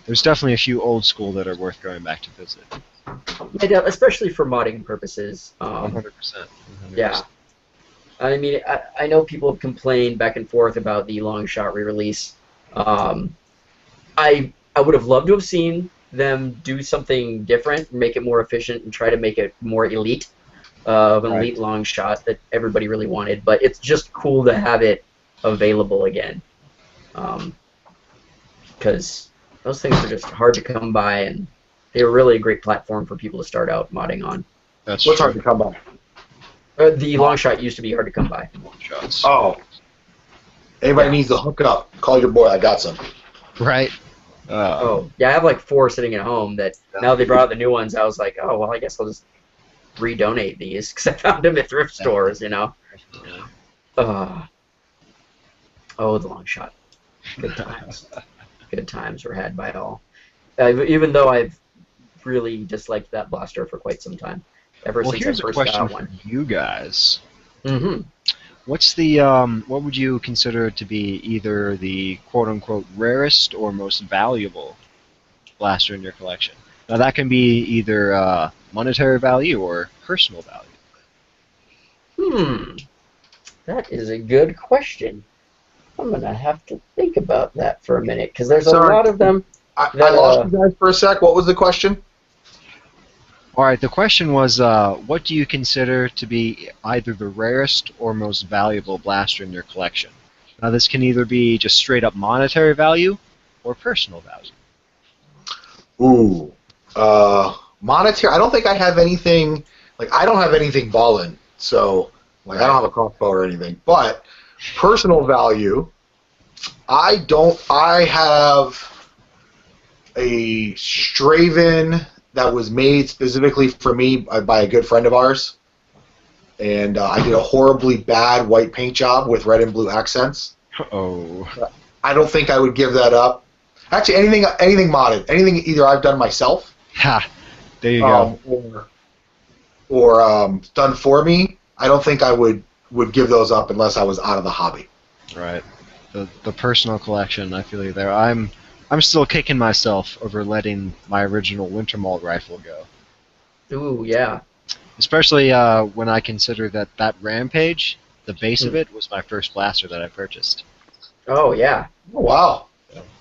there's definitely a few old school that are worth going back to visit. Yeah, especially for modding purposes. 100%. Yeah. I mean, I know people have complained back and forth about the long shot re-release. I would have loved to have seen them do something different, make it more efficient, and try to make it more elite of an elite long shot that everybody really wanted. But it's just cool to have it available again, because those things are just hard to come by, and they're really a great platform for people to start out modding on. What's hard to come by? The long shot used to be hard to come by. Shots. Oh. Anybody needs to hook up, call your boy, I got some. Right. Yeah, I have like 4 sitting at home that now they brought out the new ones. I was like, oh, well, I guess I'll just redonate these because I found them at thrift stores, Yeah. The long shot. Good times. Good times were had by all. Even though I've really disliked that blaster for quite some time. Ever since I first got one. For you guys. Mm-hmm. What's the what would you consider to be either the quote-unquote rarest or most valuable blaster in your collection? Now that can be either monetary value or personal value. That is a good question. I'm gonna have to think about that for a minute because there's a lot of them. I lost you guys for a sec. What was the question? All right, the question was, what do you consider to be either the rarest or most valuable blaster in your collection? Now, this can either be just straight up monetary value or personal value. Ooh. Monetary. I don't think I have anything. Like I don't have anything ballin', so like I don't have a crossbow or anything. But personal value, I don't. I have a Straven that was made specifically for me by a good friend of ours, and I did a horribly bad white paint job with red and blue accents. Oh. I don't think I would give that up. Actually, anything modded, anything either I've done myself, Ha! There you go. or done for me. I don't think I would give those up unless I was out of the hobby. Right. The personal collection, I feel you there. I'm still kicking myself over letting my original Wintermaul rifle go. Ooh, yeah. Especially when I consider that Rampage, the base of it, was my first blaster that I purchased. Oh, yeah. Oh, wow.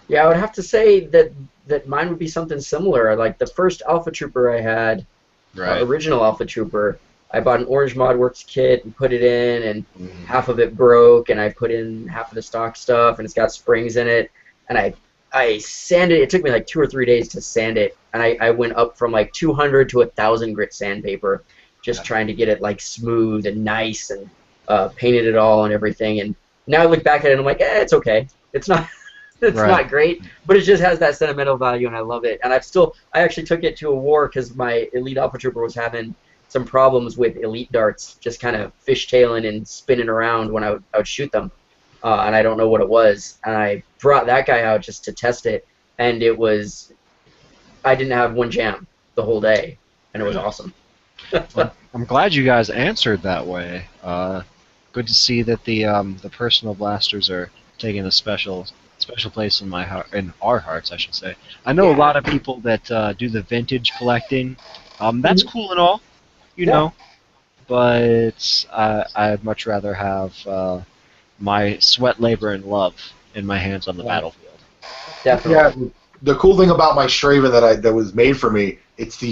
Yeah, I would have to say that mine would be something similar. Like the first Alpha Trooper I had, Right. original Alpha Trooper, I bought an Orange ModWorks kit and put it in, and half of it broke, and I put in half of the stock stuff, and it's got springs in it, and I sanded it. It took me like 2 or 3 days to sand it, and I went up from like 200 to 1,000 grit sandpaper, just trying to get it like smooth and nice, and painted it all and everything. And now I look back at it and I'm like, it's okay. It's not. It's not great, but it just has that sentimental value, and I love it. And I actually took it to a war because my Elite Alpha Trooper was having some problems with Elite darts, just kind of fishtailing and spinning around when I would shoot them, and I don't know what it was. And I brought that guy out just to test it, and I didn't have one jam the whole day, and it was awesome. Well, I'm glad you guys answered that way. Good to see that the personal blasters are taking a special place in in our hearts, I should say. I know a lot of people that do the vintage collecting. That's cool and all, you know, but I'd much rather have my sweat, labor, and love in my hands on the battlefield. Definitely. Yeah, the cool thing about my Straven that was made for me, it's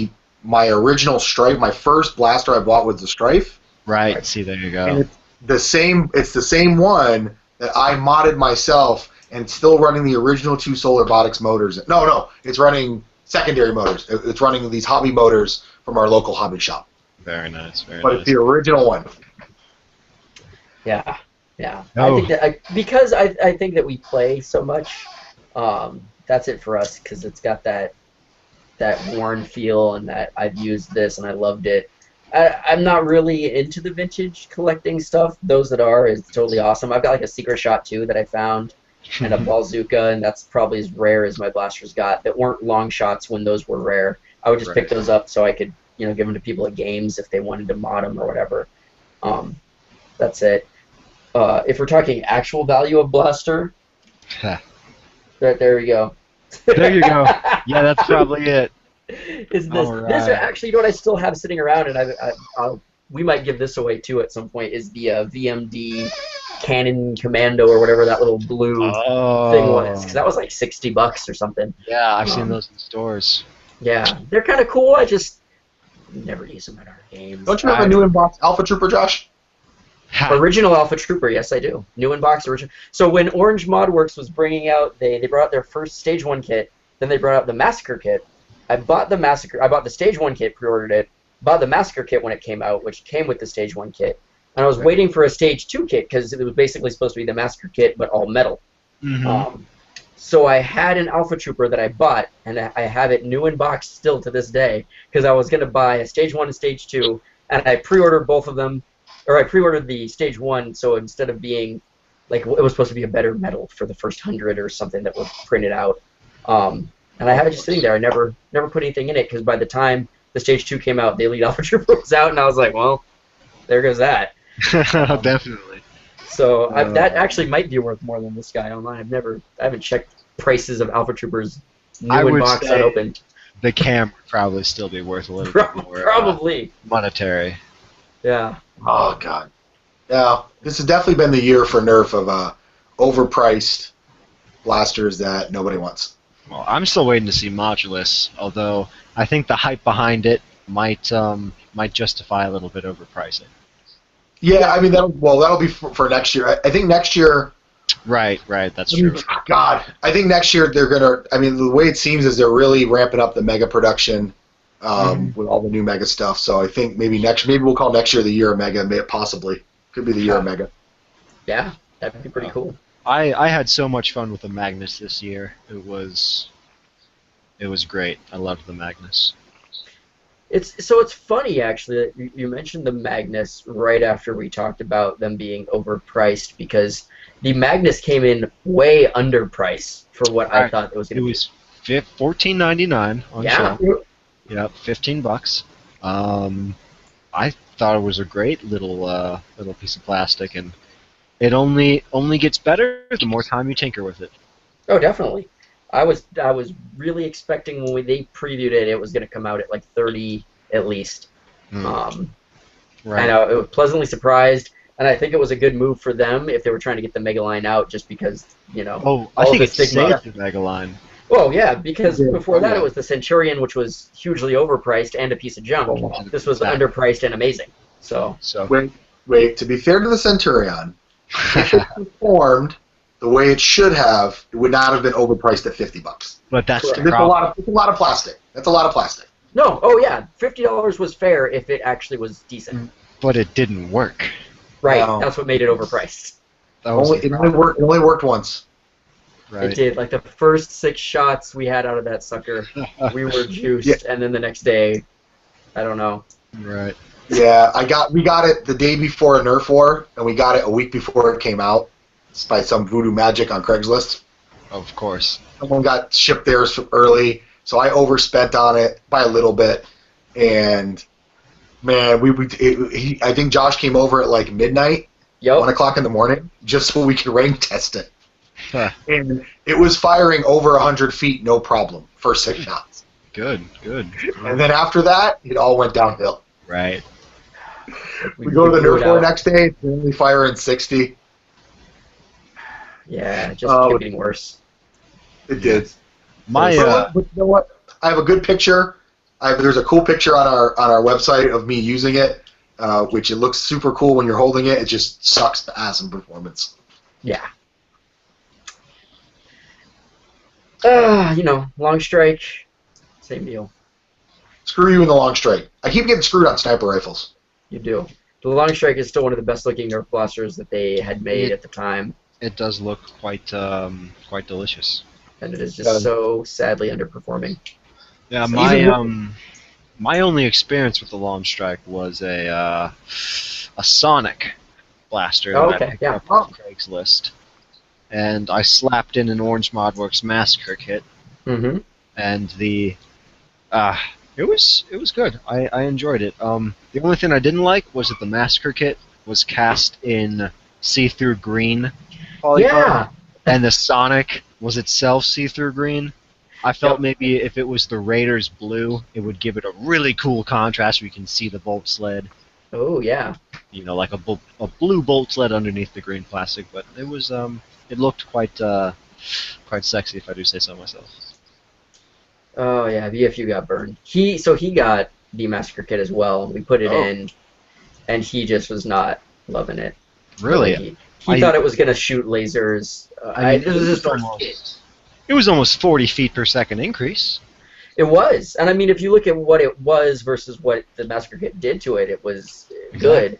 my original Strife. My first blaster I bought was the Strife. Right. See, there you go. And it's the same one that I modded myself, and it's still running the original 2 Solar Botics motors. No, it's running secondary motors. It's running these hobby motors from our local hobby shop. Very nice. But it's the original one. Yeah. Oh. I think that because I think that we play so much, that's it for us, because it's got that worn feel, and that I've used this and I loved it. I'm not really into the vintage collecting stuff. Those that are is totally awesome. I've got like a Secret Shot 2 that I found, and a bazooka, and that's probably as rare as my blasters got. That weren't long shots when those were rare. I would just pick those up so I could, give them to people at games if they wanted to mod them or whatever. That's it. If we're talking actual value of blaster, there you go. There you go. Yeah, that's probably it. Is this? Right. This actually, what I still have sitting around, and we might give this away too at some point. Is the VMD Cannon Commando or whatever that little blue thing was? Because that was like $60 or something. Yeah, I've seen those in stores. Yeah, they're kind of cool. I just never use them in our games. Don't you have a new in-box Alpha Trooper, Josh? Original Alpha Trooper, yes, I do. New in-box original. So when Orange ModWorks was bringing out, they brought out their first Stage 1 kit, then they brought out the Massacre kit. I bought the Stage 1 kit, pre-ordered it, bought the Massacre kit when it came out, which came with the Stage 1 kit, and I was waiting for a Stage 2 kit, because it was basically supposed to be the Massacre kit, but all metal. So I had an Alpha Trooper that I bought, and I have it new in box still to this day, because I was going to buy a Stage 1 and Stage 2, and I pre-ordered both of them, or I pre-ordered the Stage 1, so instead of being, like, it was supposed to be a better metal for the first 100 or something that was printed out. And I have it just sitting there. I never put anything in it, because by the time the Stage 2 came out, the Elite Alpha Trooper was out, and I was like, well, there goes that. Definitely. So that actually might be worth more than this guy online. I haven't checked prices of Alpha Troopers new in box unopened. The cam would probably still be worth a little bit more. Probably. Monetary. Yeah. Oh, God. Yeah, this has definitely been the year for Nerf of overpriced blasters that nobody wants. Well, I'm still waiting to see Modulus, although I think the hype behind it might justify a little bit overpricing. Yeah, I mean that'll be for next year. I think next year Right, that's I mean, true. God, I think next year they're gonna. I mean, the way it seems is they're really ramping up the mega production with all the new mega stuff. So I think maybe we'll call next year the year of mega. Possibly could be the year of mega. Yeah, that'd be pretty cool. I had so much fun with the Magnus this year. It was great. I loved the Magnus. It's funny actually that you mentioned the Magnus right after we talked about them being overpriced because the Magnus came in way underpriced for what I thought it was going to be. It was $14.99 on shelf. Yep, $15. I thought it was a great little piece of plastic, and it only gets better the more time you tinker with it. Oh, definitely. I was really expecting when they previewed it, it was going to come out at like 30 at least. Right. And I was pleasantly surprised, and I think it was a good move for them if they were trying to get the Mega Line out, just because I think it saved the Mega Line. Oh yeah, because before that it was the Centurion, which was hugely overpriced and a piece of junk. This was underpriced and amazing. So wait. To be fair to the Centurion, if it performed the way it should have, it would not have been overpriced at $50. But that's the problem. It's a lot of plastic. That's a lot of plastic. No, oh yeah, $50 was fair if it actually was decent. But it didn't work. Right, that's what made it overpriced. It only worked once. Right. It did. Like the first 6 shots we had out of that sucker, we were juiced, and then the next day, I don't know. Right. Yeah, we got it the day before a Nerf war, and we got it a week before it came out. It's by some voodoo magic on Craigslist. Of course. Someone got shipped theirs early, so I overspent on it by a little bit, and man, I think Josh came over at like midnight, 1 o'clock in the morning, just so we could rank test it. Huh. And it was firing over 100 feet, no problem, first 6 shots. Good. And then after that, it all went downhill. Right. We go to the Nerf war next day, it's only firing 60. Yeah, it just kept getting worse. It did. But you know what? I have a good picture. There's a cool picture on our website of me using it, which it looks super cool when you're holding it. It just sucks the ass in performance. Yeah. Long strike, same deal. Screw you in the long strike. I keep getting screwed on sniper rifles. You do. The long strike is still one of the best looking Nerf blasters that they had made at the time. It does look quite delicious. And it is just so sadly underperforming. Yeah, my only experience with the long strike was a Sonic blaster that I picked up on Craigslist. And I slapped in an Orange Modworks Massacre kit, and it was good. I enjoyed it. The only thing I didn't like was that the Massacre kit was cast in see-through green polycarbonate, and the Sonic was itself see-through green. I felt maybe if it was the Raiders blue, it would give it a really cool contrast where you can see the bolt sled. Oh yeah. Like a blue bolt sled underneath the green plastic, but it was it looked quite sexy, if I do say so myself. Oh yeah, B.F.U got burned. He got the Massacre kit as well. We put it in, and he just was not loving it. Really? He thought it was gonna shoot lasers. It was his first kit. It was almost 40 feet per second increase. It was, and I mean, if you look at what it was versus what the Massacre kit did to it, it was good.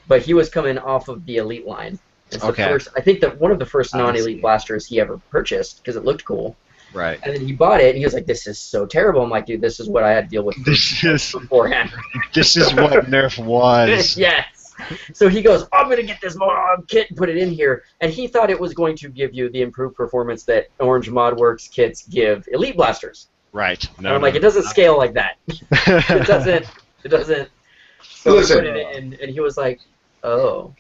But he was coming off of the Elite line. It's the first, I think that one of the first non-Elite blasters he ever purchased because it looked cool. Right. And then he bought it, and he was like, "This is so terrible." I'm like, "Dude, this is what I had to deal with beforehand." This is what Nerf was. Yes. So he goes, "I'm gonna get this kit and put it in here," and he thought it was going to give you the improved performance that Orange Modworks kits give Elite blasters. Right. No, and I'm like, it doesn't scale like that. It doesn't. It doesn't. So he put it in, and he was like, "Oh."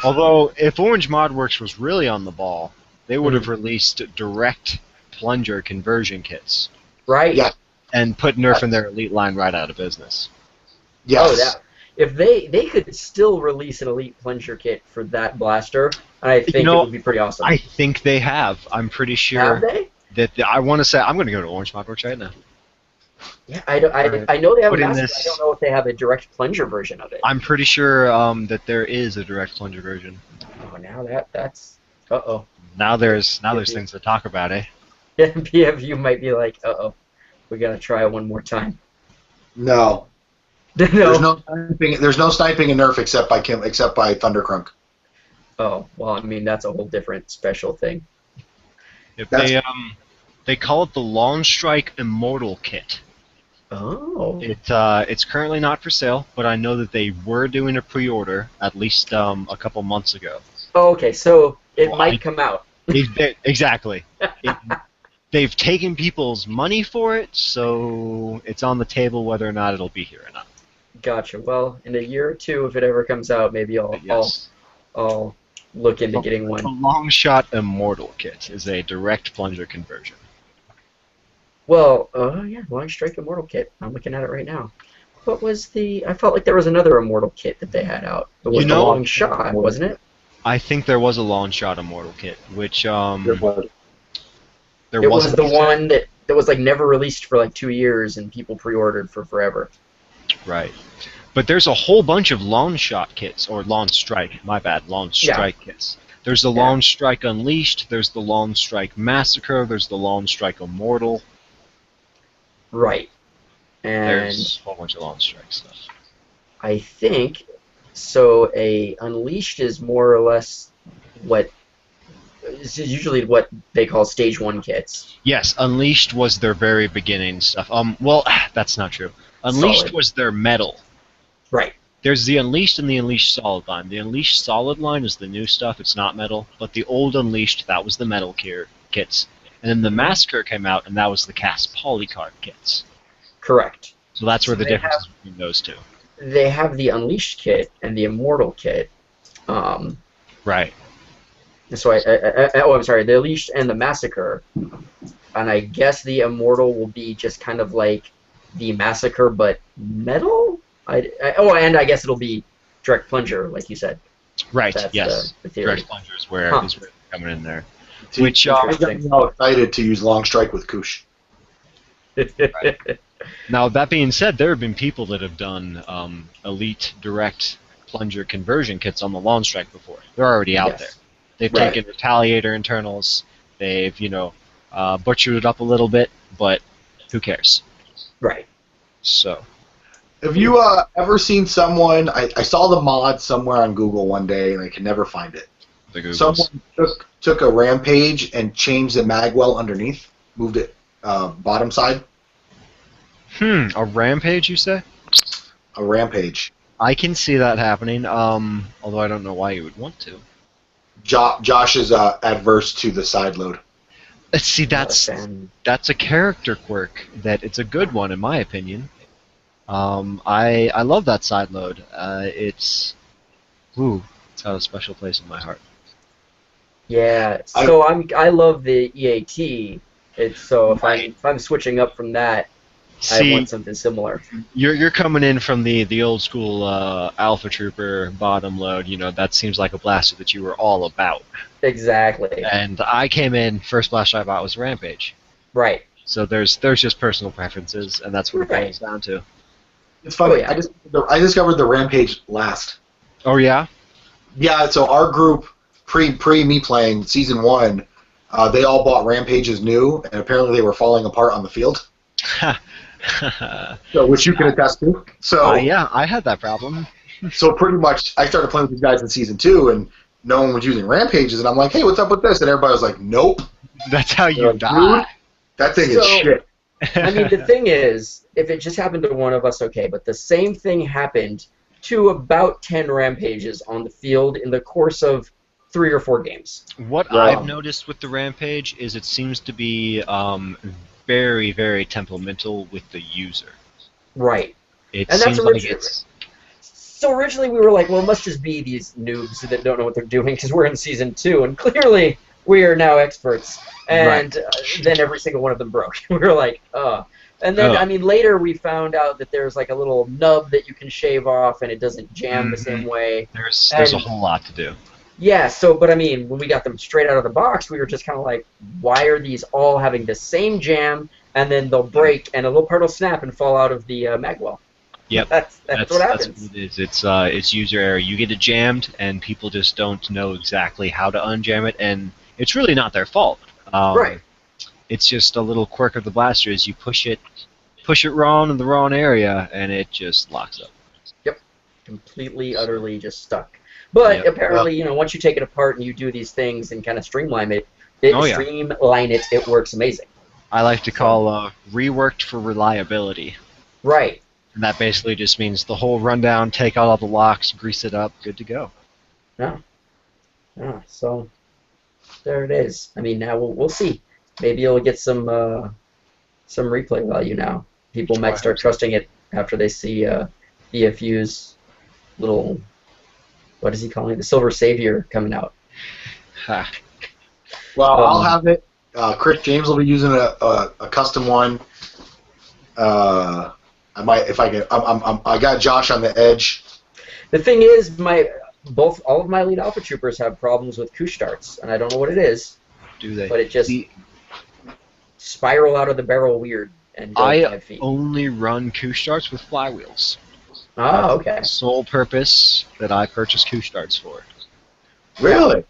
Although, if Orange Modworks was really on the ball, they would have released direct plunger conversion kits. Right. Yeah. And put Nerf in their Elite line right out of business. Yes. Oh, yeah. If they could still release an Elite plunger kit for that blaster, I think it would be pretty awesome. I think they have. I'm pretty sure. Have they? I want to say I'm going to go to Orange Modworks right now. Yeah, I know they have a master. I don't know if they have a direct plunger version of it. I'm pretty sure that there is a direct plunger version. Oh, now that's Uh-oh. Now there's things to talk about, eh? Yeah, B.F.U might be like, uh-oh, we gotta try it one more time. No. No. There's no sniping in Nerf except by Thundercrunk. Oh, well, I mean, that's a whole different special thing. If they call it the Lawn Strike Immortal Kit. Oh. It's currently not for sale, but I know that they were doing a pre-order at least a couple months ago. Oh, okay, so it might come out. Exactly. They've taken people's money for it, so it's on the table whether or not it'll be here or not. Gotcha. Well, in a year or two, if it ever comes out, maybe I'll look into getting one. The Long Shot Immortal Kit is a direct plunger conversion. Well, yeah, Long Strike Immortal Kit. I'm looking at it right now. What was the... I felt like there was another Immortal Kit that they had out. It was the Long Shot, wasn't it? I think there was a Long Shot Immortal Kit, which, It was the one that was, like, never released for, like, 2 years, and people pre-ordered for forever. Right. But there's a whole bunch of Lawn Shot kits, or Lawn Strike, my bad, Lawn Strike kits. There's the Lawn Strike Unleashed, there's the Lawn Strike Massacre, there's the Lawn Strike Immortal. Right. And there's a whole bunch of Lawn Strike stuff. I think, so a Unleashed is more or less what is usually what they call Stage 1 kits. Yes, Unleashed was their very beginning stuff. Well, that's not true. Unleashed was their metal. Right. There's the Unleashed and the Unleashed Solid line. The Unleashed Solid line is the new stuff. It's not metal. But the old Unleashed, that was the metal kits. And then the Massacre came out, and that was the cast polycard kits. Correct. So that's where the difference is between those two. They have the Unleashed kit and the Immortal kit. Right. So I'm sorry, the Unleashed and the Massacre. And I guess the Immortal will be just kind of like the Massacre, but metal? And I guess it'll be direct plunger, like you said. Right, That's yes. the theory. Direct plunger is where it's coming in there. Which I'm excited to use Long Strike with Koosh. Right. Now, that being said, there have been people that have done elite direct plunger conversion kits on the Lawn Strike before. They're already out there. They've taken Retaliator internals. They've, butchered it up a little bit, but who cares? Right. So. Have you ever seen someone? I saw the mod somewhere on Google one day, and I can never find it. Someone took a Rampage and changed the magwell underneath, moved it bottom side. A Rampage, you say? A Rampage. I can see that happening, although I don't know why you would want to. Josh is adverse to the side load. See, that's a character quirk. That it's a good one, in my opinion. I love that side load. It's got a special place in my heart. Yeah. So I love the EAT. If I'm switching up from that, I want something similar. You're coming in from the old school Alpha Trooper bottom load. That seems like a blaster that you were all about. Exactly. And I came in, first blaster I bought was Rampage. Right. So there's just personal preferences, and that's what it boils down to. It's funny. I discovered the Rampage last. Oh yeah. Yeah. So our group pre me playing season 1, they all bought Rampages new, and apparently they were falling apart on the field. So, which you can attest to. So yeah, I had that problem. So pretty much, I started playing with these guys in season 2, and no one was using Rampages, and I'm like, hey, what's up with this? And everybody was like, nope. That's how you die. Dude, that thing is shit. I mean, the thing is, if it just happened to one of us, okay, but the same thing happened to about 10 Rampages on the field in the course of 3 or 4 games. What I've noticed with the Rampage is it seems to be very, very temperamental with the user. Right. And that's originally. So originally we were like, well, it must just be these noobs that don't know what they're doing because we're in season 2, and clearly we are now experts. And then every single one of them broke. We were like, And then, I mean, later we found out that there's like a little nub that you can shave off, and it doesn't jam the same way. There's a whole lot to do. Yeah, but I mean, when we got them straight out of the box, we were just kind of like, why are these all having the same jam, and then they'll break, and a little part will snap and fall out of the magwell? Yep. That's what That's happens. what it is. It's user error. You get it jammed, and people just don't know exactly how to unjam it, and it's really not their fault. Right. It's just a little quirk of the blaster. Is you push it wrong in the wrong area, and it just locks up. Yep. Completely, utterly just stuck. But Yep. apparently, once you take it apart and you do these things and kind of streamline it, Oh, yeah. it works amazing. I like to call reworked for reliability. Right. And that basically just means the whole rundown, take out all the locks, grease it up, good to go. Yeah. So there it is. I mean, now we'll see. Maybe you'll get some replay value now. People might start trusting it after they see B.F.U's little, what is he calling it? The Silver Savior coming out. Ha. Well, I'll have it. Chris James will be using a custom one. I might, if I can. I got Josh on the edge. The thing is, all of my elite alpha troopers have problems with coup starts, and I don't know what it is. Do they? But it just spiral out of the barrel weird and go 5 feet. I only run coup starts with flywheels. Oh, okay. The sole purpose that I purchase coup starts for. Really?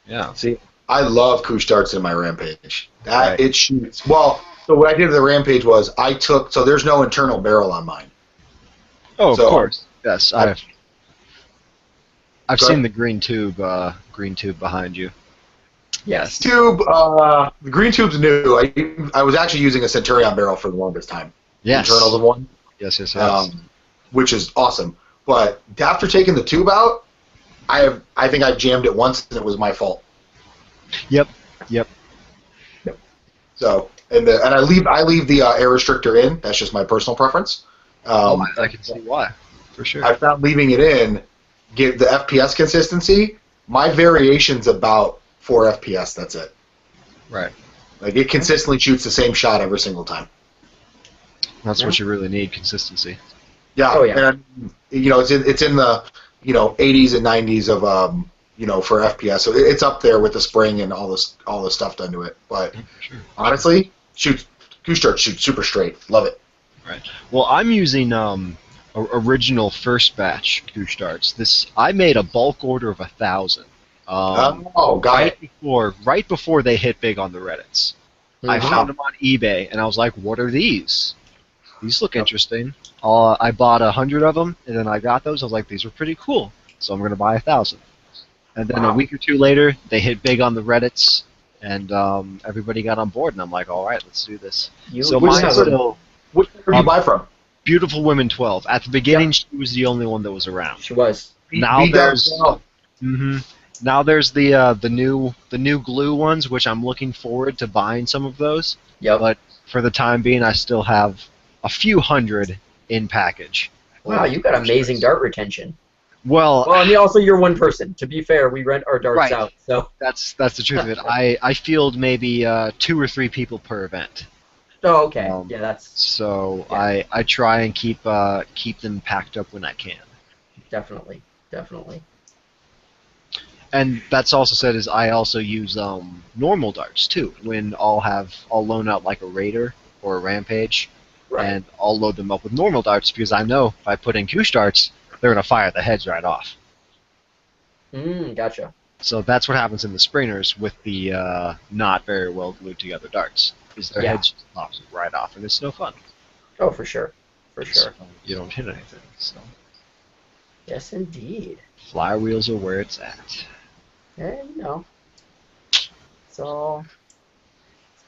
Yeah. See, I love coup starts in my Rampage. Right. It shoots. Well, so what I did with the Rampage was so there's no internal barrel on mine. Oh, So, of course. Yes, I've Go seen ahead. the green tube behind you. Yes. Tube, the green tube's new. I was actually using a Centurion barrel for the longest time. Yes. Internals of one. Yes. Which is awesome. But after taking the tube out, I think I jammed it once and it was my fault. Yep. So and I leave the air restrictor in. That's just my personal preference. I can see why, for sure. I found leaving it in give the FPS consistency. My variation's about 4 FPS. That's it. Right. Like it consistently shoots the same shot every single time. That's what you really need, consistency. Yeah. Oh, yeah. And it's in the 80s and 90s of for FPS. So it's up there with the spring and all the stuff done to it. But Sure. honestly, coup start shoots super straight. Love it. Right. Well, I'm using original first batch coup starts. I made a bulk order of 1,000. Got it. Right before they hit big on the Reddits. I found them on eBay, and I was like, "What are these? These look interesting." I bought 100 of them, and then I got those. I was like, "These are pretty cool," so I'm going to buy 1,000. And then a week or two later, they hit big on the Reddits, and everybody got on board, and I'm like, "All right, let's do this." So mine's still Which one did you buy from? Beautiful Women 12. At the beginning, she was the only one that was around. She was. Now there's now there's the new glue ones, which I'm looking forward to buying some of those. Yep. But for the time being, I still have a few hundred in package. Wow, you've got amazing dart retention. Well, I mean, also you're one person. To be fair, we rent our darts Right. out, so. that's the truth of it. I field maybe 2 or 3 people per event. Oh, okay. Yeah, that's So Yeah. I try and keep them packed up when I can. definitely. And that's also said is I also use normal darts too. When I'll loan out like a Raider or a Rampage, Right. and I'll load them up with normal darts because I know if I put in Q darts, they're gonna fire the heads right off. Gotcha. So that's what happens in the springers with the not very well glued together darts. Is their Yeah. heads just pops right off, and it's no fun. Oh, for sure. For sure. So you don't hit anything. So Yes, indeed. flywheels are where it's at. And, it's all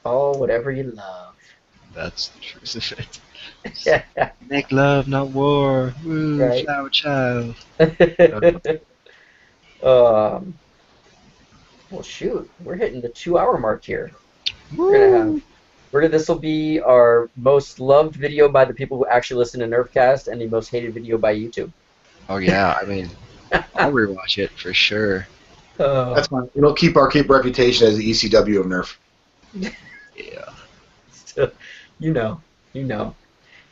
whatever you love. That's the truth of it. Yeah. Make love, not war. Woo, Right. flower child. Well, shoot, we're hitting the 2-hour mark here. This will be our most loved video by the people who actually listen to NerfCast, and the most hated video by YouTube. Oh yeah, I mean, I'll rewatch it for sure. That's fine. It'll keep our reputation as the ECW of Nerf. Yeah. So, you know.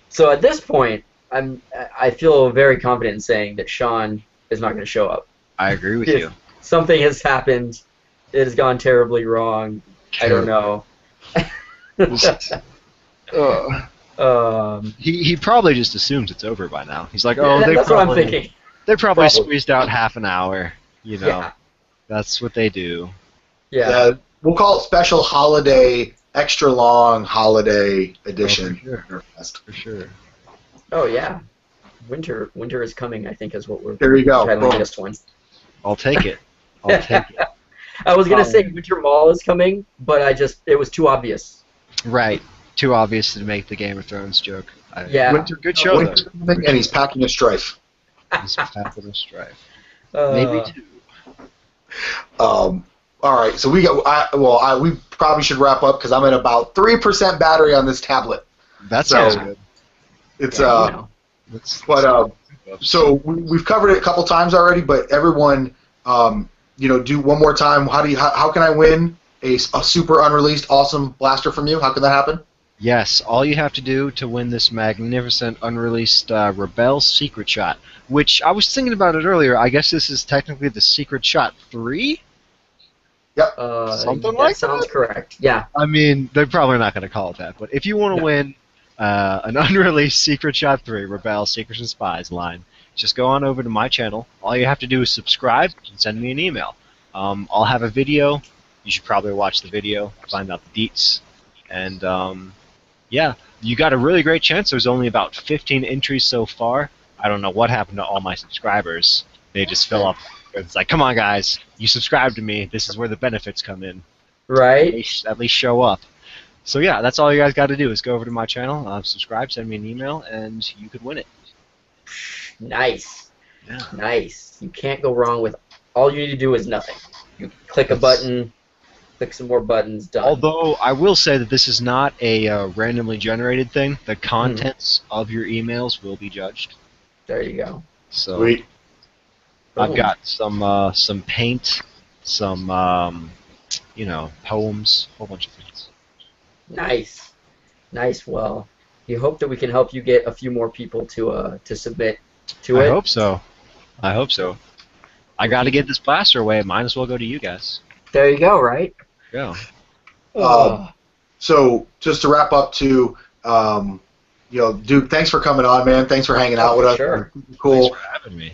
So at this point, I feel very confident in saying that Sean is not going to show up. I agree with you. Something has happened. It has gone terribly wrong. I don't know. He probably just assumes it's over by now. He's like, Yeah, oh, that's what I'm thinking. They probably Probably. squeezed out half an hour. You know, Yeah. that's what they do. Yeah. We'll call it special holiday, extra long holiday edition. Oh, for sure. NerfCast. For sure. Oh yeah. Winter is coming, I think, is what we're There you go. titling Boom. this one. I'll take it. I'll take it. I was gonna say Wintermaul is coming, but it was too obvious. Right. Too obvious to make the Game of Thrones joke. Yeah. Good show, though. And he's packing a strife. He's packing a strife. Uh, Maybe two. All right, so we probably should wrap up because I'm at about 3% battery on this tablet. That sounds Yeah. good. It's yeah, so we've covered it a couple times already, but everyone, do one more time. How can I win a super unreleased awesome blaster from you? How can that happen? Yes, all you have to do to win this magnificent unreleased Rebel Secret Shot, which I was thinking about it earlier. I guess this is technically the Secret Shot 3? Yep. Something that like sounds that? correct. Yeah. I mean, they're probably not going to call it that, but if you want to win an unreleased Secret Shot 3 Rebel Secrets and Spies line, just go on over to my channel. All you have to do is subscribe and send me an email. I'll have a video. You should probably watch the video, find out the deets, and yeah, you got a really great chance. There's only about 15 entries so far. I don't know what happened to all my subscribers. They just fill up. It's like, come on, guys, you subscribe to me. This is where the benefits come in. Right. At least show up. So yeah, that's all you guys got to do is go over to my channel, subscribe, send me an email, and you could win it. Nice. Yeah. Nice. You can't go wrong with. All you need to do is nothing. You click a button, click some more buttons, done. Although I will say that this is not a randomly generated thing. The contents of your emails will be judged. There you go. So Sweet. I've got some paint, some poems, a whole bunch of things. Nice. Nice. Well, you hope that we can help you get a few more people to submit to it. I hope so. I hope so. I got to get this blaster away. Might as well go to you guys. There you go. Right. Go. So just to wrap up, Duke, thanks for coming on, man. Thanks for hanging out with us. Sure. Cool. Thanks for having me.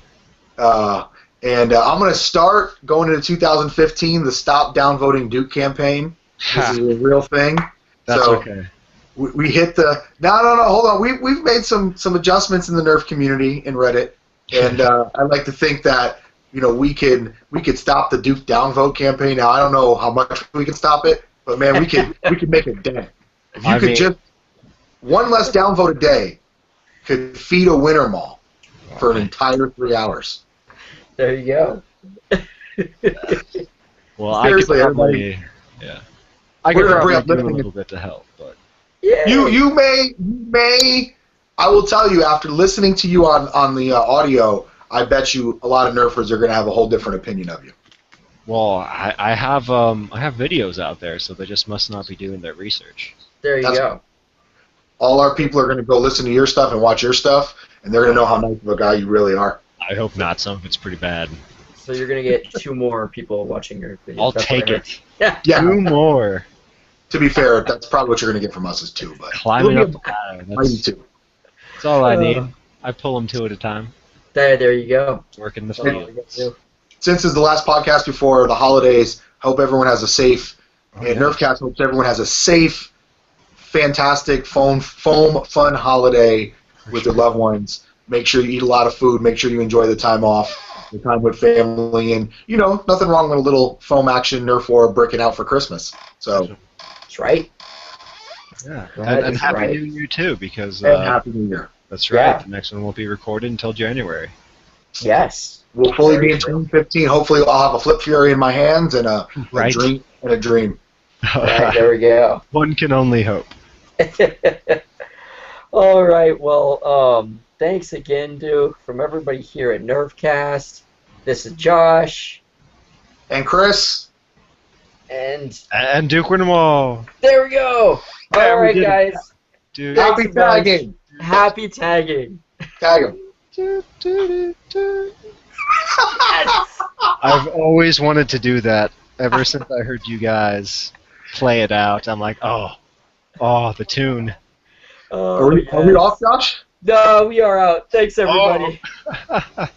And I'm going to start going into 2015 the Stop Downvoting Duke campaign. This is a real thing. That's so okay. We hit the no, hold on. We've made some adjustments in the Nerf community in Reddit, and I like to think that we could stop the Duke downvote campaign. Now I don't know how much we can stop it, but man, we could make it dent. If you could just one less downvote a day could feed a Wintermaul for an entire 3 hours. There you go. Well, Seriously, I could probably, I could probably do a little bit to help, but Yeah. You may. I will tell you after listening to you on the audio, I bet you a lot of Nerfers are going to have a whole different opinion of you. well, I have videos out there, so they just must not be doing their research. There you go. All our people are going to go listen to your stuff and watch your stuff, and they're going to know how nice of a guy you really are. I hope not. Some of it's pretty bad. So you're gonna get 2 more people watching your video. I'll take it. Yeah. Yeah. 2 more. To be fair, that's probably what you're going to get from us is 2, but Climbing We'll up be the ladder. maybe That's 2. all I need. I pull them 2 at a time. There you go. Work in the That's all we field. got to do. Since this is the last podcast before the holidays, I hope everyone has a safe, and NerfCast hopes everyone has a safe, fantastic, foam fun holiday with their loved ones. Make sure you eat a lot of food. Make sure you enjoy the time off, the time with family, and nothing wrong with a little foam action Nerf war bricking out for Christmas. So, That's right. Yeah. That And is Happy right. New Year, too, because and Happy New Year. that's right. Yeah. The next one won't be recorded until January. Yes. We'll fully be Very in true. 2015. Hopefully, I'll have a Flip Fury in my hands and a Right. dream and a dream. Right, there we go. One can only hope. All right. Well, thanks again, Duke, from everybody here at NerfCast. This is Josh, And Chris, and And Duke Wintermaul. there we go. Yeah, All we right, did it. guys. Dude. Thanks happy a bunch. tagging. Happy tagging. Tag him. I've always wanted to do that ever since I heard you guys play it out. I'm like, oh, the tune. Oh, Are we yes. off, Josh? No, we are out. Thanks, everybody. Oh.